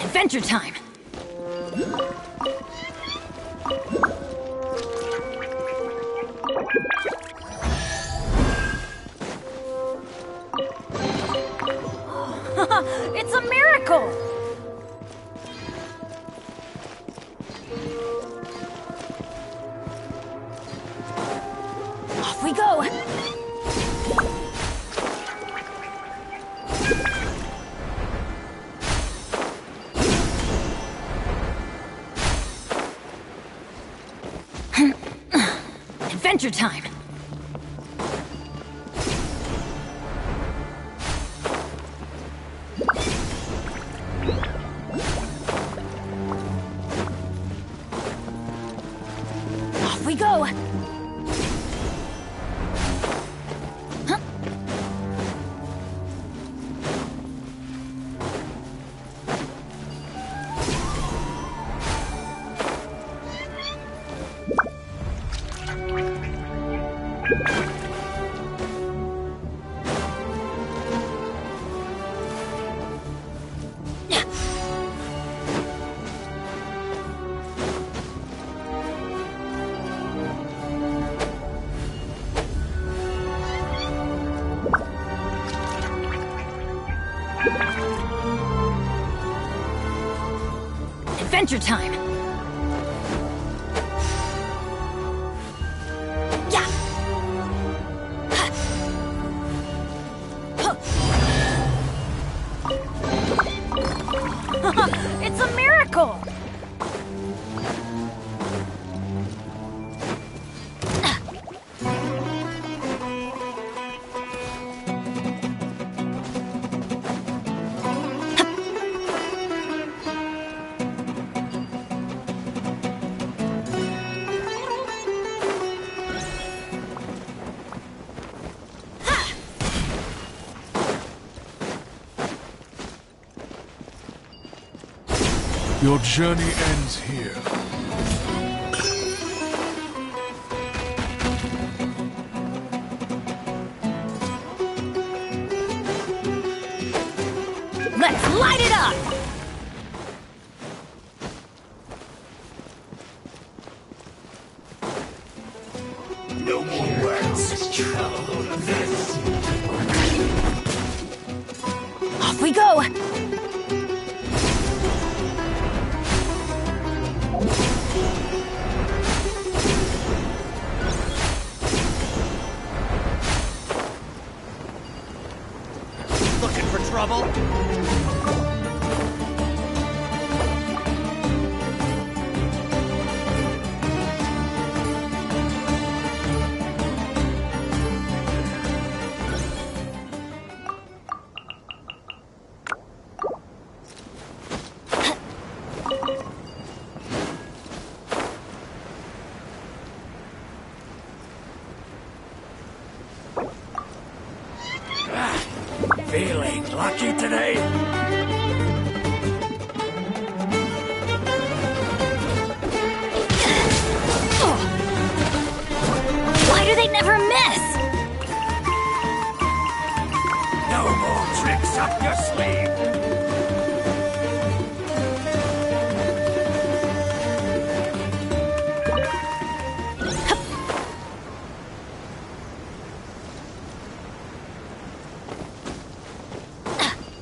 Adventure time! It's a miracle! Off we go! Adventure time! Off we go! Adventure time! Yeah! It's a miracle! Your journey ends here. Let's light it up! No more words. Off we go! Looking for trouble? Feeling lucky today? Why do they never miss? No more tricks up your sleeve.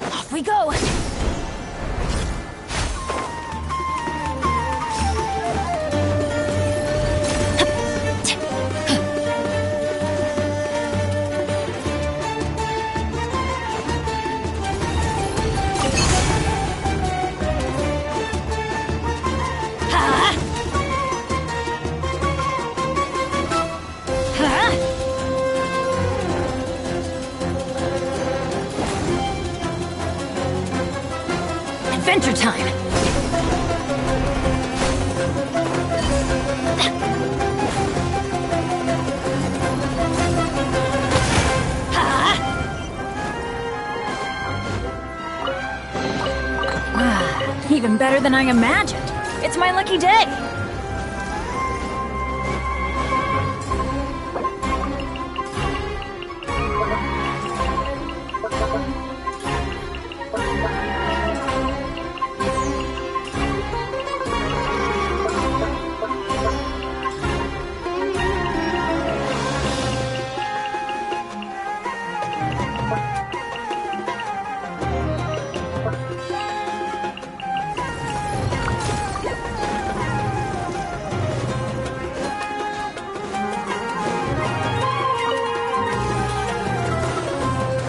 Off we go! Adventure time! Even better than I imagined. It's my lucky day.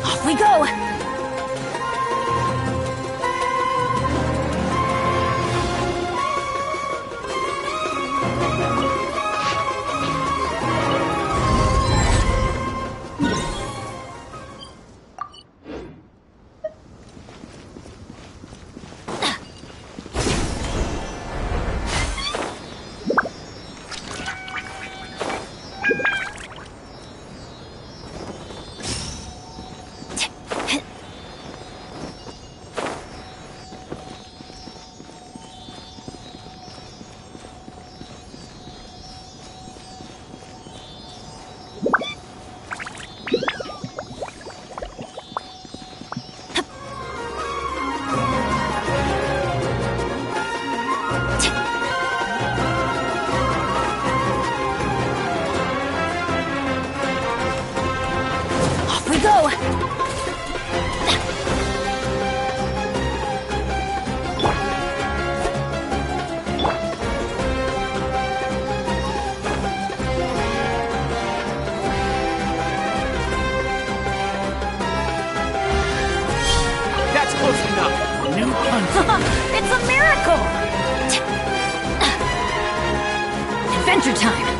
Off we go! Off we go! That's close enough. New punch. It's a miracle! Adventure time!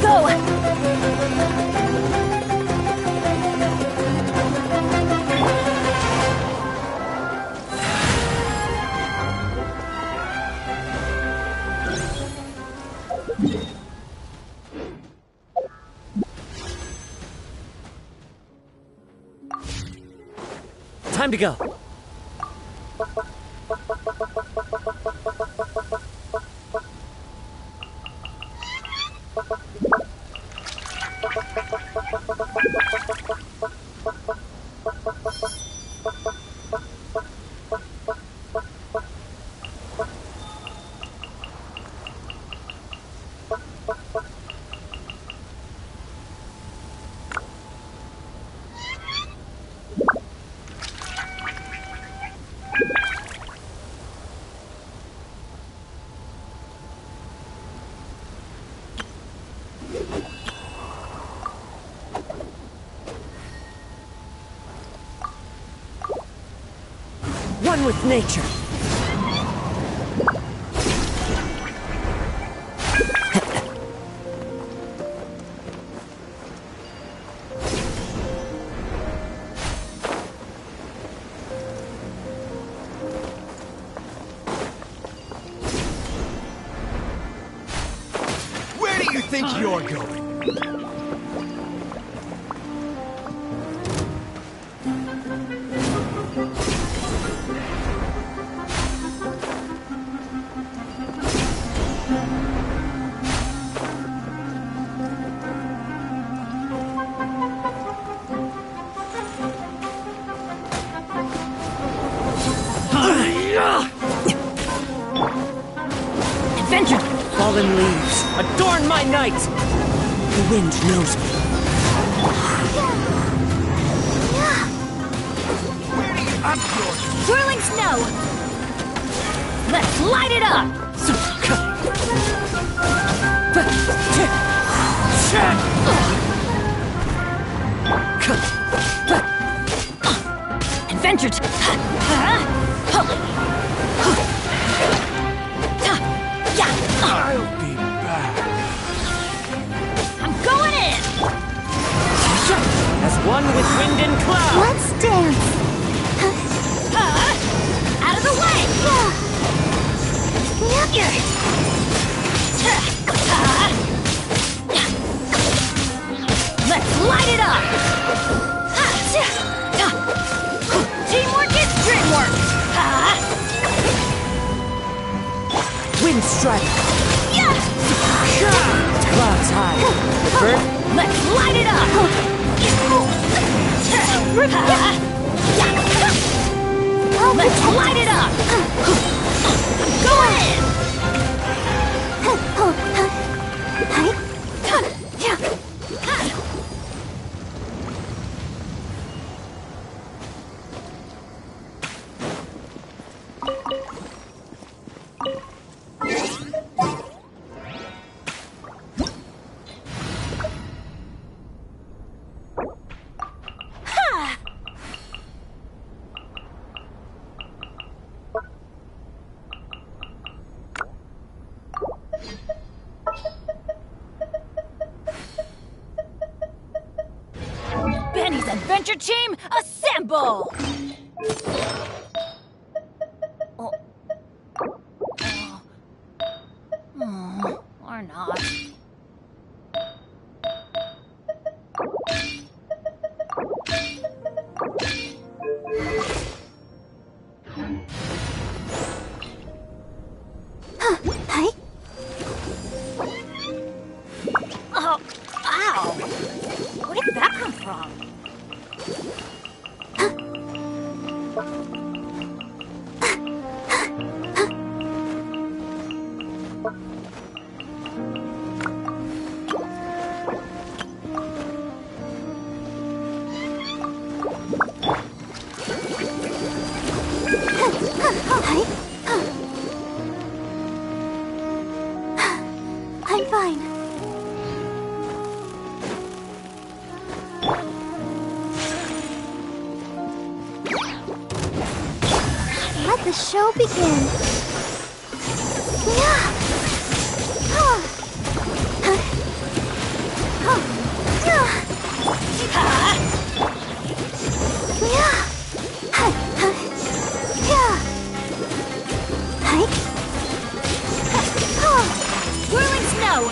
go! Time to go. One with nature. Where do you think you're going? Adventure! Fallen leaves, adorn my night! The wind knows me. Swirling snow! Let's light it up! Adventure! I'll be back. I'm going in! As one with wind and cloud! Let's dance. Out of the way! Let's light it up! Teamwork is dreamwork! Wind strike! Clouds high. The bird? Let's light it up! Let's light it up! Go in! Benny's Adventure Team, assemble! Or not. Oh, ow! Where did that come from? I'm fine. Let the show begin. go!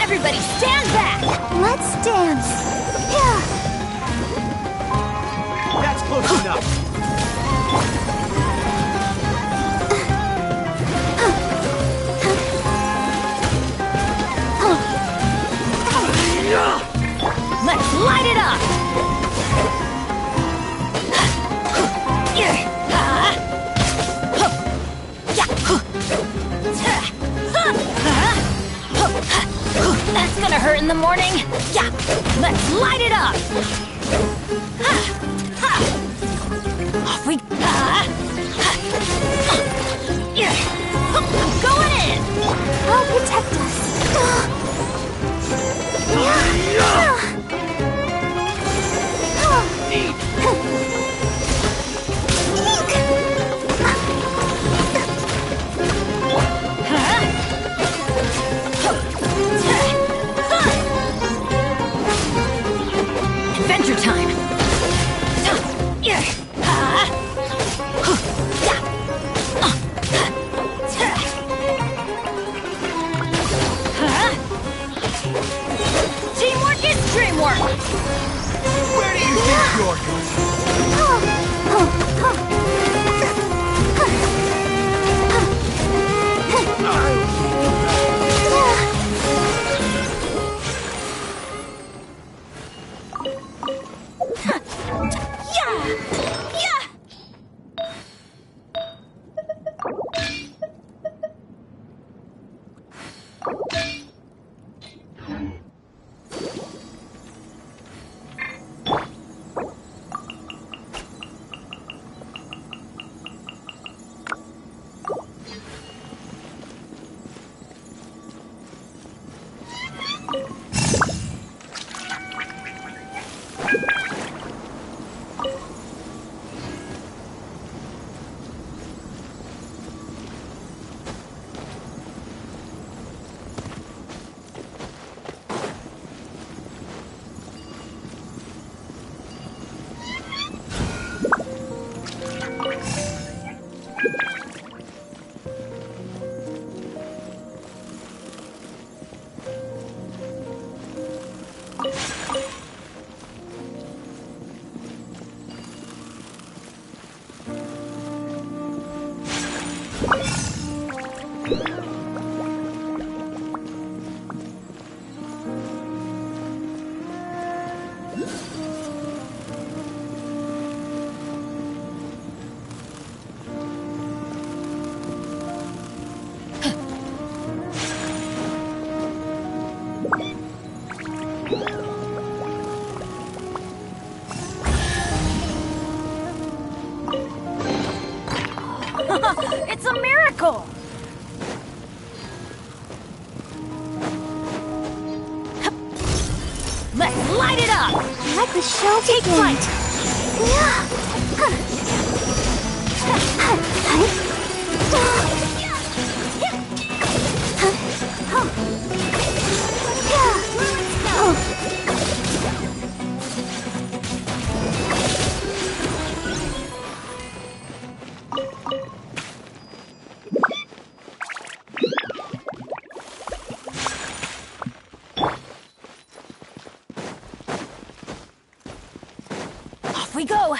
Everybody stand back! Let's dance. Yeah. That's close enough. Let's light it up! That's gonna hurt in the morning. Yeah, let's light it up. Off we go. I'm going in. I'll protect us. Adventure time. Teamwork is dreamwork. Where do you think you're going? It's a miracle! Let's light it up! Let the show Take begin. Off we go!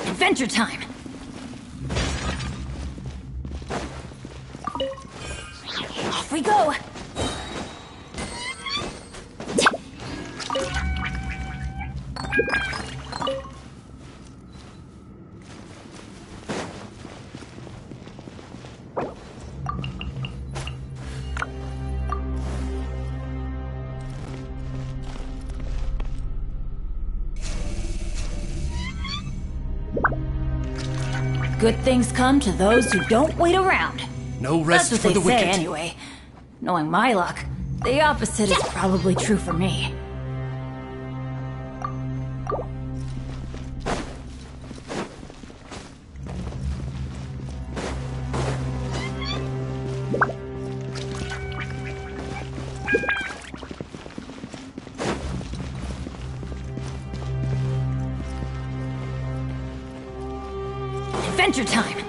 Adventure time! Off we go! Good things come to those who don't wait around. No rest That's for what the they say wicked. anyway. Knowing my luck, the opposite is probably true for me. Adventure time!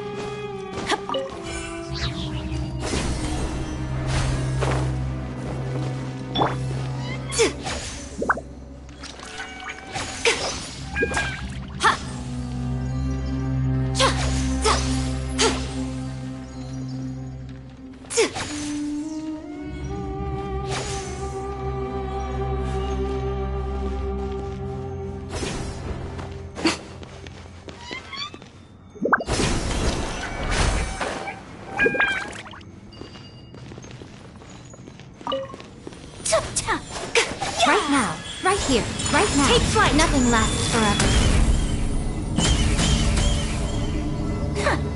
Right now, right here, right now. Take flight. Nothing lasts forever.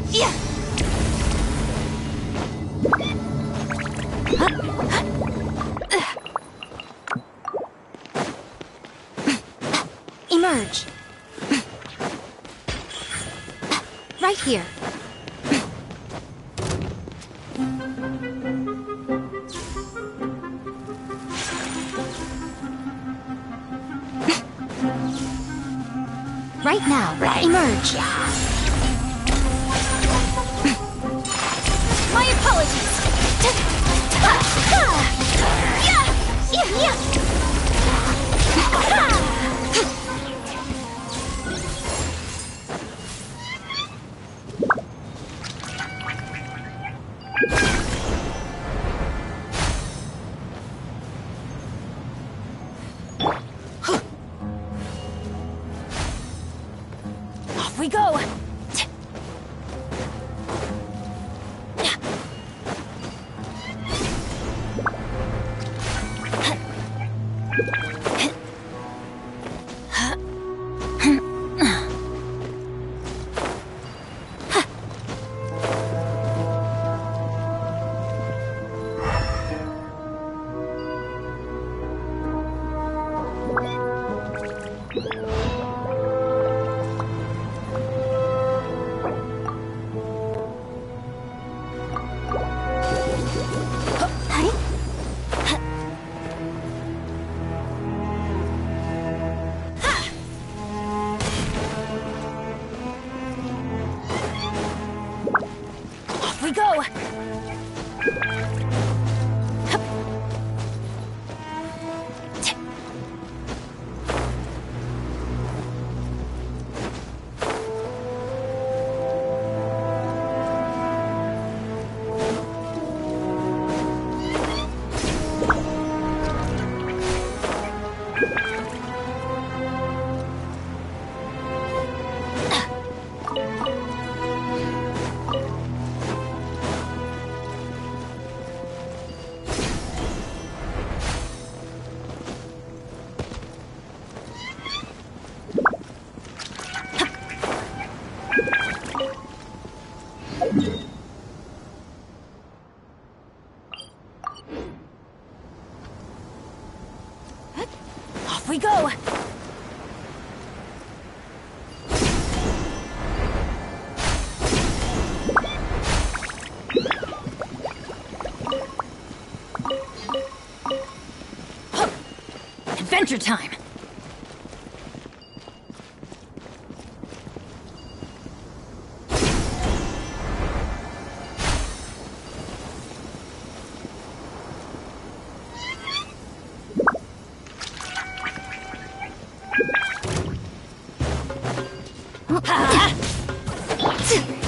Yeah. Emerge. Right here. Right now, emerge. My apologies. we go! We go! Off we go! Adventure time!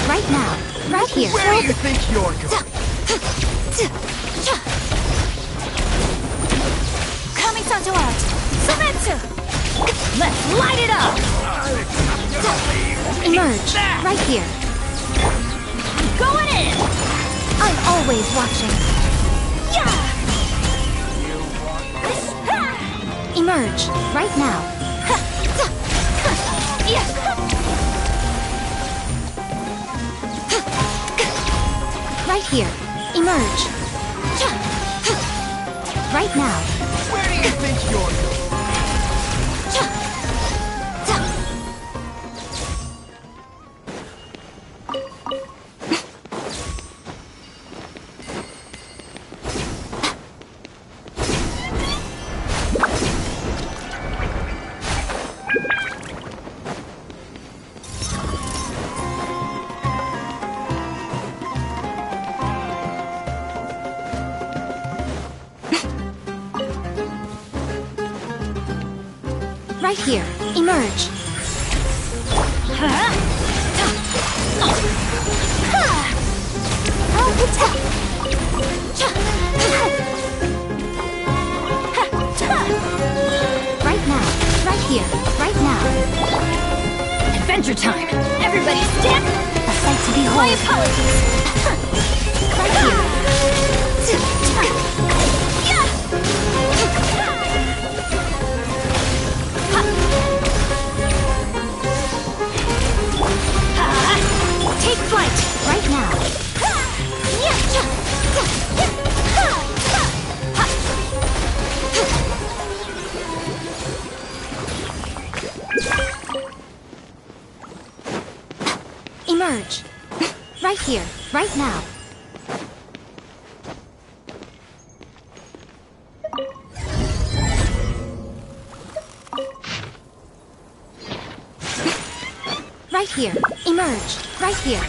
Right now, right here. Where do you think you're going? Kamisato out! Sumetsu! Let's light it up! Emerge, right here. Going in! I'm always watching. Emerge, right now. Right here. Emerge. Right now. Where do you think you're going? Right here. Emerge. Right now. Right here. Right now. Adventure time! Everybody stand! A sight to behold. My apologies! Right here. Take flight! Right now. Emerge. Right here. Right now. Right here. Emerge. Right here.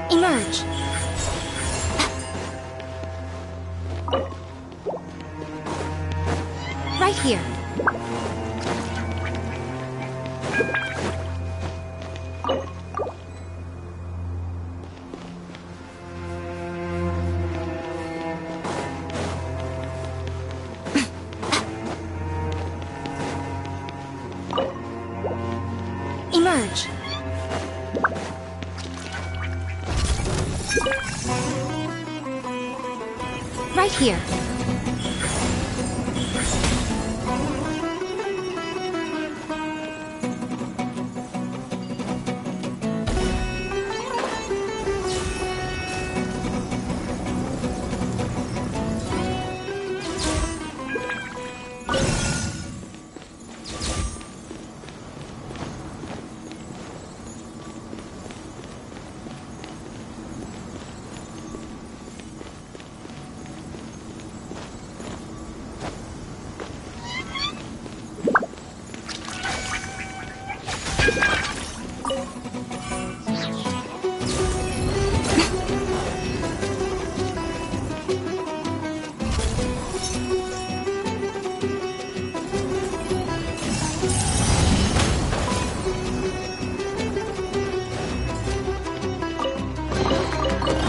Emerge. Right here. Emerge. Right here.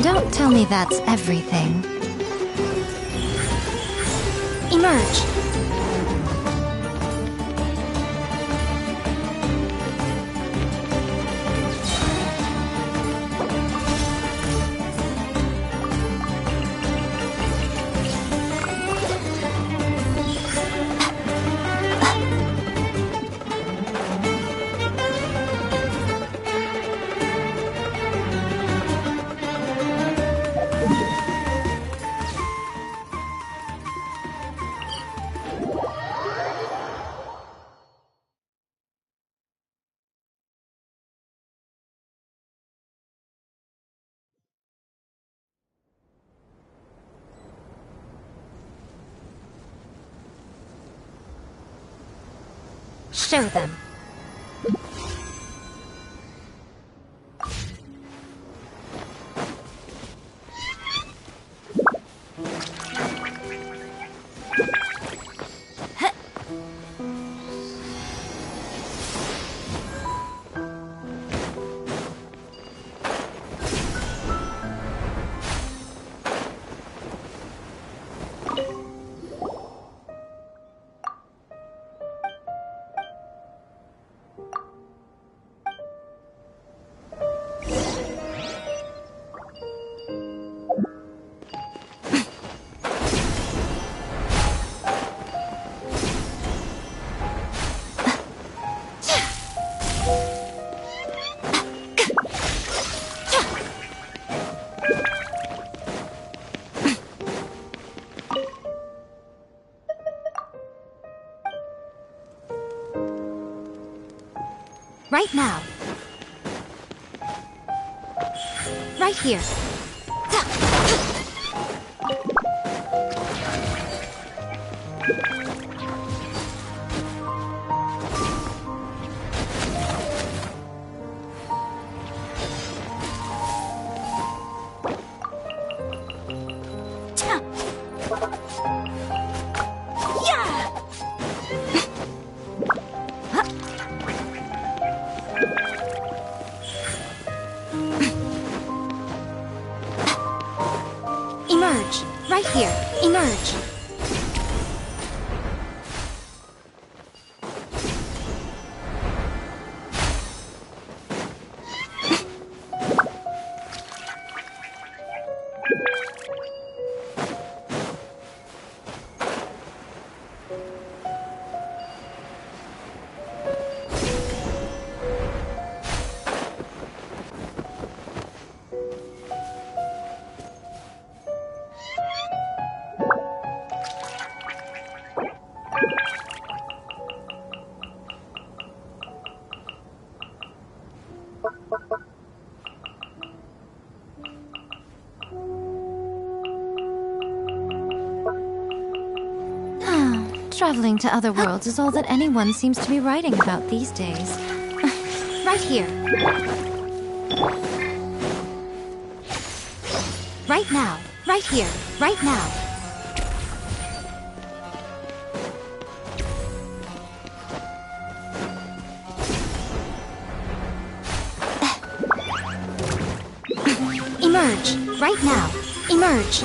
Don't tell me that's everything. Emerge. Show them. Right now. Right here. right here. Emerge. Traveling to other worlds is all that anyone seems to be writing about these days. Right here. Right now. Right here. Right now. Emerge. Right now. Emerge.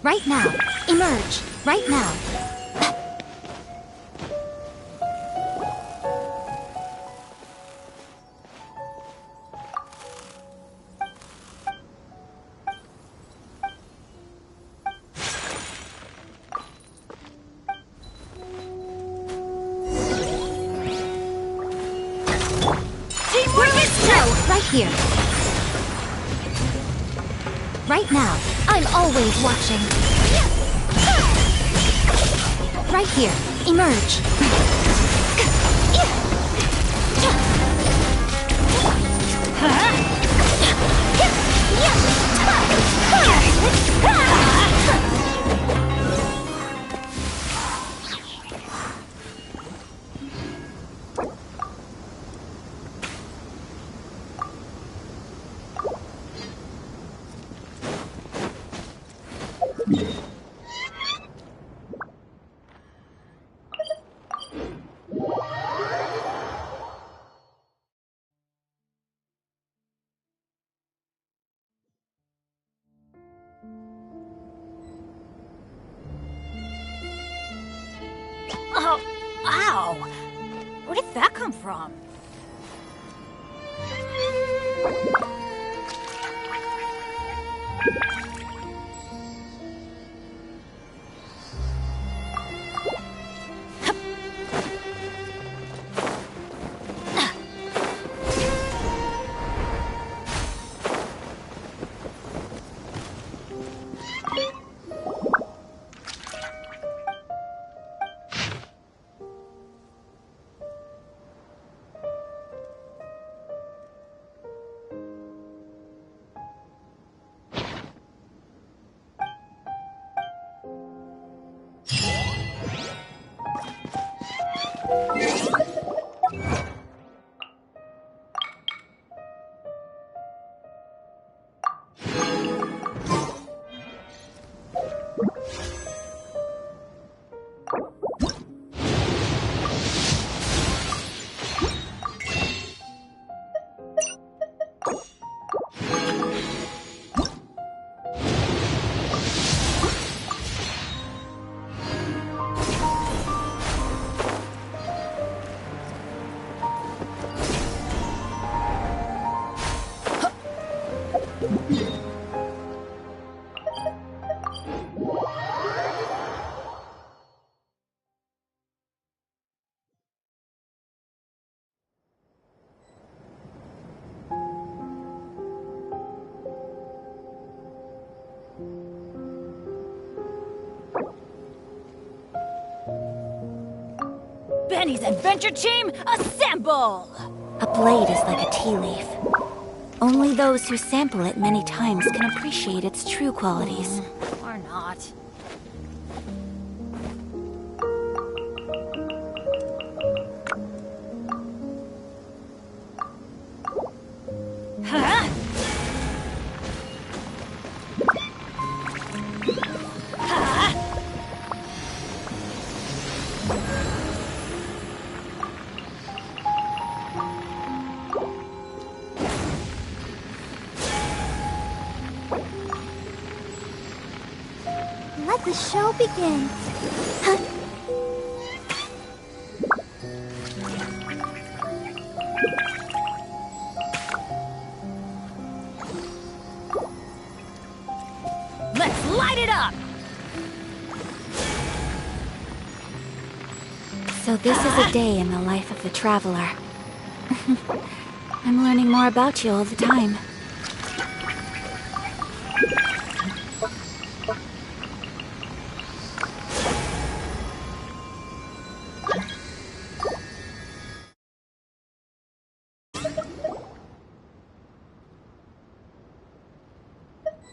Right now. Emerge. Right now. Teamwork is no! Right here. Right now. I'm always watching. Right here. Emerge. Oh, ow! Where did that come from? Penny's adventure team, assemble! A blade is like a tea leaf. Only those who sample it many times can appreciate its true qualities. Or not. Huh? Let the show begin. Let's light it up! So this is a day in the life of the traveler. I'm learning more about you all the time.